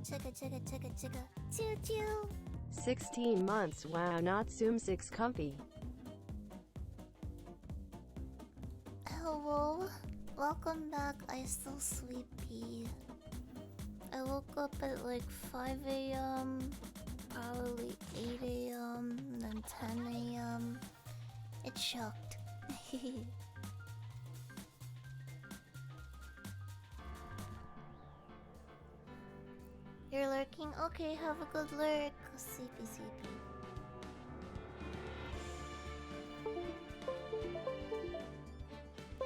Chugga chugga chugga chugga. Choo choo. 16 months, wow, not Zoom 6 comfy. Hello. Welcome back. I'm still sleepy. I woke up at like 5 a.m. Probably 8 a.m. and then 10 a.m. It shocked. You're lurking? Okay, have a good lurk. Sleepy, sleepy.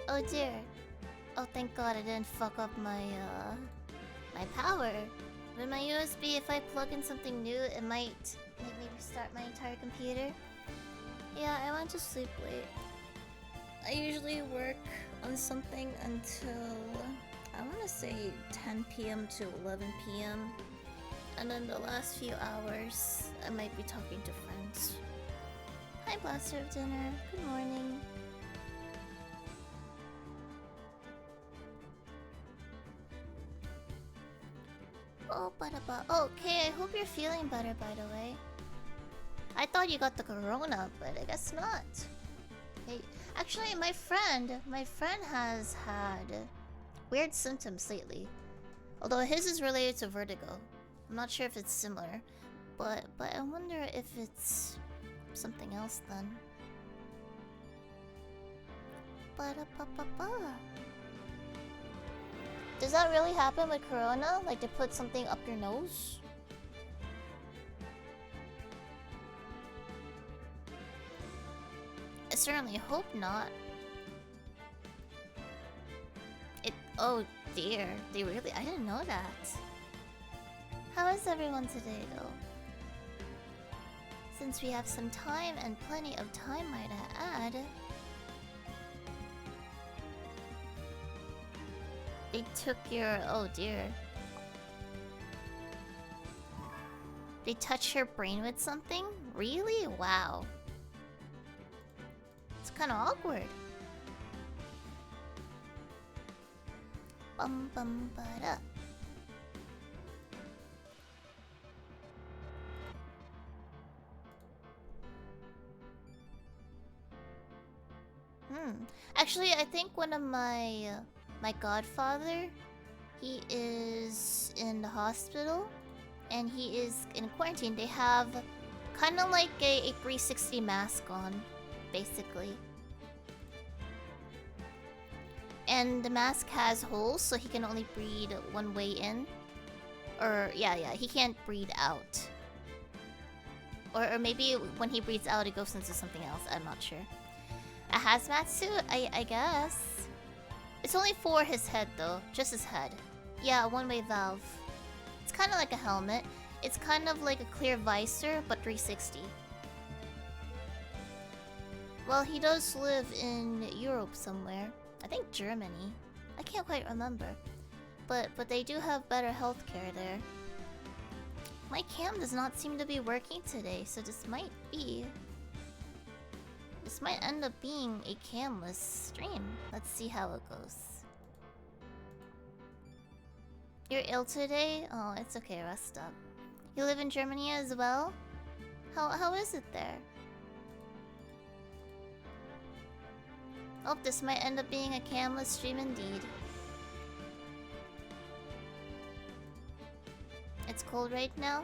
Oh dear. Oh, thank God I didn't fuck up my power. With my USB, if I plug in something new, it might make me restart my entire computer. Yeah, I went to sleep late. I usually work on something until, I want to say 10 p.m. to 11 p.m. And then the last few hours, I might be talking to friends. Hi, Blaster of Dinner. Good morning. Oh, okay, I hope you're feeling better, by the way. I thought you got the corona, but I guess not. Hey, actually, my friend has had weird symptoms lately. Although his is related to vertigo. I'm not sure if it's similar, but I wonder if it's something else then. Ba-da-ba-ba-ba. Does that really happen with corona? Like to put something up your nose? I certainly hope not. Oh dear, they really? I didn't know that. How is everyone today though? Since we have some time and plenty of time, might I add. They took your... oh dear. They touched your brain with something? Really? Wow. It's kind of awkward. Bum bum ba-da. Actually, I think one of my godfather, he is in the hospital and he is in quarantine. They have kind of like a 360 mask on, basically. And the mask has holes, so he can only breathe one way in. Or, yeah, he can't breathe out. Or maybe when he breathes out, it goes into something else. I'm not sure. A hazmat suit? I guess. It's only for his head, though. Just his head. Yeah, one-way valve. It's kind of like a helmet. It's kind of like a clear visor, but 360. Well, he does live in Europe somewhere. I think Germany. I can't quite remember. But they do have better healthcare there. My cam does not seem to be working today, so this might end up being a camless stream. Let's see how it goes. You're ill today? Oh, it's okay, rest up. You live in Germany as well? How is it there? Oh, this might end up being a camless stream indeed. It's cold right now?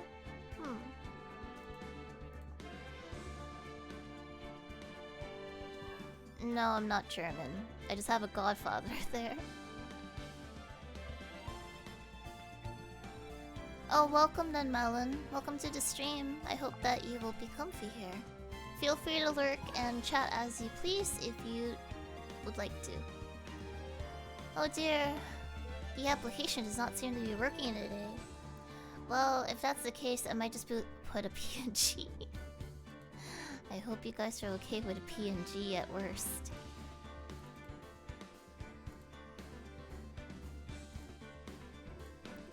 No, I'm not German. I just have a godfather there. Oh, welcome then, Melon. Welcome to the stream. I hope that you will be comfy here. Feel free to lurk and chat as you please if you would like to. Oh dear. The application does not seem to be working today. Well, if that's the case, I might just put a PNG. I hope you guys are okay with a PNG at worst.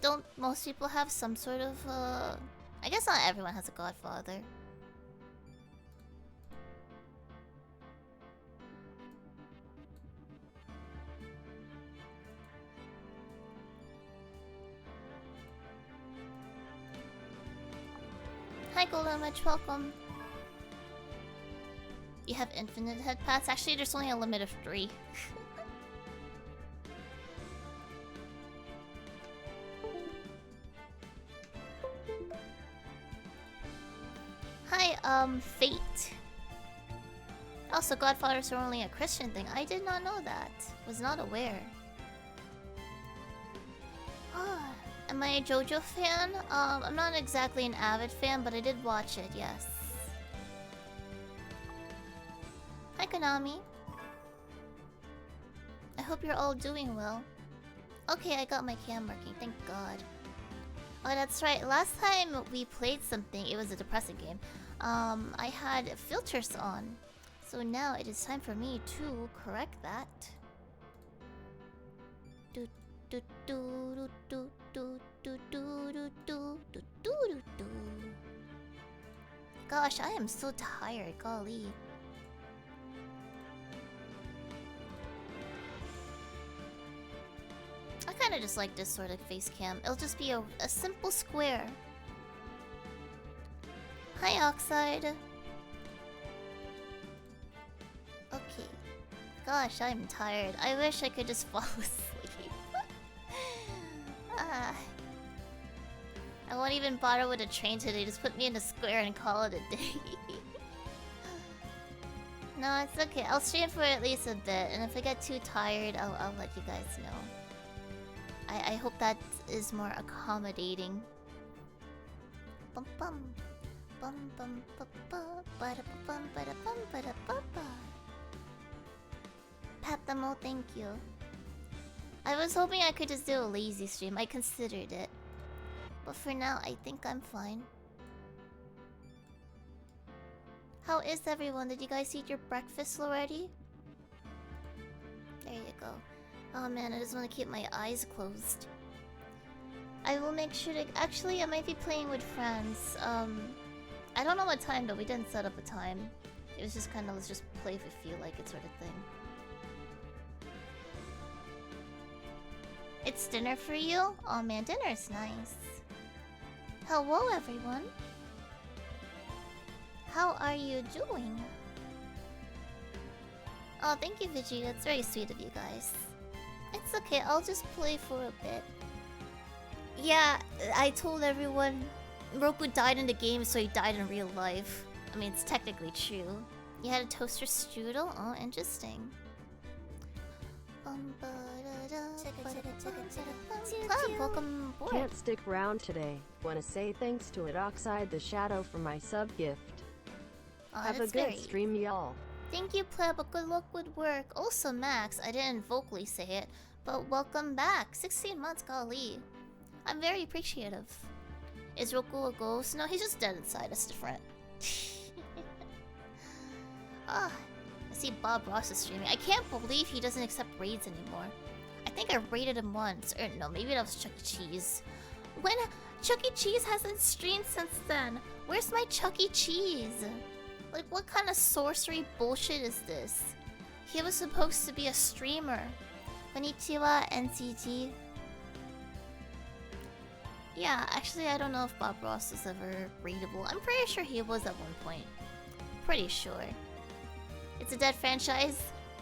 Don't most people have some sort of, I guess not everyone has a godfather. Hi Golden Witch, welcome. You have infinite head paths? Actually, there's only a limit of 3. Hi, Fate. Also, Godfathers are only a Christian thing. I did not know that. Was not aware. Am I a JoJo fan? I'm not exactly an avid fan, but I did watch it, yes. Hi, Konami. I hope you're all doing well. Okay, I got my cam working, thank God. Oh, that's right. Last time we played something, it was a depressing game. I had filters on. So now it is time for me to correct that. Gosh, I am so tired, golly. I kinda just like this sort of face cam. It'll just be a simple square. Hi, Oxide. Okay. Gosh, I'm tired. I wish I could just fall asleep. I won't even bother with a train today. Just put me in a square and call it a day. No, it's okay. I'll stream for at least a bit, and if I get too tired, I'll let you guys know. I hope that is more accommodating. Bum bum. Bum bum ba ba ba da bum ba da bum ba da ba ba. Patamo, thank you. I was hoping I could just do a lazy stream. I considered it. But for now, I think I'm fine. How is everyone? Did you guys eat your breakfast already? There you go. Oh man, I just want to keep my eyes closed. I will make sure to... Actually, I might be playing with friends. I don't know what time though. We didn't set up a time. It was just kind of, let's just play if we feel like it sort of thing. It's dinner for you? Oh man, dinner's nice. Hello everyone. How are you doing? Oh, thank you, Vegeta. It's very sweet of you guys. It's okay, I'll just play for a bit. Yeah, I told everyone Roku died in the game, so he died in real life. I mean, it's technically true. You had a toaster strudel? Oh, interesting. Welcome aboard. Can't stick around today. Wanna say thanks to Oxide the Shadow for my sub gift. Oh, have a good stream, y'all. Thank you, Pleb, but good luck with work. Also, Max, I didn't vocally say it, but welcome back. 16 months, golly. I'm very appreciative. Is Roku a ghost? No, he's just dead inside. That's different. Ah, I see Bob Ross is streaming. I can't believe he doesn't accept raids anymore. I think I raided him once. Or no, maybe that was Chuck E. Cheese. When Chuck E. Cheese hasn't streamed since then. Where's my Chuck E. Cheese? Like, what kind of sorcery bullshit is this? He was supposed to be a streamer. Konnichiwa, NCT. Yeah, actually, I don't know if Bob Ross was ever raidable. I'm pretty sure he was at one point. Pretty sure. It's a dead franchise?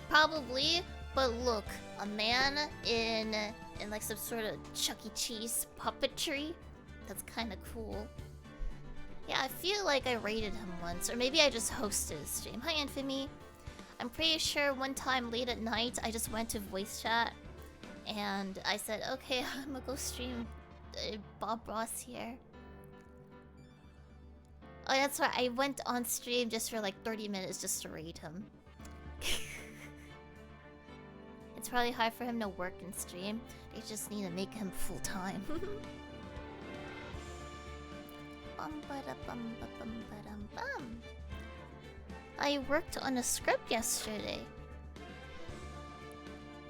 Probably. But look, a man in like some sort of Chuck E. Cheese puppetry? That's kind of cool. Yeah, I feel like I raided him once, or maybe I just hosted a stream. Hi, Infamy. I'm pretty sure one time late at night, I just went to voice chat, and I said, okay, I'm gonna go stream Bob Ross here. Oh, that's right, I went on stream just for like 30 minutes just to raid him. It's probably hard for him to work and stream. They just need to make him full-time. I worked on a script yesterday.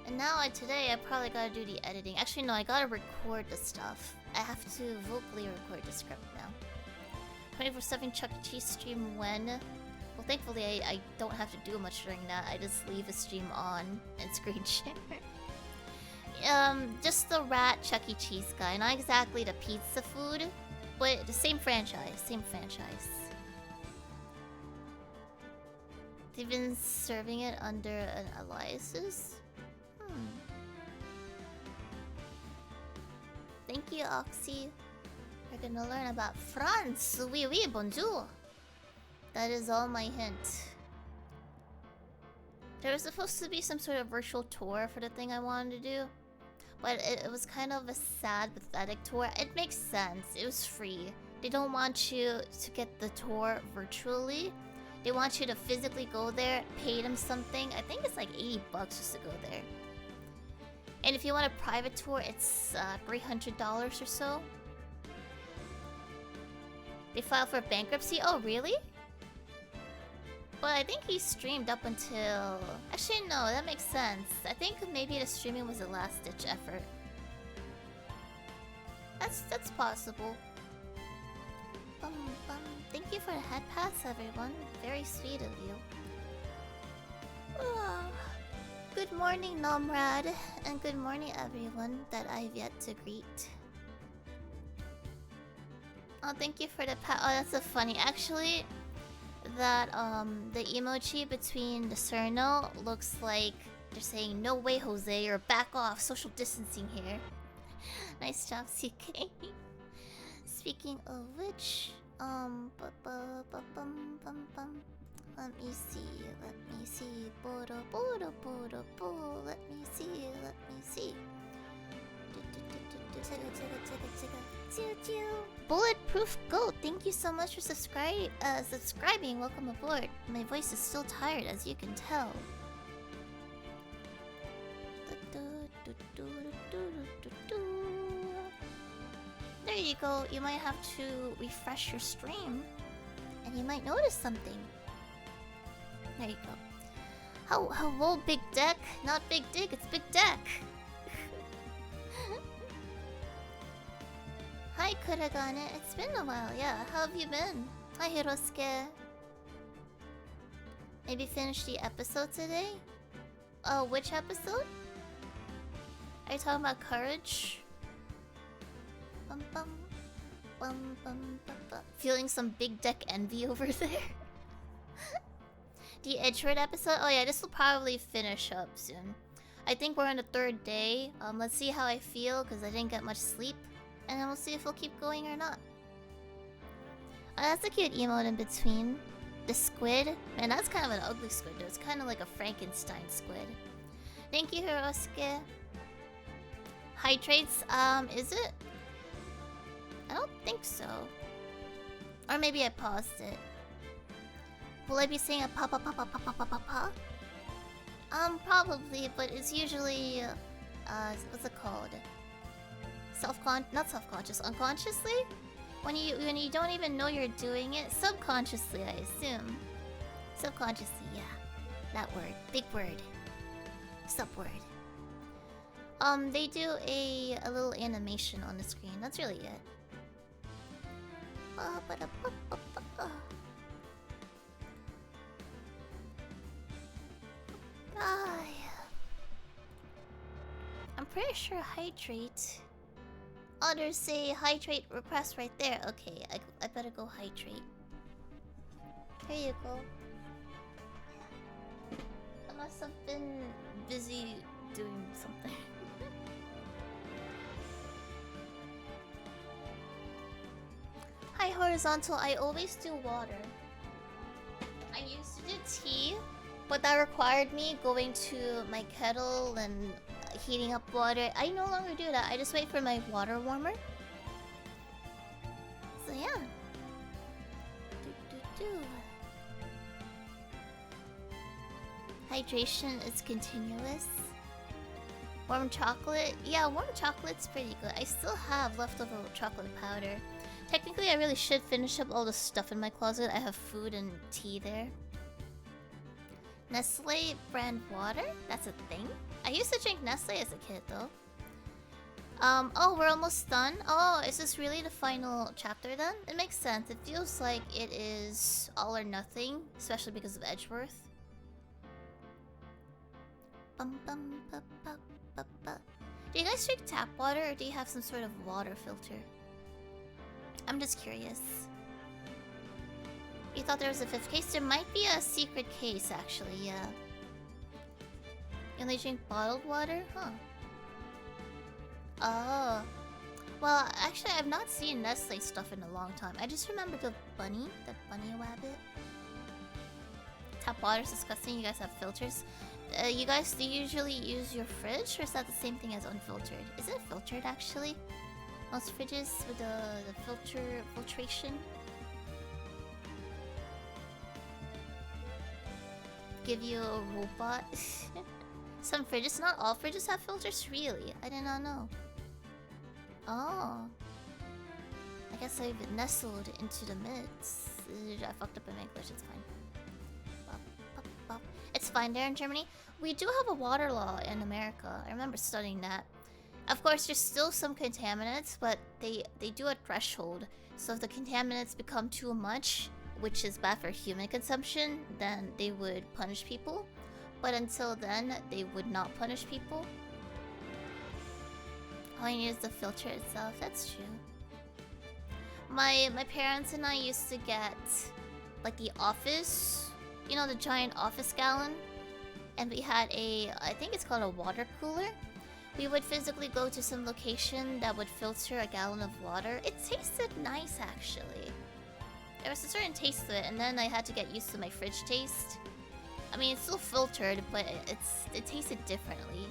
And now today I probably gotta do the editing. Actually no, I gotta record the stuff. I have to vocally record the script now. 24/7 Chuck E. Cheese stream when? Well, thankfully I don't have to do much during that. I just leave a stream on and screen share. Just the rat Chuck E. Cheese guy, not exactly the pizza food. But the same franchise, same franchise. They've been serving it under an aliases? Thank you, Oxy. We're gonna learn about France. Oui, oui, bonjour. That is all my hint. There was supposed to be some sort of virtual tour for the thing I wanted to do. But it was kind of a sad, pathetic tour. It makes sense. It was free. They don't want you to get the tour virtually. They want you to physically go there, pay them something. I think it's like $80 just to go there. And if you want a private tour, it's $300 or so. They filed for bankruptcy. Oh, really? But I think he streamed up until... Actually, no, that makes sense. I think maybe the streaming was a last-ditch effort. That's possible. Thank you for the head pass, everyone. Very sweet of you. Good morning, Nomrad. And good morning, everyone that I've yet to greet. Oh, thank you for the pat. Oh, that's so funny. Actually, that the emoji between the Cerno looks like they're saying, "No way, Jose, you're back off. Social distancing here." Nice job, CK. Speaking of which, let me see. Let me see. Bulletproof Goat, thank you so much for subscribing. Welcome aboard. My voice is still tired, as you can tell. There you go. You might have to refresh your stream, and you might notice something. There you go. Hello, Big Deck. Not Big Dick, it's Big Deck. Hi, Kuragane. It's been a while, yeah. How have you been? Hi, Hirosuke. Maybe finish the episode today? Oh, which episode? Are you talking about Courage? Feeling some Big Deck envy over there? The Edgewood episode? Oh yeah, this will probably finish up soon. I think we're on the 3rd day. Let's see how I feel, because I didn't get much sleep. And then we'll see if we'll keep going or not. Oh, that's a cute emote in between. The squid. Man, that's kind of an ugly squid though. It's kind of like a Frankenstein squid. Thank you, Hirosuke. Hydrates, is it? I don't think so. Or maybe I paused it. Will I be saying a pa pa pa pa pa pa pa pa pa? Probably, but it's usually what's it called? Not self-conscious, unconsciously? When you don't even know you're doing it, subconsciously, I assume. Subconsciously, yeah. That word, big word. Sub word. They do a little animation on the screen. That's really it. I'm pretty sure hydrate. Others say hydrate request right there. Okay, I better go hydrate. Here you go. I must have been busy doing something. Hi, Horizontal. I always do water. I used to do tea, but that required me going to my kettle and heating up water. I no longer do that. I just wait for my water warmer. So yeah. Hydration is continuous. Warm chocolate? Yeah, warm chocolate's pretty good. I still have leftover chocolate powder. Technically, I really should finish up all the stuff in my closet. I have food and tea there. Nestle brand water? That's a thing? I used to drink Nestle as a kid, though. Oh, we're almost done? Oh, is this really the final chapter then? It makes sense. It feels like it is all or nothing, especially because of Edgeworth. Do you guys drink tap water, or do you have some sort of water filter? I'm just curious. You thought there was a fifth case? There might be a secret case, actually, yeah. You only drink bottled water? Huh. Oh. Well, actually, I've not seen Nestle stuff in a long time. I just remember the bunny rabbit. Tap water's disgusting. You guys have filters. You guys, do you usually use your fridge, or is that the same thing as unfiltered? Is it filtered, actually? Most fridges with the filtration give you a robot. Some fridges, not all fridges have filters, really. I did not know. Oh. I guess I've nestled into the midst. I fucked up in English, it's fine. It's fine there in Germany. We do have a water law in America. I remember studying that. Of course, there's still some contaminants, but they do a threshold. So if the contaminants become too much, which is bad for human consumption, then they would punish people. But until then, they would not punish people. All you need is the filter itself. That's true. My parents and I used to get like the office, you know, the giant office gallon, and we had I think it's called a water cooler. We would physically go to some location that would filter a gallon of water. It tasted nice, actually. There was a certain taste to it, and then I had to get used to my fridge taste. I mean, it's still filtered, but it tasted differently.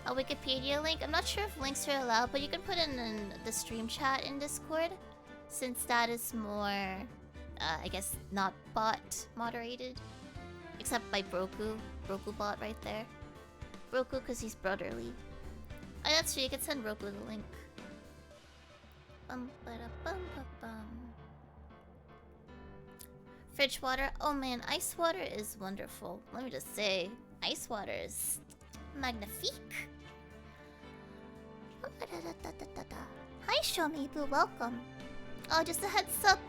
A Wikipedia link? I'm not sure if links are allowed, but you can put in the stream chat in Discord, since that is more, I guess, not bot moderated. Except by Broku. Broku bot right there. Broku, because he's brotherly. Oh, that's true, you can send Roku the link. Fridge water. Oh man, ice water is wonderful. Let me just say, ice water is magnifique. Hi, Shomibu, welcome. Oh, just a heads up.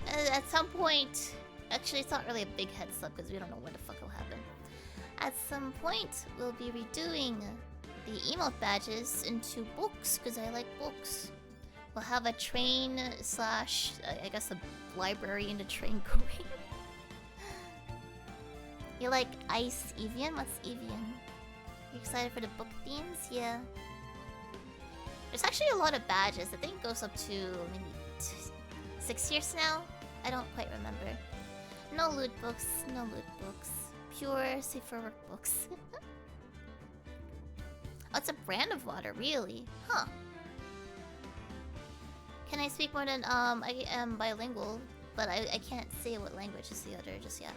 At some point, actually, it's not really a big heads up because we don't know when the fuck will happen. At some point, we'll be redoing the emote badges into books because I like books. We'll have a train slash, I guess, a library in the train going. You like Ice Evian? What's Evian? You excited for the book themes? Yeah. There's actually a lot of badges. I think it goes up to maybe 6 years now. I don't quite remember. No loot books. No loot books. Pure safe for work books. Oh, it's a brand of water, really? Huh. Can I speak more than I am bilingual, but I can't say what language is the other just yet.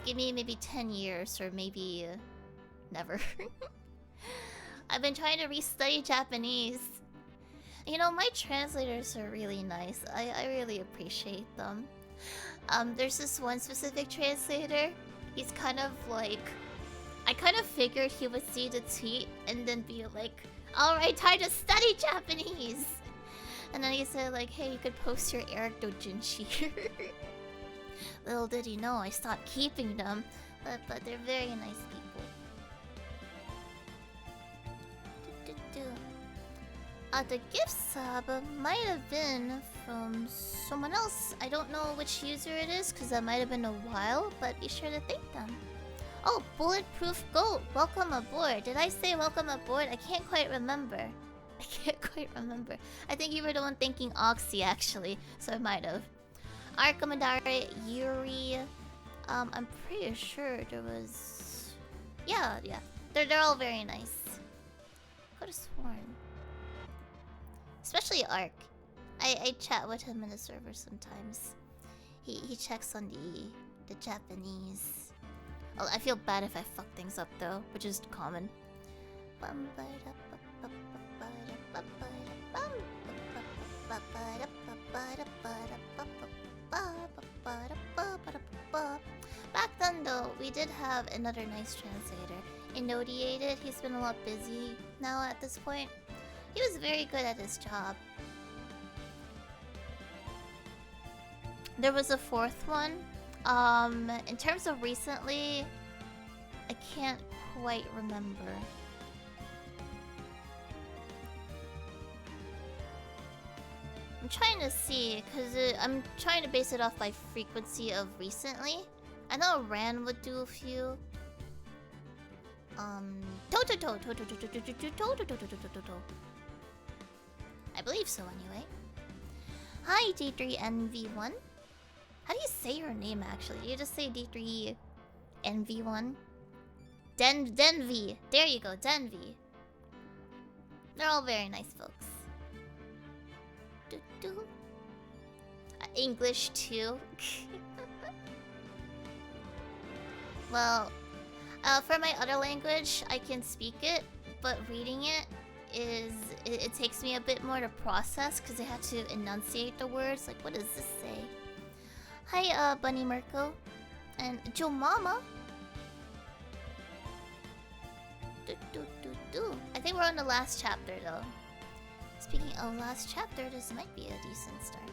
Give me maybe 10 years or maybe never. I've been trying to restudy Japanese. You know, my translators are really nice. I really appreciate them. There's this one specific translator. He's kind of like... I kind of figured he would see the tweet and then be like, alright, time to study Japanese! And then he said like, hey, you could post your Eric Dojinshi here. Little did he know, I stopped keeping them. But they're very nice people. The gift sub might have been from someone else. I don't know which user it is, because that might have been a while, but be sure to thank them. Oh, Bulletproof Goat, welcome aboard. Did I say welcome aboard? I can't quite remember. I think you were the one thanking Oxy, actually, so I might have. Arkamadare, Yuri, I'm pretty sure there was... Yeah. They're all very nice. Could have sworn. Especially Ark. I chat with him in the server sometimes. He checks on the Japanese. Oh, I feel bad if I fuck things up though, which is common. Back then though, we did have another nice translator. Inodiated, he's been a lot busy now at this point. He was very good at his job. There was a fourth one. In terms of recently, I can't quite remember. I'm trying to see, because I'm trying to base it off by frequency of recently. I know Ran would do a few. I believe so anyway. Hi D3NV1. How do you say your name actually? You just say D3NV1? Denvi. There you go, Denvi. They're all very nice folks. English too. Well, for my other language, I can speak it, but reading it it takes me a bit more to process because I have to enunciate the words. Like, what does this say? Hi, Bunny Mirko and Joe Mama. I think we're on the last chapter though. Speaking of last chapter, this might be a decent start.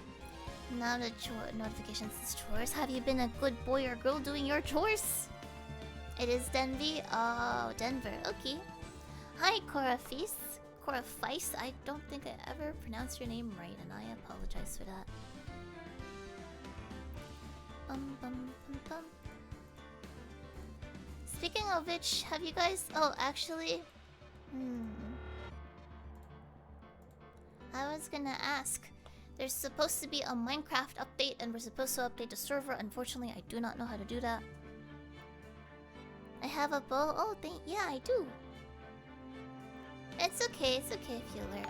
Now the notifications is chores. Have you been a good boy or girl doing your chores? It is Denvi. Oh, Denver. Okay. Hi, Cora Feast. Cora Feist. I don't think I ever pronounced your name right, and I apologize for that. Speaking of which, have you guys... Oh, actually... I was gonna ask. There's supposed to be a Minecraft update, and we're supposed to update the server. Unfortunately, I do not know how to do that. I have a bow. Oh, yeah, I do. It's okay if you learn.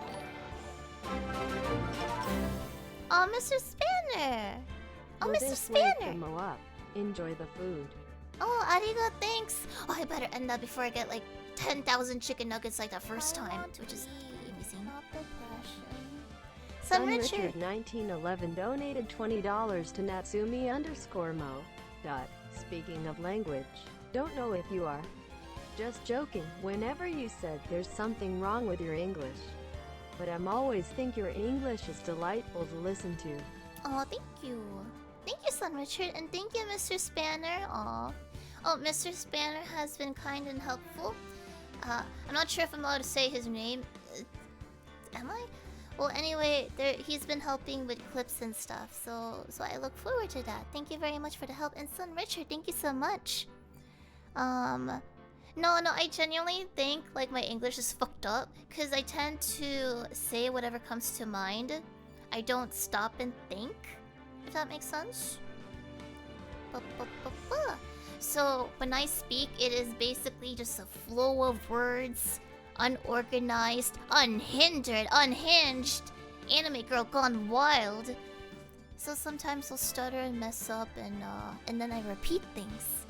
Oh, Mr. Spanner! Oh, Mr. Spanner! Enjoy the food. Oh, arigato, thanks! Oh, I better end that before I get like 10,000 chicken nuggets like that first time, which is amazing. Sun Richard 1911 donated $20 to Natsumi_Mo. Speaking of language, don't know if you are. Just joking, whenever you said there's something wrong with your English. But I'm always think your English is delightful to listen to. Oh, thank you. Thank you, Sun Richard, and thank you, Mr. Spanner. Aw. Oh, Mr. Spanner has been kind and helpful. I'm not sure if I'm allowed to say his name. Am I? Well, anyway, he's been helping with clips and stuff, so I look forward to that. Thank you very much for the help. And Sun Richard, thank you so much. No, I genuinely think, like, my English is fucked up, because I tend to say whatever comes to mind. I don't stop and think, if that makes sense. So, when I speak, it is basically just a flow of words, unorganized, unhindered, unhinged, anime girl gone wild. So sometimes I'll stutter and mess up, and then I repeat things.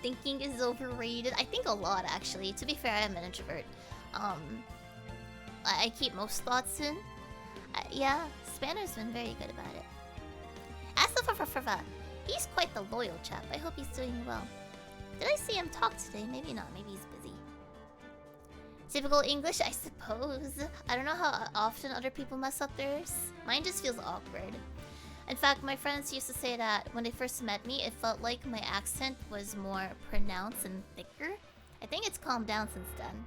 Thinking is overrated. I think a lot, actually. To be fair, I am an introvert. I keep most thoughts in. Yeah, Spanner's been very good about it. Asafa, he's quite the loyal chap. I hope he's doing well. Did I see him talk today? Maybe not. Maybe he's busy. Typical English, I suppose. I don't know how often other people mess up theirs. Mine just feels awkward. In fact, my friends used to say that when they first met me, it felt like my accent was more pronounced and thicker. I think it's calmed down since then.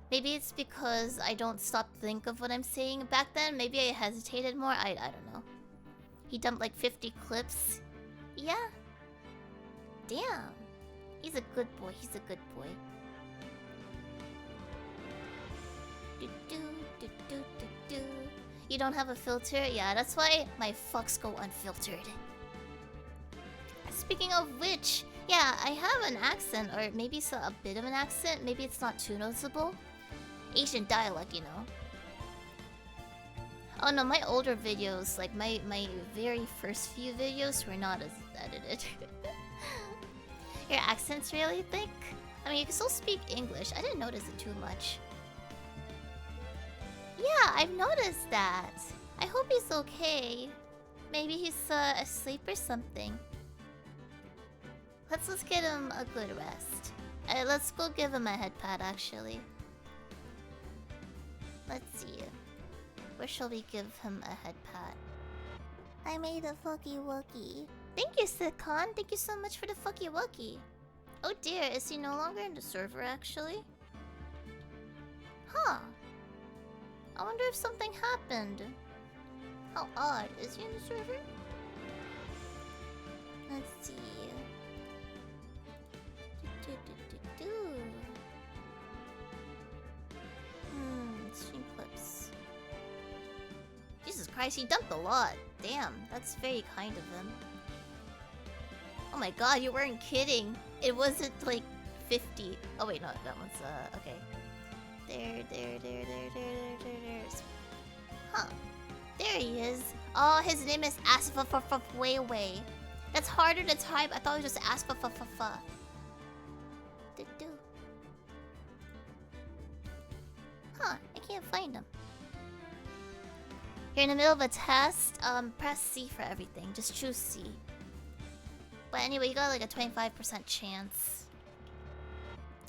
Maybe it's because I don't stop to think of what I'm saying. Back then, maybe I hesitated more. I don't know. He dumped like 50 clips. Yeah. Damn. He's a good boy. He's a good boy. You don't have a filter? Yeah, that's why my fucks go unfiltered. Speaking of which, yeah, I have an accent, or maybe it's a bit of an accent. Maybe it's not too noticeable. Asian dialect, you know. Oh no, my older videos, like my very first few videos were not as edited. Your accent's really thick? I mean, you can still speak English. I didn't notice it too much. Yeah, I've noticed that. I hope he's okay. Maybe he's asleep or something. Let's get him a good rest. Let's go give him a head pat, actually. Let's see. Where shall we give him a head pat? I made a fucky wucky. Thank you, Sikon. Thank you so much for the fucky wucky. Oh dear, is he no longer in the server, actually? Huh. I wonder if something happened. How odd. Is he in the server? Let's see. Stream clips. Jesus Christ, he dumped a lot. Damn, that's very kind of him. Oh my god, you weren't kidding. It wasn't like 50. Oh wait, no, that one's okay. There. Huh. There he is. Oh, his name is Asfafafawayway. That's harder to type. I thought it was just Asfafafafa. Huh, I can't find him. You're in the middle of a test. Press C for everything. Just choose C. But anyway, you got like a 25% chance.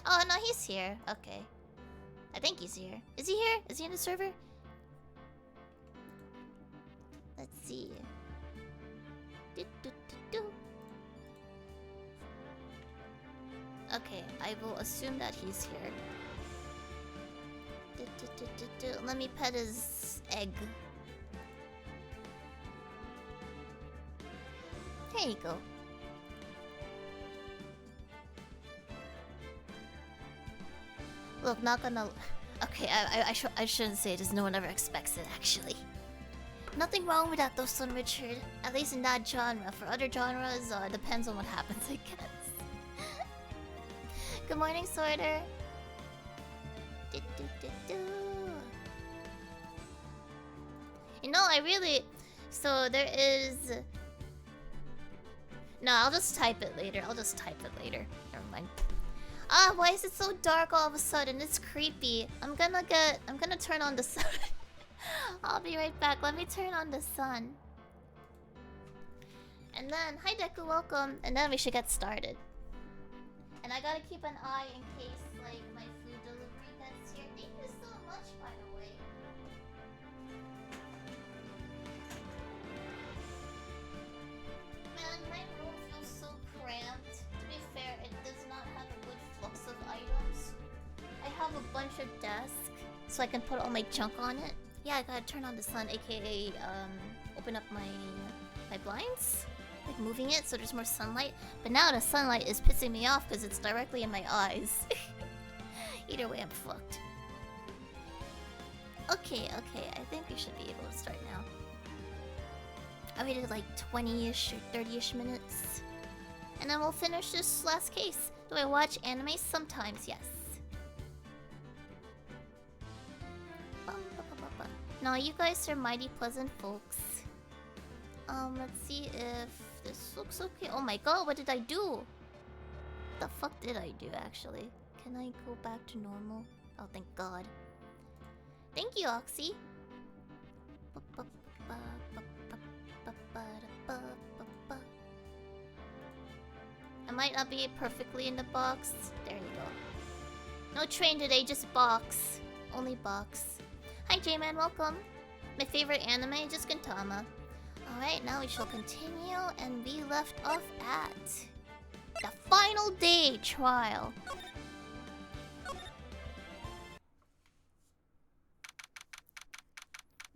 Oh, no, he's here. Okay. I think he's here. Is he here? Is he in the server? Let's see. Okay, I will assume that he's here. Let me pet his egg. There you go. Look, not gonna... Okay, I shouldn't say it, as no one ever expects it, actually. Nothing wrong with that though, Son Richard. At least in that genre. For other genres, it depends on what happens, I guess. Good morning, Sorter. You know, I really... So, there is... No, I'll just type it later. Never mind. Ah, why is it so dark all of a sudden? It's creepy. I'm gonna turn on the sun. I'll be right back. Let me turn on the sun. And then, hi Deku, welcome. And then we should get started. And I gotta keep an eye in case, like, my food delivery gets here. Thank you so much, by the way. Man, my room feels so cramped. To be fair, it does not have a good flux of items. I have a bunch of desks, so I can put all my junk on it. Yeah, I gotta turn on the sun, aka open up my blinds, like moving it so there's more sunlight. But now the sunlight is pissing me off because it's directly in my eyes. Either way, I'm fucked. Okay, I think we should be able to start now. I waited like 20-ish or 30-ish minutes. And then we'll finish this last case. Do I watch anime? Sometimes, yes. No, you guys are mighty pleasant folks. Let's see if this looks okay. Oh my god, what did I do? What the fuck did I do, actually? Can I go back to normal? Oh, thank god. Thank you, Oxy. I might not be perfectly in the box. There you go. No train today, just box. Only box. Hi J-Man, welcome. My favorite anime, just Gintama. Alright, now we shall continue, and we left off at the final day trial.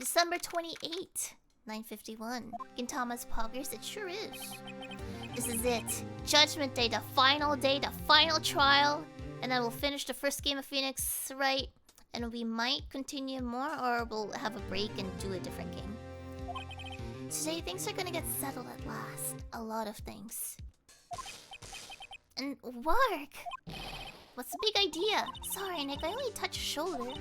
December 28, 9:51. Gintama's progress, it sure is. This is it. Judgment Day, the final day, the final trial. And then we'll finish the first game of Phoenix, right? And we might continue more, or we'll have a break and do a different game. Today, things are gonna get settled at last. A lot of things. And work! What's the big idea? Sorry, Nick, I only touched a shoulder.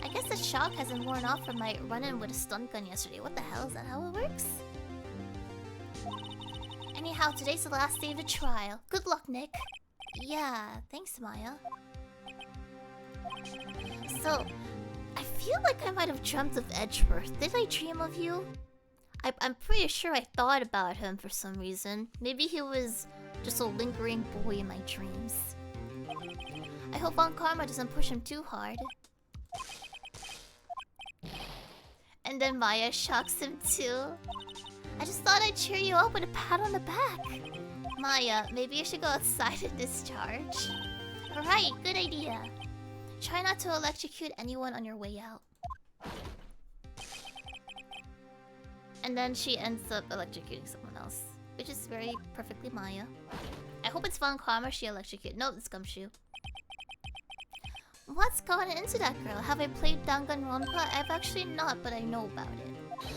I guess the shock hasn't worn off from my run-in with a stun gun yesterday. What the hell? Is that how it works? Anyhow, today's the last day of the trial. Good luck, Nick. Yeah, thanks, Maya. So, I feel like I might have dreamt of Edgeworth. Did I dream of you? I'm pretty sure I thought about him for some reason. Maybe he was just a lingering boy in my dreams. I hope Von Karma doesn't push him too hard. And then Maya shocks him too. I just thought I'd cheer you up with a pat on the back. Maya, maybe you should go outside and discharge. Alright, good idea. Try not to electrocute anyone on your way out. And then she ends up electrocuting someone else. Which is very perfectly Maya. I hope it's Von Karma she electrocuted. No, it's Gumshoe. What's gotten into that girl? Have I played Danganronpa? I've actually not, but I know about it.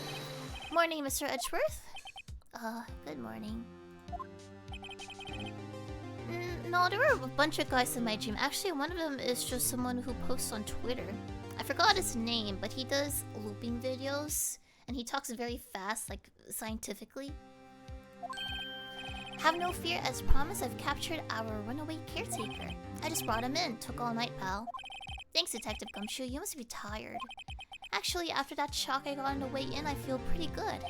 Morning, Mr. Edgeworth. Good morning. No, there were a bunch of guys in my dream. Actually, one of them is just someone who posts on Twitter. I forgot his name, but he does looping videos. And he talks very fast, like, scientifically. Have no fear, as promised, I've captured our runaway caretaker. I just brought him in. Took all night, pal. Thanks, Detective Gumshoe. You must be tired. Actually, after that shock I got on the way in, I feel pretty good.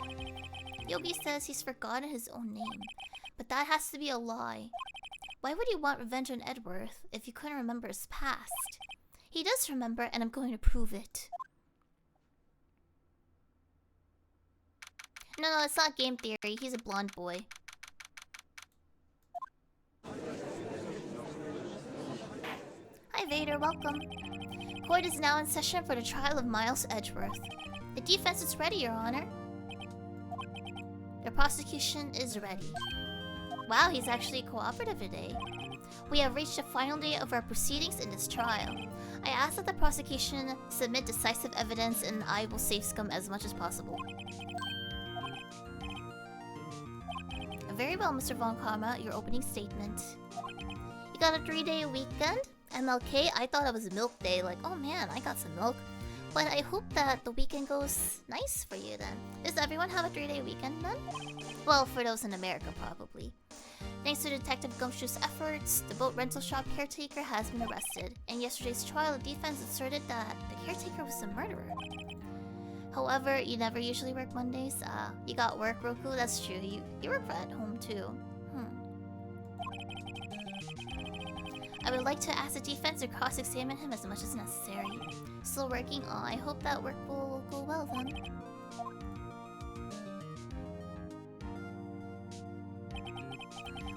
Yogi says he's forgotten his own name. But that has to be a lie. Why would he want revenge on Edgeworth if he couldn't remember his past? He does remember, and I'm going to prove it. No, it's not game theory. He's a blonde boy. Hi Vader, welcome. Court is now in session for the trial of Miles Edgeworth. The defense is ready, Your Honor. The prosecution is ready. Wow, he's actually cooperative today. We have reached the final day of our proceedings in this trial. I ask that the prosecution submit decisive evidence and I will save scum as much as possible. Very well, Mr. Von Karma, your opening statement. You got a 3-day weekend? MLK? I thought it was milk day, like, oh man, I got some milk. But I hope that the weekend goes nice for you then. Does everyone have a 3-day weekend then? Well, for those in America, probably. Thanks to Detective Gumshoe's efforts, the boat rental shop caretaker has been arrested. In yesterday's trial, the defense asserted that the caretaker was a murderer. However, you never usually work Mondays. You got work, Roku? That's true. You work at home too. I would like to ask the defense to cross-examine him as much as necessary. Still working? Oh, I hope that work will go well then.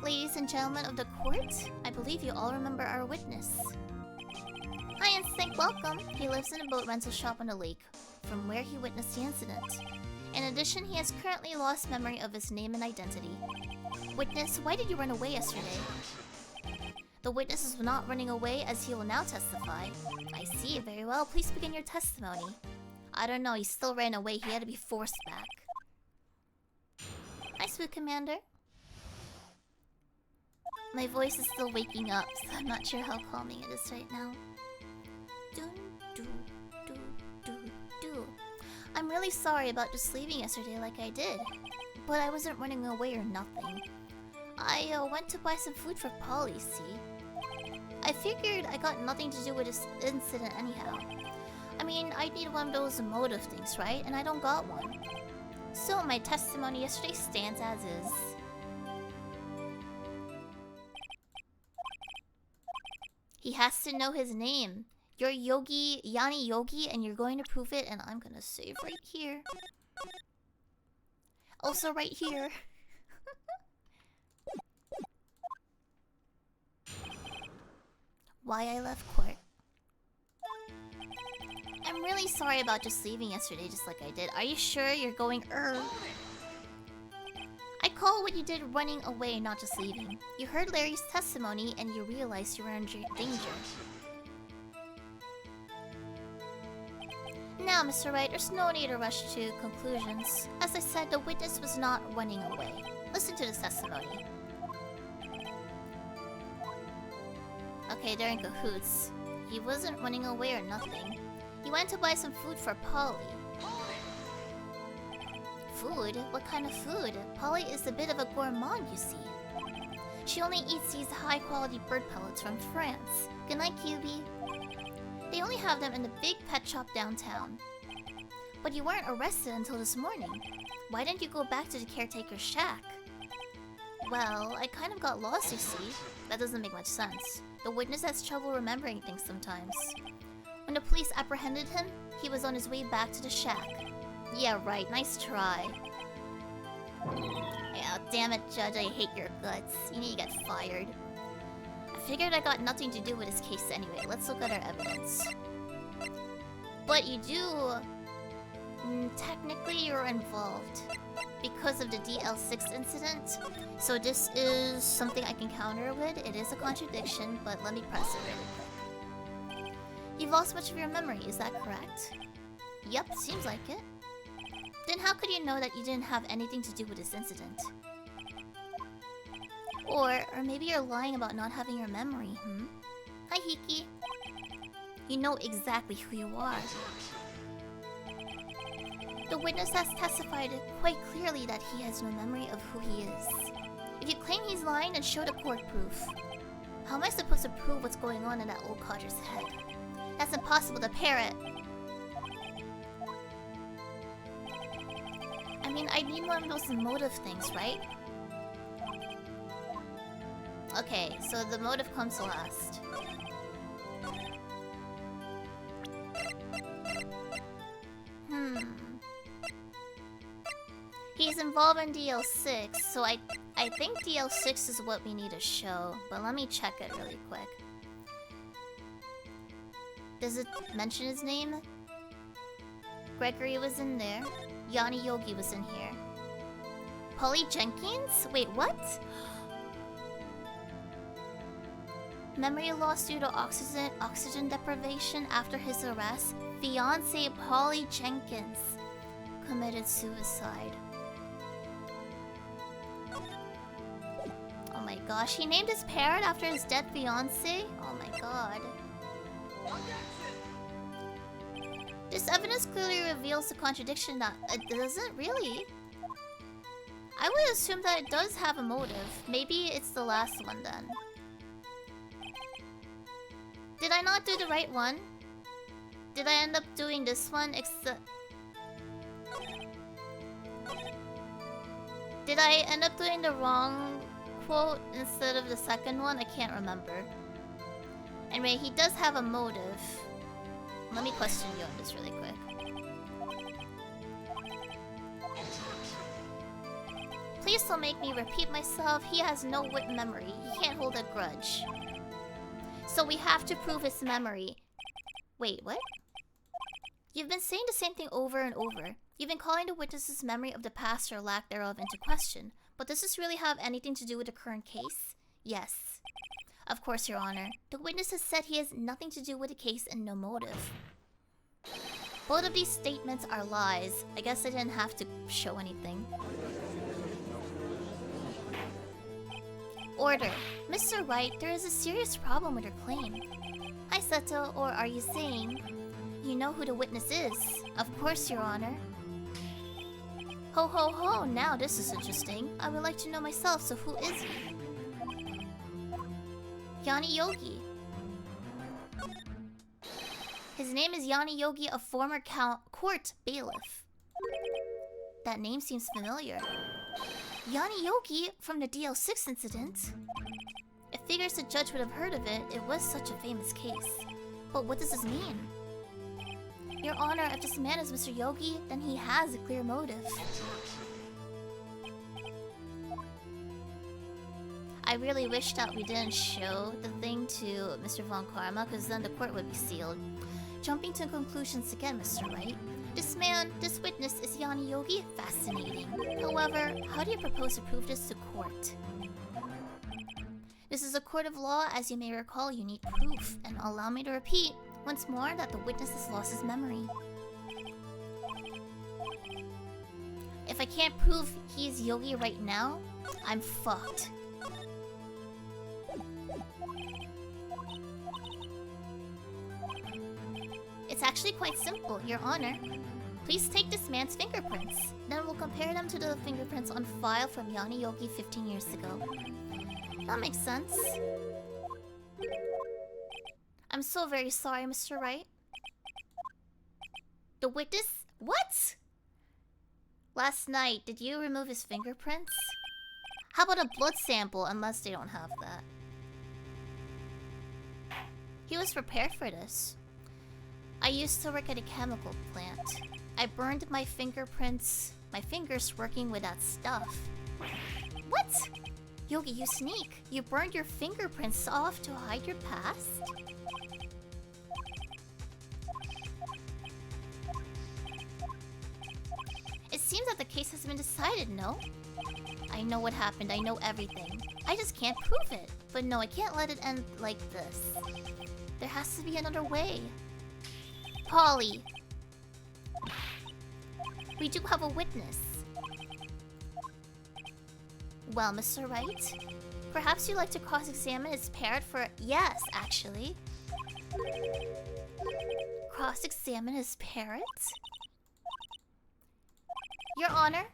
Ladies and gentlemen of the court, I believe you all remember our witness. Hi Instinct, welcome! He lives in a boat rental shop on the lake, from where he witnessed the incident. In addition, he has currently lost memory of his name and identity. Witness, why did you run away yesterday? The witness is not running away as he will now testify. I see, very well. Please begin your testimony. I don't know, he still ran away. He had to be forced back. Hi, Spook Commander. My voice is still waking up, so I'm not sure how calming it is right now. I'm really sorry about just leaving yesterday like I did. But I wasn't running away or nothing. I went to buy some food for Polly, see? I figured I got nothing to do with this incident anyhow. I mean, I need one of those emotive things, right? And I don't got one. So my testimony yesterday stands as is. He has to know his name. You're Yogi, Yanni Yogi, and you're going to prove it, and I'm gonna save right here. Also right here. Why I left court. I'm really sorry about just leaving yesterday just like I did. Are you sure you're going I call what you did running away, not just leaving. You heard Larry's testimony and you realized you were in danger. Now, Mr. Wright, there's no need to rush to conclusions. As I said, the witness was not running away. Listen to this testimony. Okay, they're in cahoots. He wasn't running away or nothing. He went to buy some food for Polly. Food? What kind of food? Polly is a bit of a gourmand, you see. She only eats these high-quality bird pellets from France. Good night, QB. They only have them in the big pet shop downtown. But you weren't arrested until this morning. Why didn't you go back to the caretaker's shack? Well, I kind of got lost, you see. That doesn't make much sense. The witness has trouble remembering things sometimes. When the police apprehended him, he was on his way back to the shack. Yeah, right. Nice try. Yeah, damn it, Judge. I hate your guts. You need to get fired. I figured I got nothing to do with this case anyway. Let's look at our evidence. But you do Technically, you're involved because of the DL6 incident. So this is something I can counter with. It is a contradiction, but let me press it really quick. You've lost much of your memory, is that correct? Yep, seems like it. Then how could you know that you didn't have anything to do with this incident? Or maybe you're lying about not having your memory, Hi, Hiki. You know exactly who you are. The witness has testified quite clearly that he has no memory of who he is. If you claim he's lying, then show the court proof. How am I supposed to prove what's going on in that old codger's head? That's impossible, the parrot. I mean, I need one of those motive things, right? Okay, so the motive comes last. He's involved in DL6, so I think DL6 is what we need to show, but let me check it really quick. Does it mention his name? Gregory was in there. Yanni Yogi was in here. Polly Jenkins? Wait, what? Memory loss due to oxygen deprivation after his arrest. Fiancé Polly Jenkins committed suicide. Oh my gosh, he named his parrot after his dead fiancé? Oh my god. This evidence clearly reveals the contradiction that it doesn't really. I would assume that it does have a motive. Maybe it's the last one then. Did I not do the right one? Did I end up doing this one Did I end up doing the wrong quote instead of the second one? I can't remember. Anyway, he does have a motive. Let me question you on this really quick. Please don't make me repeat myself. He has no wit memory. He can't hold a grudge. So we have to prove his memory. Wait, what? You've been saying the same thing over and over. You've been calling the witness's memory of the past or lack thereof into question. But does this really have anything to do with the current case? Yes. Of course, Your Honor. The witness has said he has nothing to do with the case and no motive. Both of these statements are lies. I guess I didn't have to show anything. Order. Mr. Wright, there is a serious problem with your claim. Hi, Seto, or are you saying you know who the witness is? Of course, Your Honor. Ho ho ho, now this is interesting. I would like to know myself, so who is he? Yanni Yogi. His name is Yanni Yogi, a former court bailiff. That name seems familiar. Yanni Yogi from the DL6 incident? It figures the judge would have heard of it. It was such a famous case. But what does this mean? Your Honor, if this man is Mr. Yogi, then he has a clear motive. I really wish that we didn't show the thing to Mr. Von Karma, because then the court would be sealed. Jumping to conclusions again, Mr. Wright. This witness is Yanni Yogi? Fascinating. However, how do you propose to prove this to court? This is a court of law. As you may recall, you need proof. And allow me to repeat once more that the witness has lost his memory. If I can't prove he is Yogi right now, I'm fucked. It's actually quite simple, Your Honor. Please take this man's fingerprints. Then we'll compare them to the fingerprints on file from Yanni Yogi 15 years ago. That makes sense. I'm so very sorry, Mr. Wright. The witness? What? Last night, did you remove his fingerprints? How about a blood sample, unless they don't have that? He was prepared for this. I used to work at a chemical plant. I burned my fingers working with that stuff. What? Yogi, you sneak. You burned your fingerprints off to hide your past? seems that the case has been decided, no? I know what happened, I know everything. I just can't prove it. But no, I can't let it end like this. There has to be another way. Polly. We do have a witness. Well, Mr. Wright, perhaps you'd like to cross-examine his parrot for... Yes, actually. Cross-examine his parrot? Your Honor,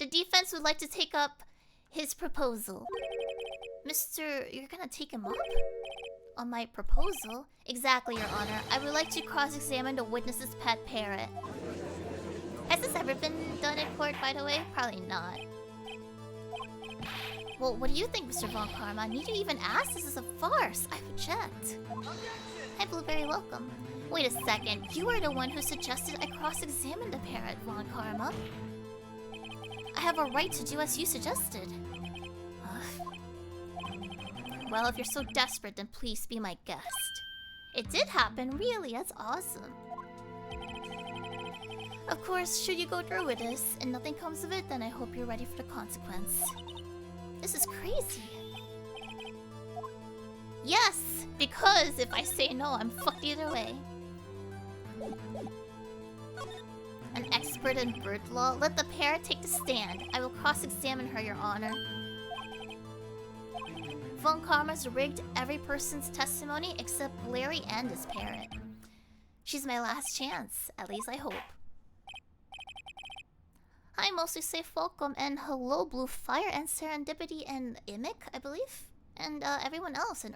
the defense would like to take up his proposal. Mr... You're gonna take him up? On my proposal? Exactly, Your Honor. I would like to cross-examine the witness's pet parrot. Has this ever been done in court, by the way? Probably not. Well, what do you think, Mr. Von Karma? Need you even ask? This is a farce. I object. Hi, Blueberry, welcome. Wait a second. You are the one who suggested I cross-examine the parrot, Von Karma. I have a right to do as you suggested. Well, if you're so desperate, then please be my guest. It did happen, really. That's awesome. Of course, should you go through with this and nothing comes of it, then I hope you're ready for the consequence. This is crazy. Yes, because if I say no, I'm fucked either way. An expert in bird law? Let the parrot take the stand. I will cross-examine her, Your Honor. Von Karma's rigged every person's testimony except Larry and his parrot. She's my last chance. At least I hope. Hi, mostly safe welcome, and hello, Blue Fire, and Serendipity, and Imic, I believe? And everyone else, and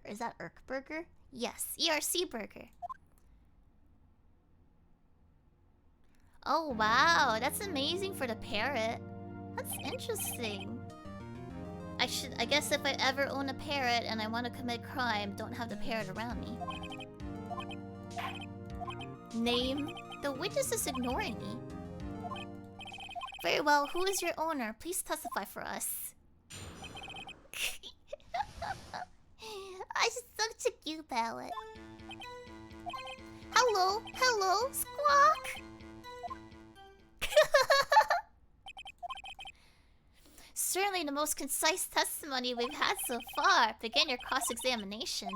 is that Burger? Yes, ERC Burger. Oh, wow, that's amazing for the parrot. That's interesting. I guess if I ever own a parrot and I want to commit crime, don't have the parrot around me. Name? The witness is ignoring me. Very well, who is your owner? Please testify for us. I such a cute palette. Hello, hello, Squawk! Certainly the most concise testimony we've had so far. Begin your cross-examination.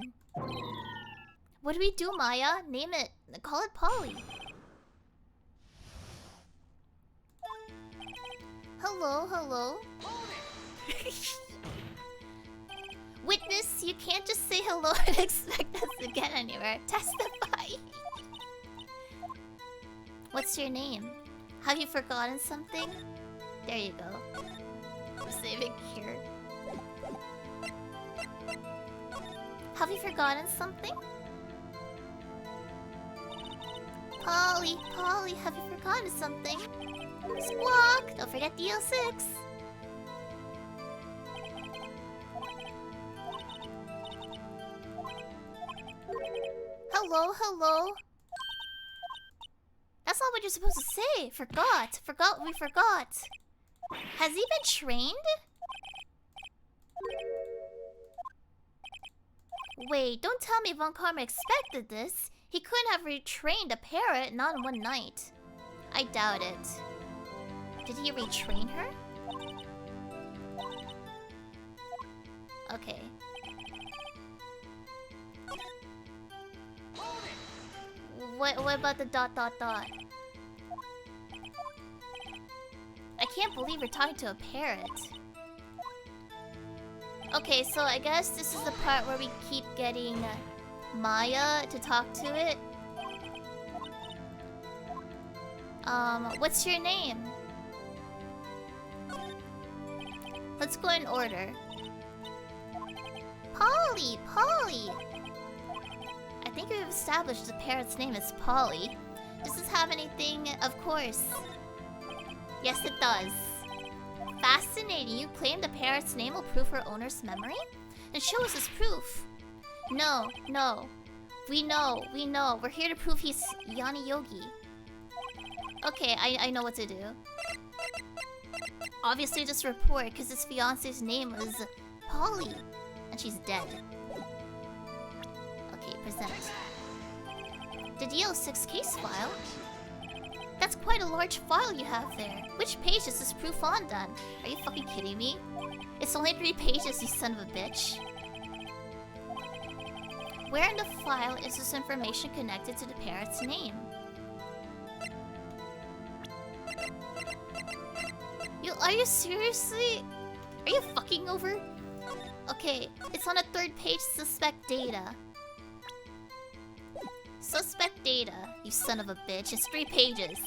What do we do, Maya? Name it. Call it Polly. Hello, hello. Witness, you can't just say hello and expect us to get anywhere. Testify. What's your name? Have you forgotten something? There you go. I'm saving here. Have you forgotten something? Polly, Polly, have you forgotten something? Squawk! Don't forget DL6! Hello, hello? That's not what you're supposed to say! Forgot! Forgot we forgot! Has he been trained? Wait, don't tell me Von Karma expected this! He couldn't have retrained a parrot, not in one night. I doubt it. Did he retrain her? Okay. What about the ... I can't believe we're talking to a parrot. Okay, so I guess this is the part where we keep getting Maya to talk to it. What's your name? Let's go in order. Polly! Polly! I think we've established the parrot's name is Polly. Does this have anything? Of course. Yes, it does. Fascinating. You claim the parrot's name will prove her owner's memory? Then show us this proof. No, no. We know. We're here to prove he's Yanni Yogi. Okay, I know what to do. Obviously just report, because his fiance's name was Polly. And she's dead. Okay, present. The DL6 case file? That's quite a large file you have there. Which page is this proof on then? Are you fucking kidding me? It's only 3 pages, you son of a bitch. Where in the file is this information connected to the parrot's name? Are you seriously? Are you fucking over? Okay, it's on the 3rd page, suspect data. Suspect data, you son of a bitch. It's 3 pages.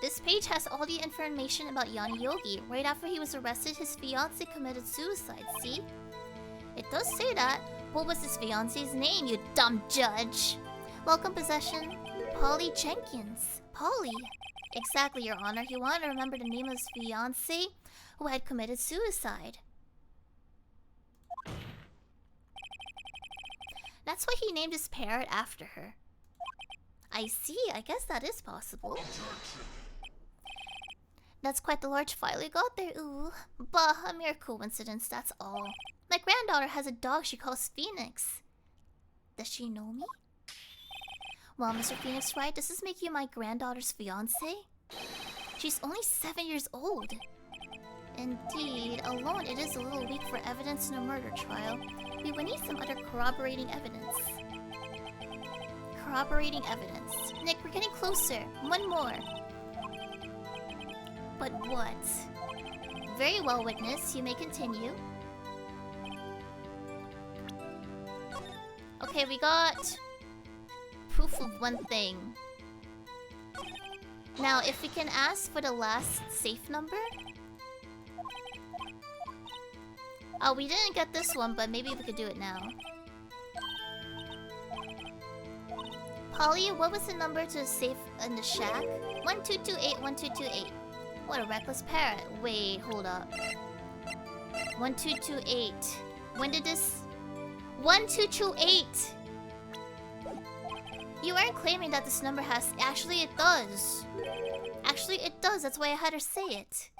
This page has all the information about Yanni Yogi. Right after he was arrested, his fiancée committed suicide, see? It does say that. What was his fiancé's name, you dumb judge? Welcome, possession. Polly Jenkins. Polly? Exactly, Your Honor. He wanted to remember the name of his fiancée who had committed suicide. That's why he named his parrot after her. I see. I guess that is possible. That's quite the large file you got there, ooh. Bah, a mere coincidence, that's all. My granddaughter has a dog she calls Phoenix. Does she know me? Well, Mr. Phoenix Wright, does this make you my granddaughter's fiancé? She's only 7 years old. Indeed, alone it is a little weak for evidence in a murder trial. We would need some other corroborating evidence. Corroborating evidence. Nick, we're getting closer. One more. But what? Very well, witness. You may continue. Okay, we got proof of one thing. Now, if we can ask for the last safe number. Oh, we didn't get this one, but maybe we could do it now. Polly, what was the number to the safe in the shack? 1228, 1228. What a reckless parrot. Wait, hold up. 1228. When did this... 1228! You aren't claiming that this number has... Actually, it does. Actually, it does. That's why I had her say it.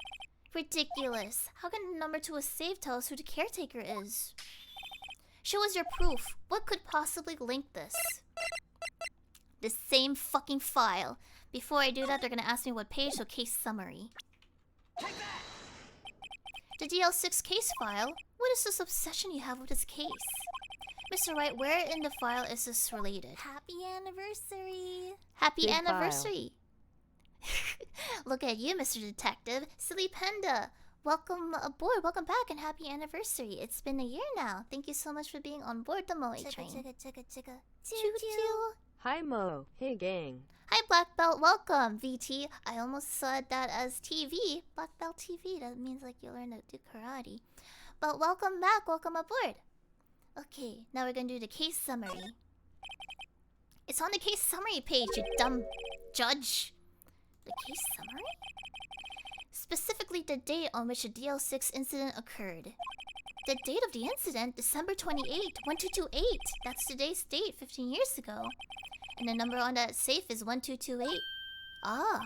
Ridiculous. How can the number to a safe tell us who the caretaker is? Show us your proof. What could possibly link this? The same fucking file. Before I do that, they're gonna ask me what page, so case summary. The DL6 case file? What is this obsession you have with this case? Mr. Wright, where in the file is this related? Happy anniversary! Happy Big anniversary! Look at you, Mr. Detective. Silly Panda! Welcome aboard, welcome back, and happy anniversary. It's been a year now. Thank you so much for being on board the Moe train. Choo-choo! Hi Mo. Hey gang. Hi Black Belt, welcome VT. I almost said that as TV. Black Belt TV, that means like you learn to do karate. But welcome back, welcome aboard. Okay, now we're gonna do the case summary. It's on the case summary page, you dumb judge. The case summary? Specifically the date on which the DL6 incident occurred. The date of the incident, December 28, 1228. That's today's date, 15 years ago. And the number on that safe is 1228. Ah.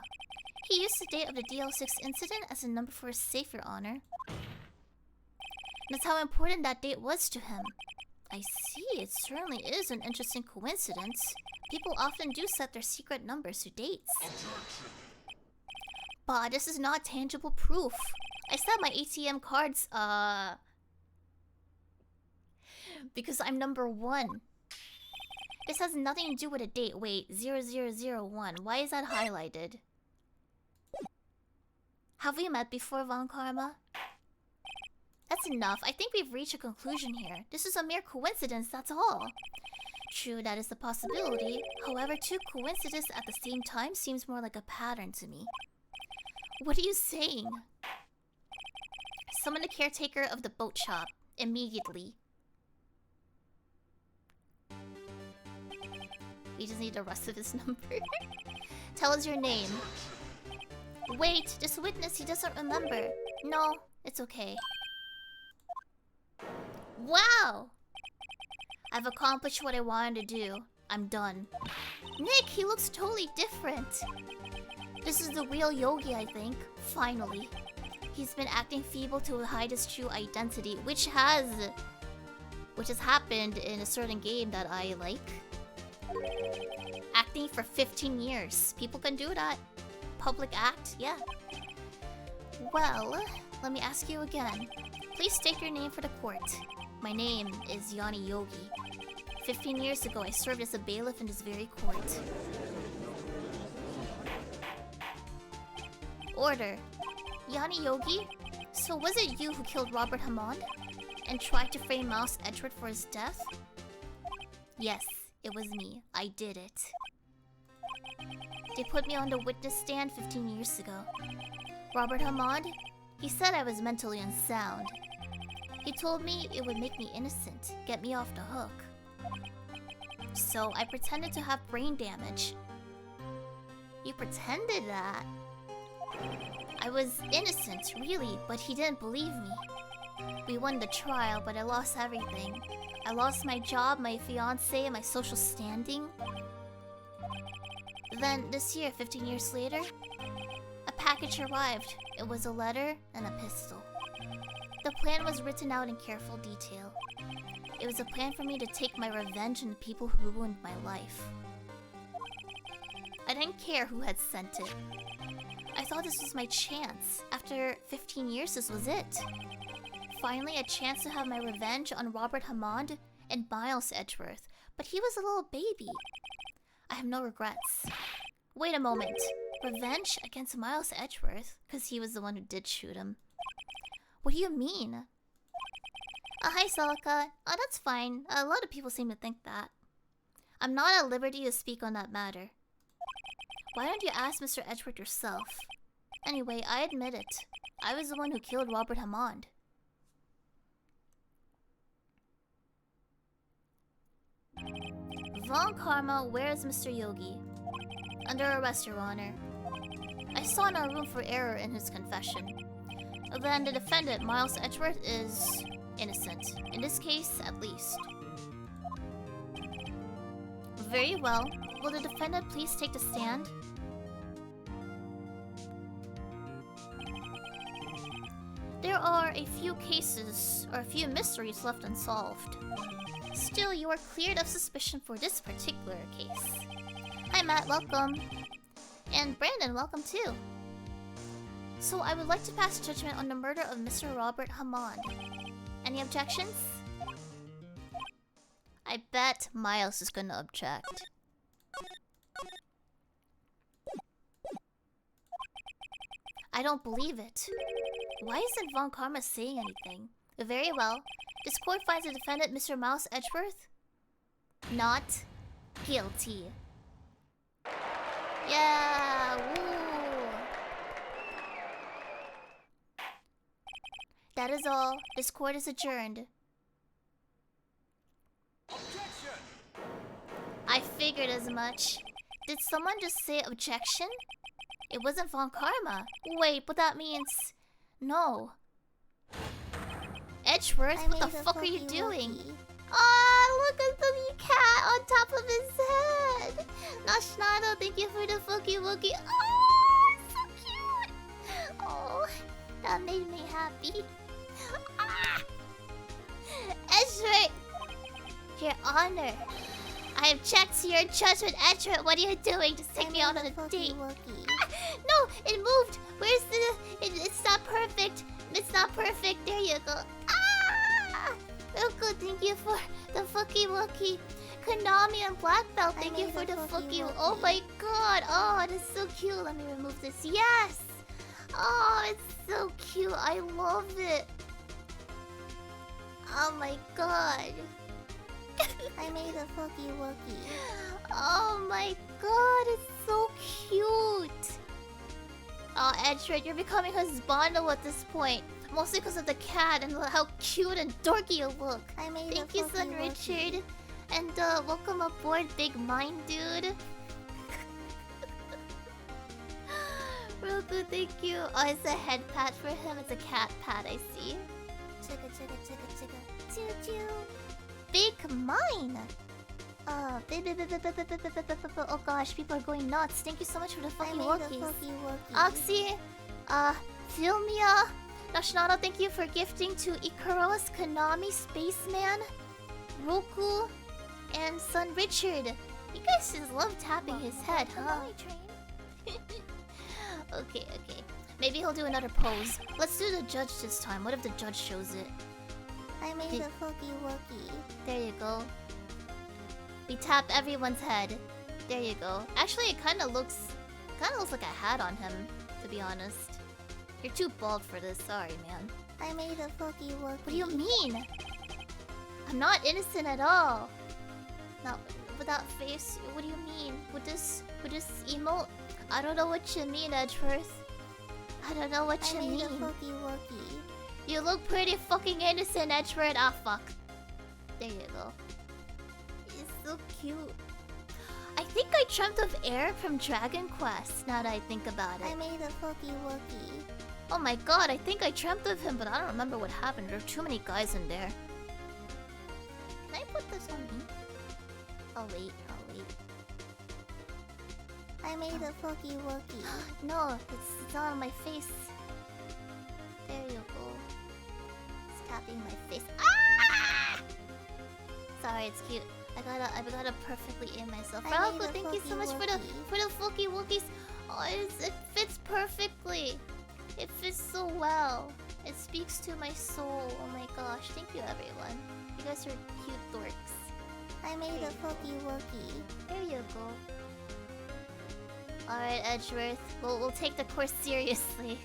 He used the date of the DL6 incident as a number for his safe, Your Honor. That's how important that date was to him. I see, it certainly is an interesting coincidence. People often do set their secret numbers to dates. But this is not tangible proof. I set my ATM cards, because I'm number 1. This has nothing to do with a date. Wait, 0001. Why is that highlighted? Have we met before, Von Karma? That's enough. I think we've reached a conclusion here. This is a mere coincidence, that's all. True, that is the possibility. However, 2 coincidences at the same time seems more like a pattern to me. What are you saying? Summon the caretaker of the boat shop. Immediately. We just need the rest of his number. Tell us your name. Wait, this witness, he doesn't remember. No, it's okay. Wow! I've accomplished what I wanted to do. I'm done. Nick, he looks totally different. This is the real Yogi, I think. Finally. He's been acting feeble to hide his true identity, which has happened in a certain game that I like. Acting for 15 years. People can do that. Public act, yeah. Well, let me ask you again. Please state your name for the court. My name is Yanni Yogi. 15 years ago, I served as a bailiff in this very court. Order. Yanni Yogi? So was it you who killed Robert Hammond? And tried to frame Miles Edgeworth for his death? Yes, it was me. I did it. They put me on the witness stand 15 years ago. Robert Hammond? He said I was mentally unsound. He told me it would make me innocent, get me off the hook. So I pretended to have brain damage. You pretended that? I was innocent, really, but he didn't believe me. We won the trial, but I lost everything. I lost my job, my fiancé, and my social standing. Then, this year, 15 years later, a package arrived. It was a letter and a pistol. The plan was written out in careful detail. It was a plan for me to take my revenge on the people who ruined my life. I didn't care who had sent it. I thought this was my chance. After 15 years, this was it. Finally, a chance to have my revenge on Robert Hammond and Miles Edgeworth. But he was a little baby. I have no regrets. Wait a moment. Revenge against Miles Edgeworth? Because he was the one who did shoot him. What do you mean? Hi, Salaka. Oh, that's fine. A lot of people seem to think that. I'm not at liberty to speak on that matter. Why don't you ask Mr. Edgeworth yourself? Anyway, I admit it. I was the one who killed Robert Hammond. Von Karma, where is Mr. Yogi? Under arrest, Your Honor. I saw no room for error in his confession. Then the defendant, Miles Edgeworth, is innocent. In this case, at least. Very well. Will the defendant please take the stand? There are a few cases, or a few mysteries left unsolved. Still, you are cleared of suspicion for this particular case. Hi Matt, welcome. And Brandon, welcome too. So I would like to pass judgment on the murder of Mr. Robert Hammond. Any objections? I bet Miles is gonna object. I don't believe it. Why isn't Von Karma saying anything? Very well. This court finds the defendant, Mr. Miles Edgeworth, not guilty. Yeah, woo. That is all. This court is adjourned. Objection! I figured as much. Did someone just say objection? It wasn't Von Karma. Wait, but that means... No. Edgeworth, what the fuck are you doing? Oh, look at the cat on top of his head. Nashnado, thank you for the Fucky Wookie. Oh, it's so cute. Oh, that made me happy. Ah. Edgeworth, Your Honor, I have checked your judgment. Edgeworth, what are you doing? Just take me out on a date. Ah, no, it moved. Where's the... It's not perfect. It's not perfect. There you go. Ah! Ruko, thank you for the Fucky Wookie. Konami and Black Belt, thank you for the Fucky. Oh my god. Oh, that's so cute. Let me remove this. Yes! Oh, it's so cute. I love it. Oh my god. I made a Fucky Wookie. Oh my god, it's so cute. Oh, Edgeworth, you're becoming husbandal at this point. Mostly because of the cat and how cute and dorky you look. Thank you, Son Richard. And welcome aboard, Big Mind Dude. Real good, thank you. Oh, it's a head pat for him. It's a cat pat, I see. Chugga, chugga, chugga, chugga. Choo choo. Big Mine. Oh gosh, people are going nuts. Thank you so much for the fucking walkies. Oxy, Filmia, Nashnado, thank you for gifting to Ikaros, Konami, Spaceman, Roku, and Son Richard. You guys just love tapping his head, huh? Okay. Maybe he'll do another pose. Let's do the judge this time. What if the judge shows it? I made a Fookie Wookie. There you go. We tap everyone's head. There you go. Actually, it kind of looks like a hat on him, to be honest. You're too bald for this. Sorry, man. I made a Fookie Wookie. What do you mean? I'm not innocent at all. Not with that face. What do you mean? With this emote? I don't know what you mean, Edgeworth. I don't know what you mean. I made a Fookie Wookie. You look pretty fucking innocent, Edgeworth. Ah, fuck. There you go. He's so cute. I think I dreamt of Air from Dragon Quest, now that I think about it. I made a Fookie Wookie. Oh my god, I think I dreamt of him, but I don't remember what happened. There are too many guys in there. Can I put this on me? I'll wait. I made a Fookie Wookie. No, it's not on my face. There you go. It's tapping my face. Ah! Sorry, it's cute. I gotta perfectly aim myself. Ralph, thank you so much for the Fookie Wookies. Oh, it fits perfectly. It fits so well. It speaks to my soul. Oh my gosh, thank you everyone. You guys are cute dorks. I made a Fookie Wookie. There you go. Alright, Edgeworth. We'll take the course seriously.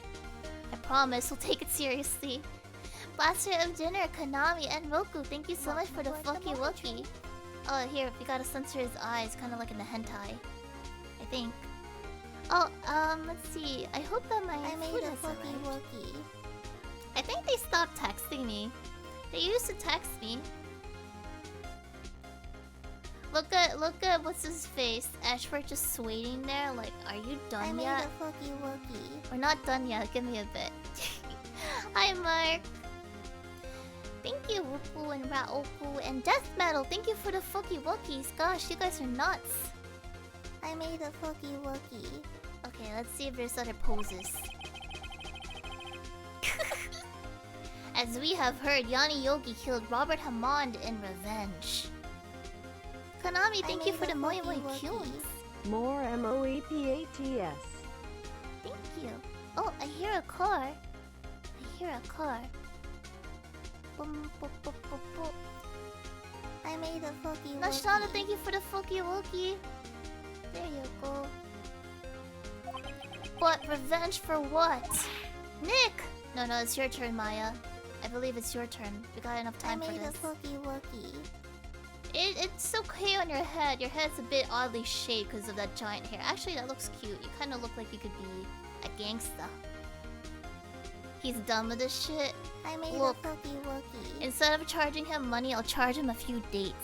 I promise, we'll take it seriously. Blaster of Dinner, Konami, and Roku, thank you so much for the Fookie Wookie. Oh, here, we gotta censor his eyes, kind of like in the hentai. I think. Oh, let's see. I hope that my I made food a has Fookie arrived. Wookie. I think they stopped texting me. They used to text me. Look at what's his face? Ashford just waiting there, like, are you done yet? I made a Fookie Wookie. We're not done yet, give me a bit. Hi Mark! Thank you, Wupu and Raoku and Death Metal, thank you for the Fookie Wookies. Gosh, you guys are nuts. I made a Fookie Wookie. Okay, let's see if there's other poses. As we have heard, Yanni Yogi killed Robert Hammond in revenge. Konami, thank you for the Moi Moi Kyuns. More MOEPATS. Thank you. Oh, I hear a car. Boom, boop, boop, boop, boop. I made a Fookie Wookie. Nashnada, thank you for the Fookie Wookie. There you go. What? Revenge for what? Nick! No, it's your turn, Maya. I believe it's your turn. We got enough time for this. I made a Fookie Wookie. It's okay on your head. Your head's a bit oddly shaped because of that giant hair. Actually, that looks cute. You kind of look like you could be a gangsta. He's done with this shit. I made Look, a Fookie Wookie. instead of charging him money, I'll charge him a few dates.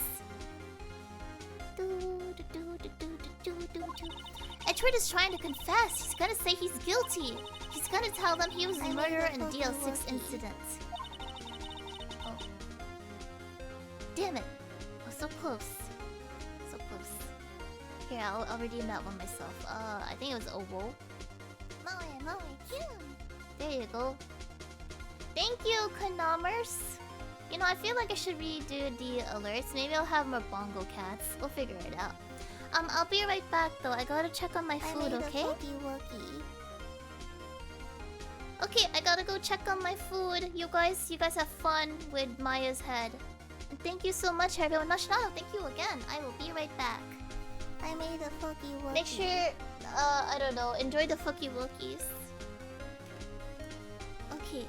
Edward is trying to confess. He's gonna say he's guilty. He's gonna tell them he was the murderer in the DL6 incident. Oh. Damn it. Oh, so close. So close. Here, I'll redeem that one myself. I think it was Owo. Moi, there you go. Thank you, Konamers. You know, I feel like I should redo the alerts. Maybe I'll have more bongo cats. We'll figure it out. I'll be right back though. I gotta check on my food, okay? Okay, I gotta go check on my food. You guys have fun with Maya's head. And thank you so much, everyone. Nashnado, thank you again. I will be right back. I made a Fookie Wookie. Make sure, I don't know, enjoy the Fookie Wookies. Okay.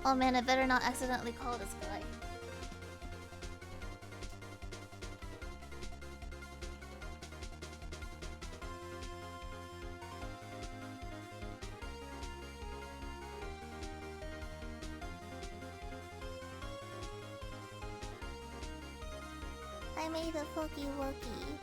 Oh man, I better not accidentally call this guy. I made a Fookie Wookie.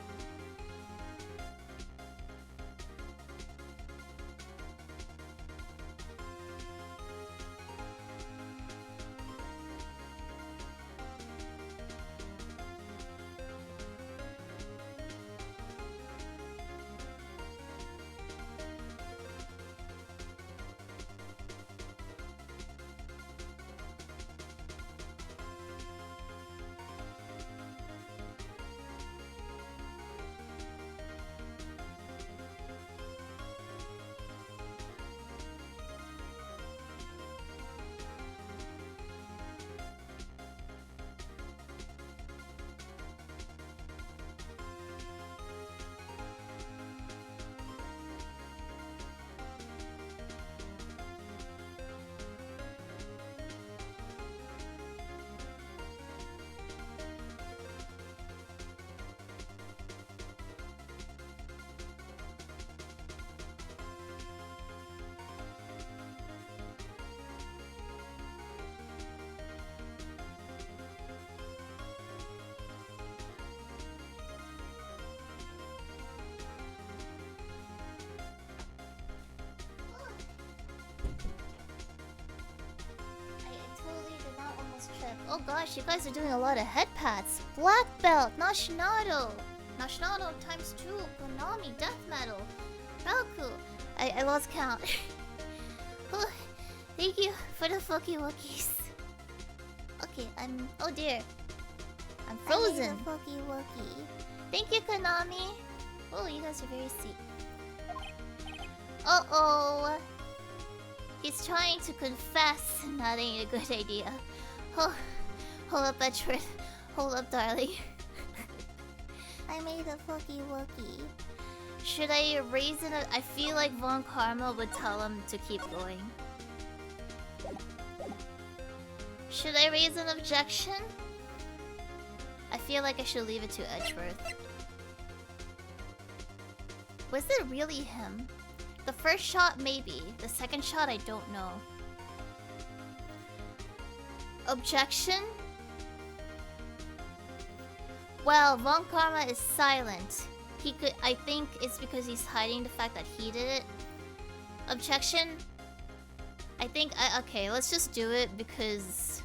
Oh gosh, you guys are doing a lot of head pats. Black belt, Nashinado. Nashinado times 2, Konami, death metal. Raku. I lost count. Oh, thank you for the fucky wookies. Okay, oh dear. I'm frozen. I made a fucky wookie. Thank you, Konami. Oh, you guys are very sweet. Uh-oh. He's trying to confess. That ain't a good idea. Oh, hold up, Edgeworth. Hold up, darling. I made a fucky wookie. Should I raise it? I feel like Von Karma would tell him to keep going. Should I raise an objection? I feel like I should leave it to Edgeworth. Was it really him? The first shot, maybe. The second shot, I don't know. Objection? Well, Von Karma is silent. He could. I think it's because he's hiding the fact that he did it. Objection? I think. Okay, let's just do it because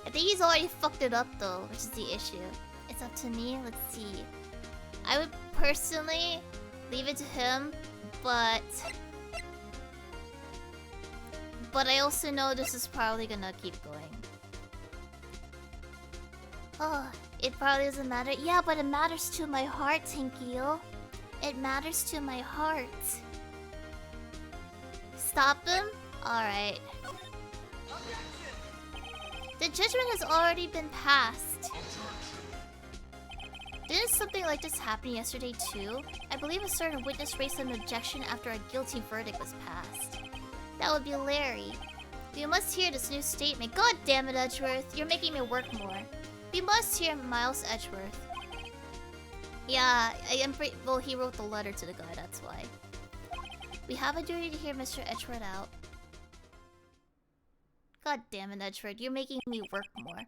I think he's already fucked it up though, which is the issue. It's up to me. Let's see. I would personally leave it to him, but I also know this is probably gonna keep going. Oh, it probably doesn't matter. Yeah, but it matters to my heart, Tinkyo. It matters to my heart. Stop him? Alright. The judgment has already been passed. Didn't something like this happen yesterday too? I believe a certain witness raised an objection after a guilty verdict was passed. That would be Larry. You must hear this new statement. God damn it, Edgeworth. You're making me work more. We must hear Miles Edgeworth. Yeah, I am well, he wrote the letter to the guy, that's why. We have a duty to hear Mr. Edgeworth out. God damn it, Edgeworth. You're making me work more.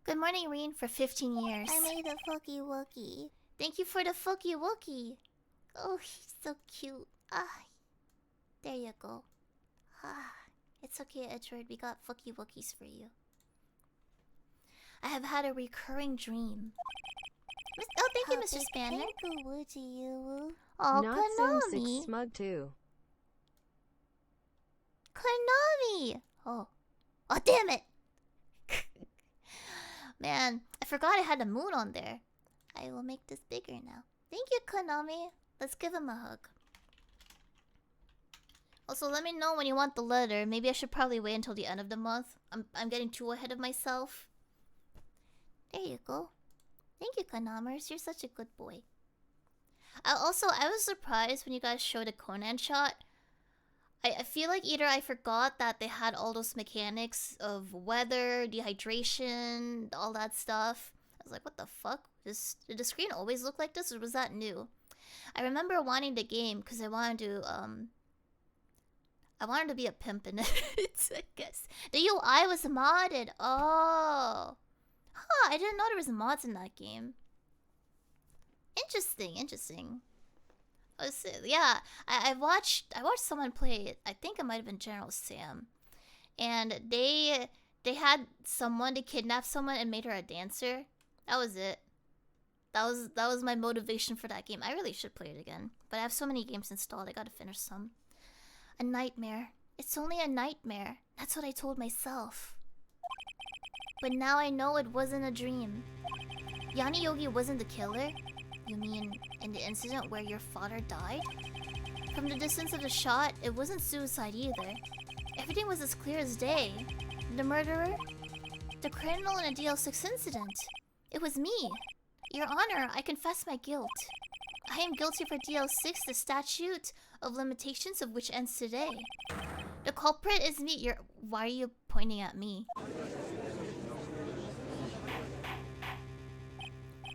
Good morning, Reen, for 15 years. I made a fucky wookie. Thank you for the fucky wookie. Oh, he's so cute. Ah, there you go. Ah, it's okay, Edgeworth. We got fucky wookies for you. I have had a recurring dream. Oh, thank you, Mr. Spanner. Oh, Not Konami. Smug too. Konami. Oh, damn it. Man, I forgot I had a moon on there. I will make this bigger now. Thank you, Konami. Let's give him a hug. Also, let me know when you want the letter. Maybe I should probably wait until the end of the month. I'm getting too ahead of myself. There you go. Thank you, Konamers. You're such a good boy. I was surprised when you guys showed a Conan shot. I feel like either I forgot that they had all those mechanics of weather, dehydration, all that stuff. I was like, what the fuck? Did the screen always look like this, or was that new? I remember wanting the game because I wanted to be a pimp in it, I guess. The UI was modded. Oh. Huh, I didn't know there was mods in that game. Interesting. Yeah, I watched someone play it. I think it might have been General Sam. And they had someone to kidnap someone and made her a dancer. That was it. That was my motivation for that game. I really should play it again. But I have so many games installed, I gotta finish some. A nightmare. It's only a nightmare. That's what I told myself. But now I know it wasn't a dream. Yanni Yogi wasn't the killer? You mean in the incident where your father died? From the distance of the shot, it wasn't suicide either. Everything was as clear as day. The murderer? The criminal in a DL6 incident. It was me. Your Honor, I confess my guilt. I am guilty for DL6, the statute of limitations of which ends today. The culprit is me. Why are you pointing at me?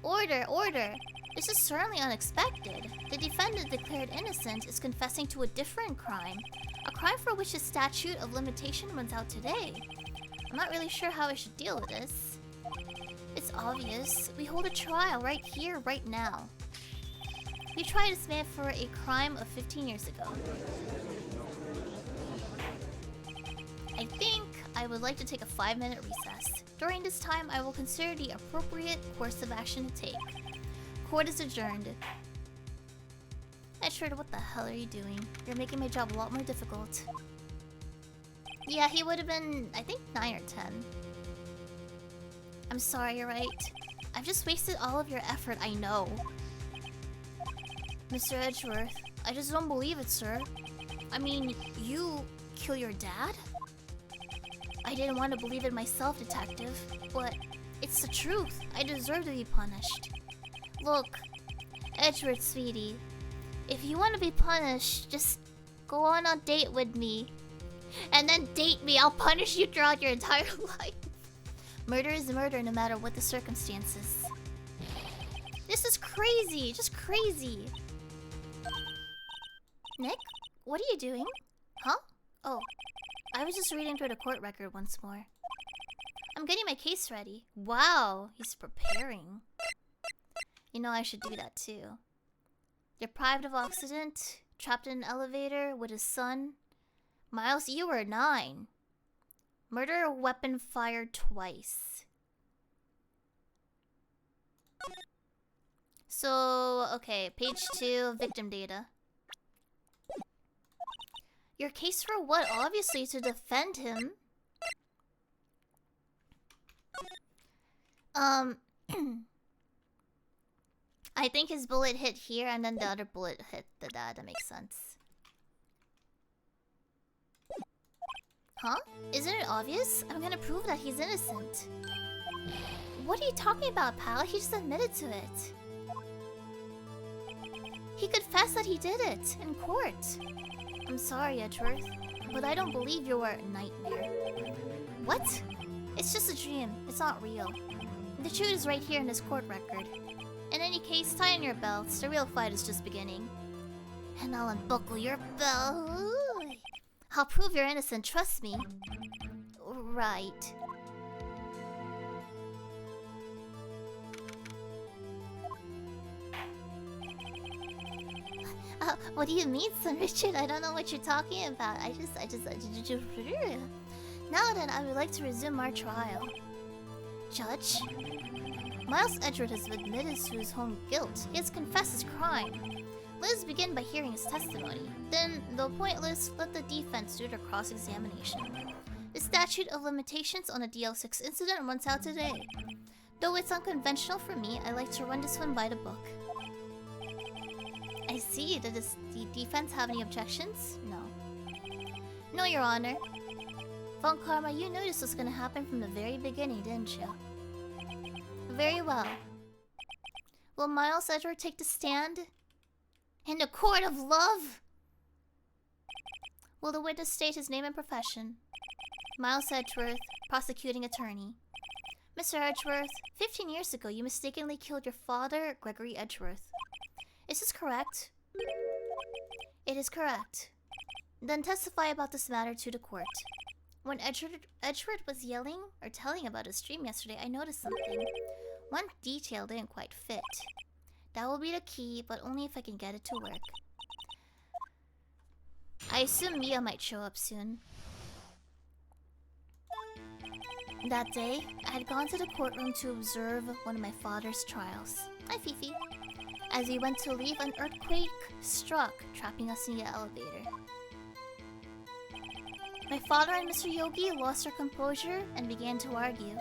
Order! This is certainly unexpected. The defendant declared innocent is confessing to a different crime. A crime for which the statute of limitation runs out today. I'm not really sure how I should deal with this. It's obvious. We hold a trial right here, right now. We tried this man for a crime of 15 years ago. I think I would like to take a 5-minute recess. During this time, I will consider the appropriate course of action to take. Court is adjourned. Edward, what the hell are you doing? You're making my job a lot more difficult. Yeah, he would have been, I think, 9 or 10. I'm sorry, you're right. I've just wasted all of your effort, I know. Mr. Edgeworth, I just don't believe it, sir. I mean, you kill your dad? I didn't want to believe it myself, detective, but it's the truth. I deserve to be punished. Look, Edgeworth, sweetie, if you want to be punished, just go on a date with me. And then date me. I'll punish you throughout your entire life. Murder is murder no matter what the circumstances. This is crazy. Just crazy. Nick? What are you doing? Huh? Oh. I was just reading through the court record once more. I'm getting my case ready. Wow. He's preparing. You know, I should do that too. Deprived of oxygen, trapped in an elevator with his son. Miles, you were 9. Murder, weapon fired twice. So, okay, page 2, victim data. Your case for what? Obviously to defend him. I think his bullet hit here and then the other bullet hit the dad. That makes sense. Huh? Isn't it obvious? I'm gonna prove that he's innocent. What are you talking about, pal? He just admitted to it. He confessed that he did it in court. I'm sorry, Edgeworth, but I don't believe you were a nightmare. What? It's just a dream. It's not real. The truth is right here in this court record. In any case, tie in your belts. The real fight is just beginning. And I'll unbuckle your belt. I'll prove you're innocent, trust me. Right. What do you mean, son Richard? I don't know what you're talking about. I just... Now then, I would like to resume our trial. Judge? Miles Edgeworth has admitted to his own guilt. He has confessed his crime. Let us begin by hearing his testimony. Then, though pointless, let the defense do their cross-examination. The statute of limitations on the DL6 incident runs out today. Though it's unconventional for me, I like to run this one by the book. I see. Does the defense have any objections? No. No, Your Honor. Von Karma, you knew this was gonna happen from the very beginning, didn't you? Very well. Will Miles Edgeworth take the stand? In the court of love? Will the witness state his name and profession? Miles Edgeworth, prosecuting attorney. Mr. Edgeworth, 15 years ago you mistakenly killed your father, Gregory Edgeworth. Is this correct? It is correct. Then testify about this matter to the court. When Edgeworth was yelling or telling about his dream yesterday, I noticed something. One detail didn't quite fit. That will be the key, but only if I can get it to work. I assume Mia might show up soon. That day, I had gone to the courtroom to observe one of my father's trials. Hi, Fifi. As we went to leave, an earthquake struck, trapping us in the elevator. My father and Mr. Yogi lost their composure and began to argue.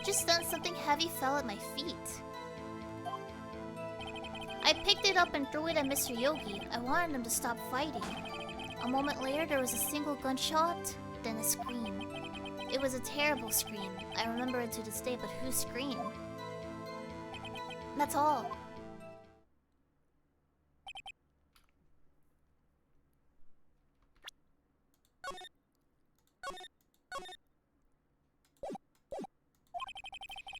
Just then, something heavy fell at my feet. I picked it up and threw it at Mr. Yogi. I wanted him to stop fighting. A moment later, there was a single gunshot, then a scream. It was a terrible scream. I remember it to this day, but who screamed? That's all.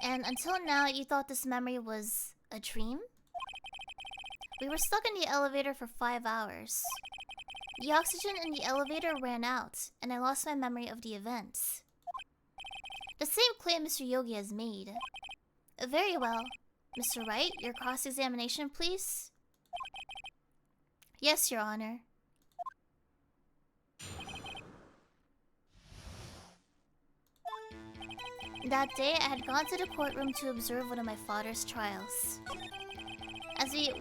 And until now, you thought this memory was a dream? We were stuck in the elevator for 5 hours. The oxygen in the elevator ran out, and I lost my memory of the events. The same claim Mr. Yogi has made. Very well. Mr. Wright, your cross-examination, please? Yes, Your Honor. That day, I had gone to the courtroom to observe one of my father's trials.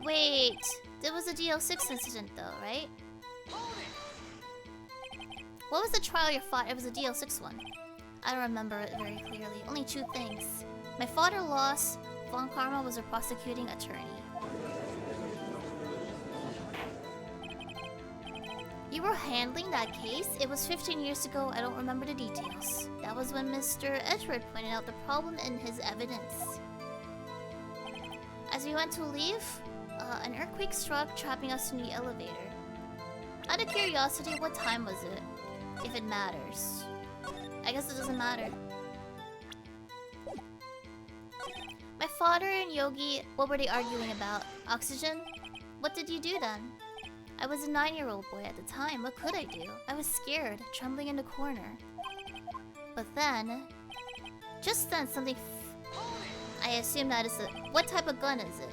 Wait, there was a DL6 incident though, right? What was the trial your father? It was a DL6 one. I don't remember it very clearly. Only two things. My father lost. Von Karma was a prosecuting attorney. You were handling that case? It was 15 years ago. I don't remember the details. That was when Mr. Edward pointed out the problem in his evidence. As we went to leave, an earthquake struck, trapping us in the elevator. Out of curiosity, what time was it? If it matters. I guess it doesn't matter. My father and Yogi, what were they arguing about? Oxygen? What did you do then? I was a 9-year-old boy at the time. What could I do? I was scared, trembling in the corner. But then... Just then, something... I assume that is a... What type of gun is it?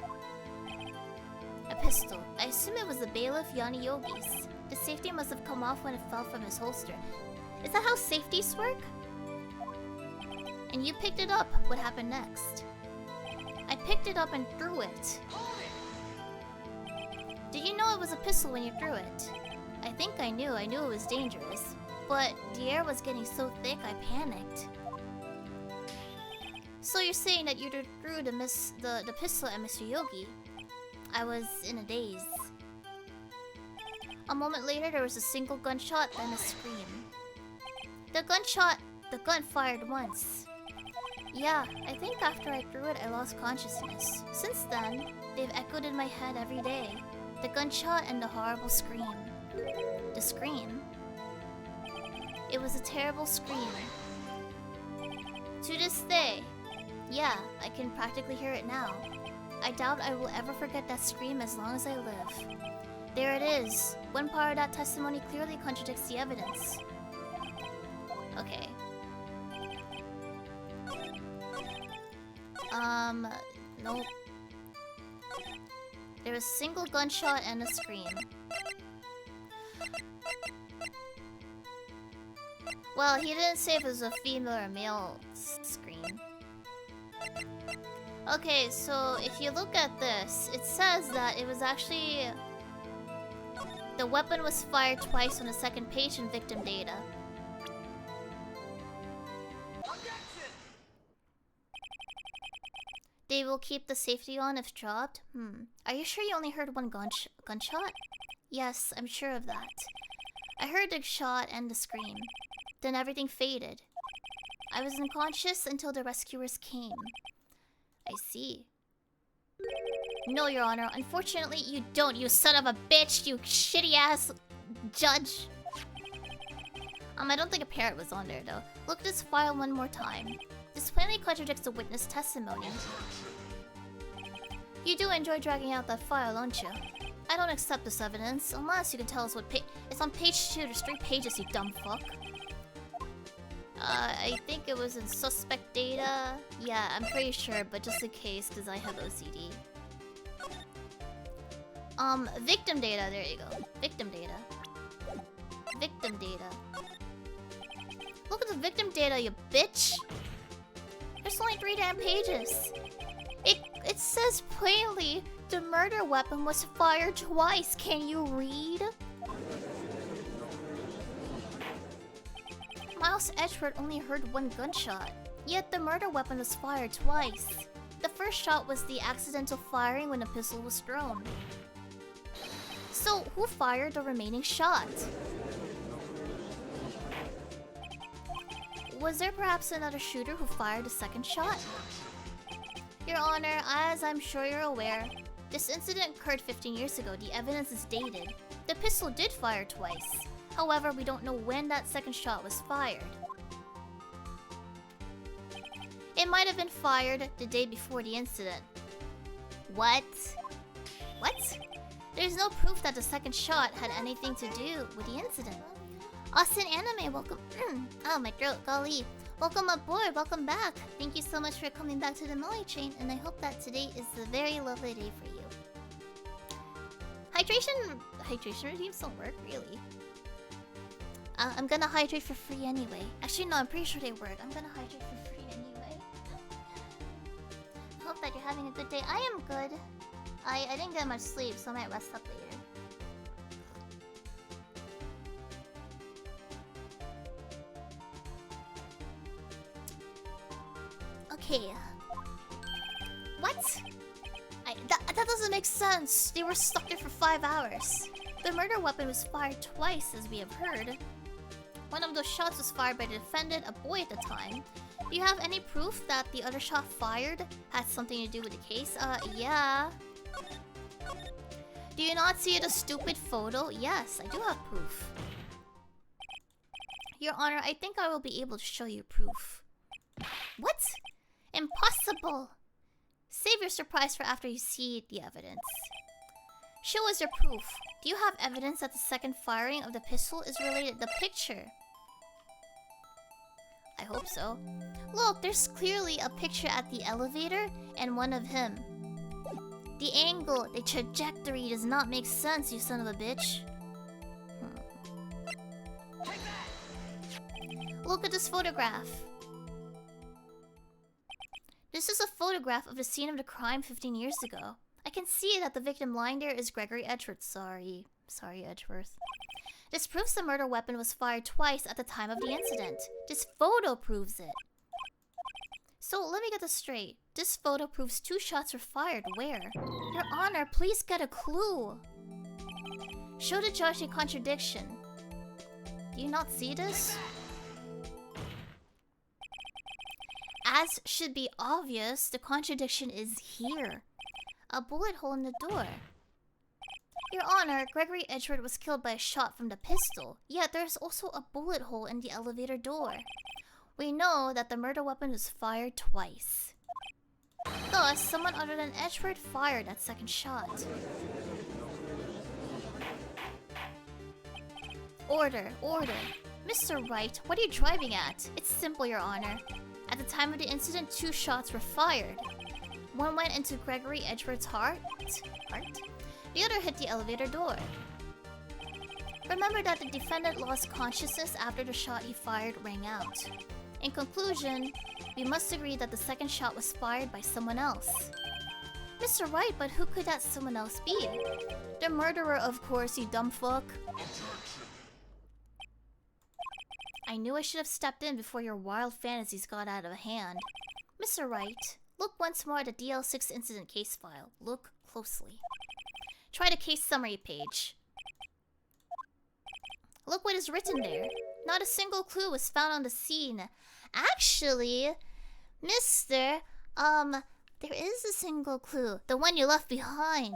A pistol. I assume it was the bailiff Yanni Yogi's. The safety must have come off when it fell from his holster. Is that how safeties work? And you picked it up. What happened next? I picked it up and threw it. Did you know it was a pistol when you threw it? I think I knew. I knew it was dangerous. But the air was getting so thick, I panicked. So you're saying that you threw the pistol at Mr. Yogi? I was in a daze. A moment later, there was a single gunshot, then a scream. The gun fired once. Yeah, I think after I threw it, I lost consciousness. Since then, they've echoed in my head every day. The gunshot and the horrible scream. The scream? It was a terrible scream. To this day, yeah, I can practically hear it now. I doubt I will ever forget that scream as long as I live. There it is. One part of that testimony clearly contradicts the evidence. Okay. Nope. There was a single gunshot and a scream. Well, he didn't say if it was a female or male scream. Okay, so if you look at this, it says that it was actually... The weapon was fired twice on the second page in victim data. They will keep the safety on if dropped? Are you sure you only heard one gunshot? Yes, I'm sure of that. I heard the shot and the scream. Then everything faded. I was unconscious until the rescuers came. I see. No, Your Honor. Unfortunately, you don't, you son of a bitch, you shitty-ass judge. I don't think a parrot was on there, though. Look at this file one more time. This plainly contradicts the witness testimony. You do enjoy dragging out that file, don't you? I don't accept this evidence, unless you can tell us what page... It's on page 2, there's 3 pages, you dumb fuck. I think it was in suspect data. Yeah, I'm pretty sure, but just in case, because I have OCD. Victim data, there you go. Victim data. Victim data. Look at the victim data, you bitch! There's only 3 damn pages. It says plainly the murder weapon was fired twice. Can you read? Miles Edgeworth only heard one gunshot. Yet the murder weapon was fired twice. The first shot was the accidental firing when the pistol was thrown. So, who fired the remaining shot? Was there perhaps another shooter who fired the second shot? Your Honor, as I'm sure you're aware, this incident occurred 15 years ago. The evidence is dated. The pistol did fire twice. However, we don't know when that second shot was fired. It might have been fired the day before the incident. What? What? There's no proof that the second shot had anything to do with the incident. Austin Anime, welcome. Oh, my throat, golly. Welcome aboard, welcome back. Thank you so much for coming back to the Molly Train, and I hope that today is a very lovely day for you. Hydration regimes don't work, really. I'm gonna hydrate for free anyway. Actually, no, I'm pretty sure they work. I'm gonna hydrate for free anyway. that you're having a good day. I am good. I didn't get much sleep, so I might rest up later. Okay. What? That doesn't make sense. They were stuck there for 5 hours. The murder weapon was fired twice, as we have heard. One of those shots was fired by the defendant, a boy at the time. Do you have any proof that the other shot fired had something to do with the case? Yeah. Do you not see the stupid photo? Yes, I do have proof. Your Honor, I think I will be able to show you proof. What? Impossible! Save your surprise for after you see the evidence. Show us your proof. Do you have evidence that the second firing of the pistol is related to the picture? I hope so. Look, there's clearly a picture at the elevator and one of him. The angle, the trajectory does not make sense, you son of a bitch. Look at this photograph. This is a photograph of the scene of the crime 15 years ago. I can see that the victim lying there is Gregory Edgeworth. Sorry, Edgeworth. This proves the murder weapon was fired twice at the time of the incident. This photo proves it. So, let me get this straight. This photo proves 2 shots were fired. Where? Your Honor, please get a clue. Show the judge a contradiction. Do you not see this? As should be obvious, the contradiction is here. A bullet hole in the door. Your Honor, Gregory Edgeworth was killed by a shot from the pistol, yet there's also a bullet hole in the elevator door. We know that the murder weapon was fired twice. Thus, someone other than Edgeworth fired that second shot. Order. Mr. Wright, what are you driving at? It's simple, Your Honor. At the time of the incident, 2 shots were fired. One went into Gregory Edgeworth's heart. The other hit the elevator door. Remember that the defendant lost consciousness after the shot he fired rang out. In conclusion, we must agree that the second shot was fired by someone else. Mr. Wright, but who could that someone else be? The murderer, of course, you dumb fuck. I knew I should have stepped in before your wild fantasies got out of hand. Mr. Wright, look once more at the DL6 incident case file. Look closely. Try the case summary page. Look what is written there. Not a single clue was found on the scene. Actually, mister, there is a single clue. The one you left behind.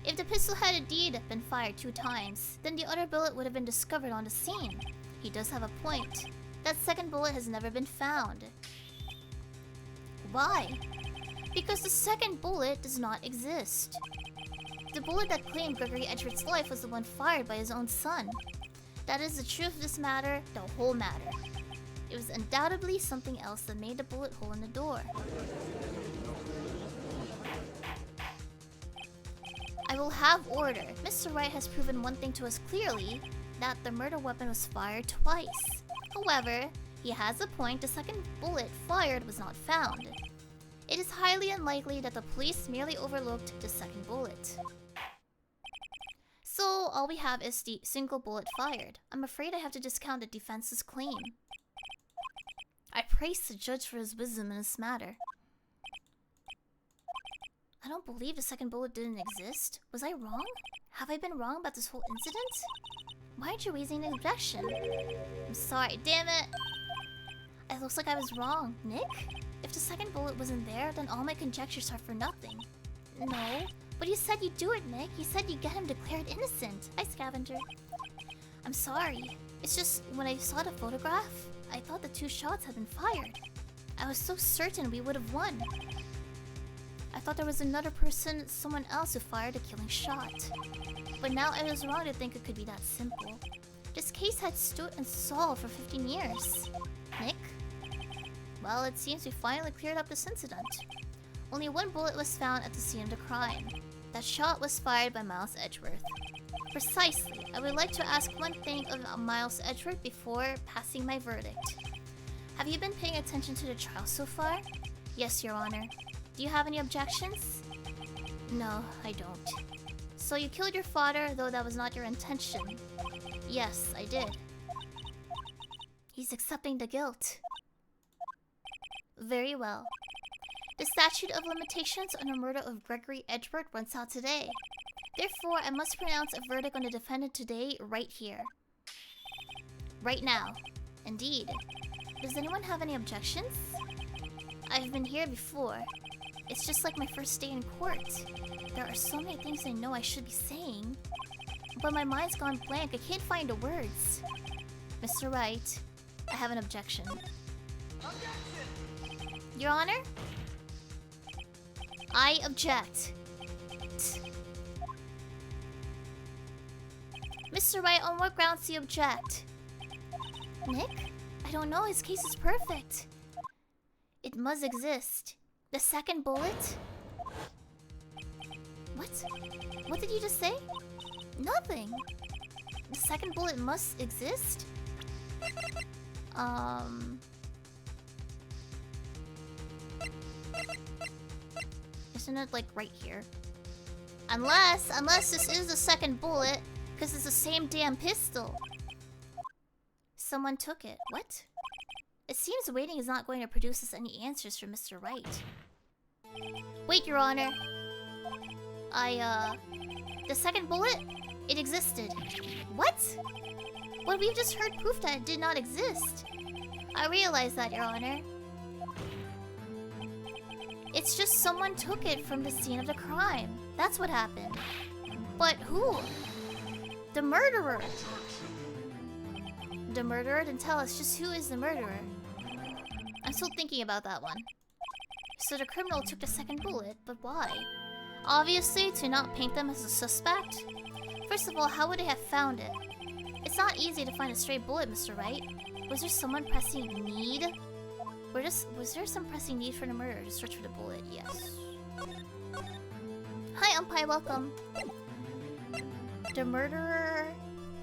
If the pistol had indeed been fired 2 times, then the other bullet would have been discovered on the scene. He does have a point. That second bullet has never been found. Why? Because the second bullet does not exist. The bullet that claimed Gregory Edgeworth's life was the one fired by his own son. That is the truth of this matter, the whole matter. It was undoubtedly something else that made the bullet hole in the door. I will have order. Mr. Wright has proven one thing to us clearly, that the murder weapon was fired twice. However, he has a point, the second bullet fired was not found. It is highly unlikely that the police merely overlooked the second bullet. So, all we have is the single bullet fired. I'm afraid I have to discount the defense's claim. I praise the judge for his wisdom in this matter. I don't believe the second bullet didn't exist. Was I wrong? Have I been wrong about this whole incident? Why aren't you raising an objection? I'm sorry, damn it! It looks like I was wrong. Nick? If the second bullet wasn't there, then all my conjectures are for nothing. No, but you said you'd do it, Nick. You said you'd get him declared innocent. Hi, Scavenger. I'm sorry. It's just, when I saw the photograph, I thought the 2 shots had been fired. I was so certain we would have won. I thought there was another person, someone else who fired a killing shot. But now I was wrong to think it could be that simple. This case had stood unsolved for 15 years. Nick? Well, it seems we finally cleared up this incident. Only 1 bullet was found at the scene of the crime. That shot was fired by Miles Edgeworth. Precisely. I would like to ask one thing of Miles Edgeworth before passing my verdict. Have you been paying attention to the trial so far? Yes, Your Honor. Do you have any objections? No, I don't. So you killed your father, though that was not your intention. Yes, I did. He's accepting the guilt. Very well. The statute of limitations on the murder of Gregory Edgeworth runs out today. Therefore, I must pronounce a verdict on the defendant today, right here. Right now. Indeed. Does anyone have any objections? I've been here before. It's just like my first day in court. There are so many things I know I should be saying. But my mind's gone blank. I can't find the words. Mr. Wright, I have an objection. Objection! Your Honor? I object. Mr. Wright, on what grounds do you object? Nick? I don't know. His case is perfect. It must exist. The second bullet? What? What did you just say? Nothing. The second bullet must exist? Isn't it like right here? Unless this is the second bullet, because it's the same damn pistol. Someone took it. What? It seems waiting is not going to produce us any answers from Mr. Wright. Wait, Your Honor. The second bullet? It existed. What? What we've just heard proof that it did not exist. I realize that, Your Honor. It's just someone took it from the scene of the crime. That's what happened. But who? The murderer. The murderer? Then tell us, just who is the murderer? I'm still thinking about that one. So the criminal took the second bullet, but why? Obviously, to not paint them as a suspect. First of all, how would they have found it? It's not easy to find a stray bullet, Mr. Wright. Was there someone pressing need? Was there some pressing need for the murderer to search for the bullet? Yes. Hi, Umpire, welcome. The murderer...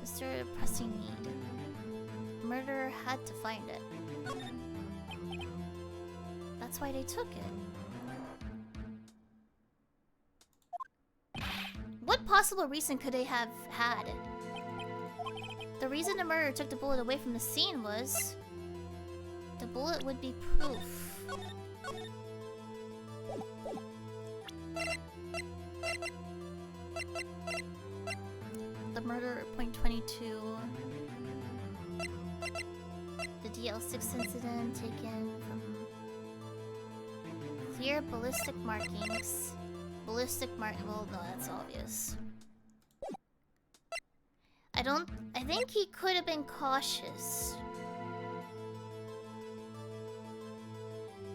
Was there a pressing need? The murderer had to find it. That's why they took it. What possible reason could they have had? The reason the murderer took the bullet away from the scene was... The bullet would be proof. The murder at .22. The DL6 incident taken from clear ballistic markings. Well, no, that's obvious. I think he could have been cautious.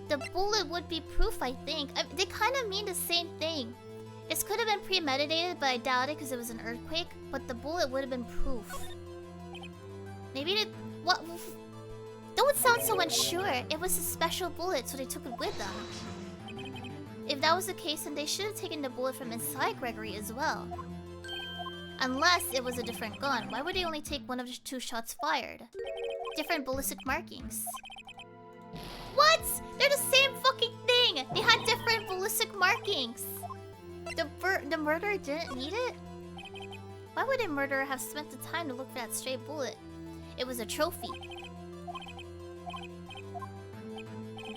The bullet would be proof, I think. They kind of mean the same thing. This could have been premeditated, but I doubt it because it was an earthquake. But the bullet would have been proof. Maybe they... What? Don't sound so unsure. It was a special bullet, so they took it with them. If that was the case, then they should have taken the bullet from inside Gregory as well. Unless it was a different gun. Why would they only take one of the two shots fired? Different ballistic markings. What? They're the same fucking thing! They had different ballistic markings! The murderer didn't need it? Why would a murderer have spent the time to look for that stray bullet? It was a trophy.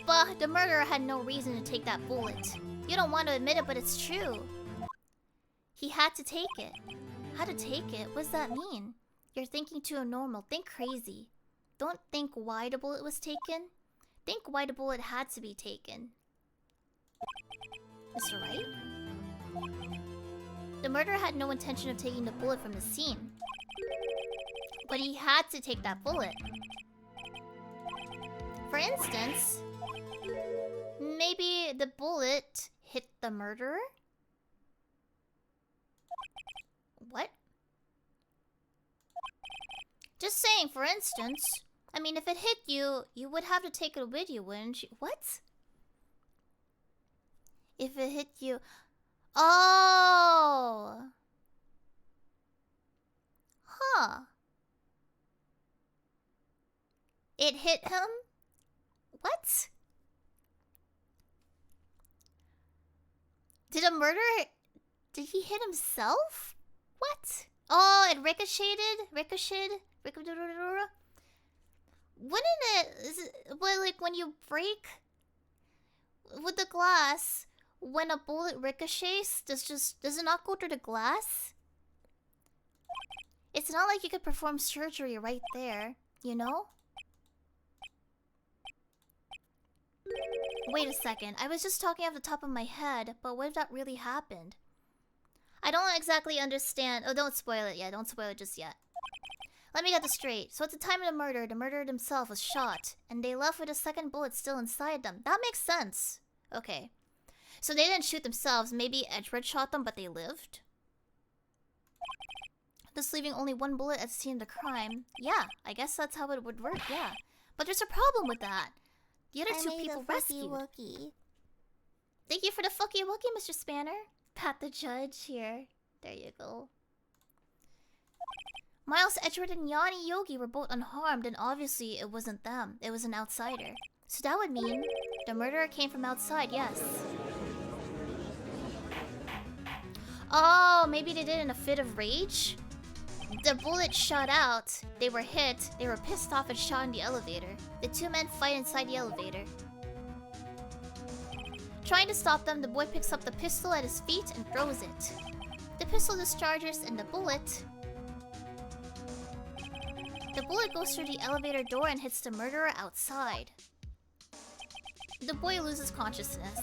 But the murderer had no reason to take that bullet. You don't want to admit it, but it's true. He had to take it. How to take it? What does that mean? You're thinking too abnormal. Think crazy. Don't think why the bullet was taken. Think why the bullet had to be taken. Mr. Wright? The murderer had no intention of taking the bullet from the scene. But he had to take that bullet. For instance, maybe the bullet hit the murderer? What? Just saying, for instance. I mean, if it hit you, you would have to take it with you, wouldn't you? What? If it hit you... Oh! Huh. It hit him? What? Did a murderer... Did he hit himself? What? Oh, it ricocheted? Wouldn't it... Well, like, when you break... With the glass... When a bullet ricochets, does it not go through the glass? It's not like you could perform surgery right there, you know? Wait a second, I was just talking off the top of my head, but what if that really happened? I don't exactly understand. Oh, don't spoil it yet. Don't spoil it just yet. Let me get this straight. So at the time of the murderer himself was shot, and they left with a second bullet still inside them. That makes sense. Okay. So they didn't shoot themselves. Maybe Edward shot them, but they lived? Thus leaving only one bullet at the scene of the crime. Yeah, I guess that's how it would work, yeah. But there's a problem with that. The other two people rescued. Wookie. Thank you for the fucky wookie, Mr. Spanner. Pat the judge here. There you go. Miles, Edward, and Yanni Yogi were both unharmed, and obviously it wasn't them. It was an outsider. So that would mean the murderer came from outside, yes. Oh, maybe they did it in a fit of rage? The bullet shot out. They were hit. They were pissed off and shot in the elevator. The two men fight inside the elevator. Trying to stop them, the boy picks up the pistol at his feet and throws it. The pistol discharges and the bullet goes through the elevator door and hits the murderer outside. The boy loses consciousness.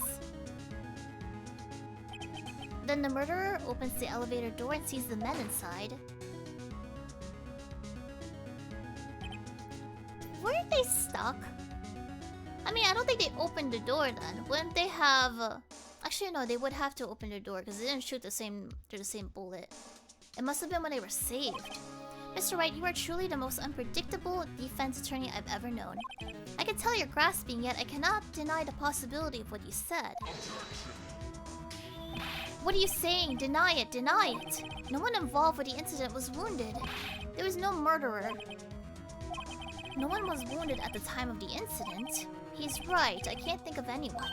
Then the murderer opens the elevator door and sees the men inside. Weren't they stuck? I mean, I don't think they opened the door then. Wouldn't they have... Actually, no, they would have to open the door because they didn't shoot through the same bullet. It must have been when they were saved. Mr. Wright, you are truly the most unpredictable defense attorney I've ever known. I can tell you're grasping, yet I cannot deny the possibility of what you said. What are you saying? Deny it, deny it. No one involved with the incident was wounded. There was no murderer. No one was wounded at the time of the incident. He's right, I can't think of anyone.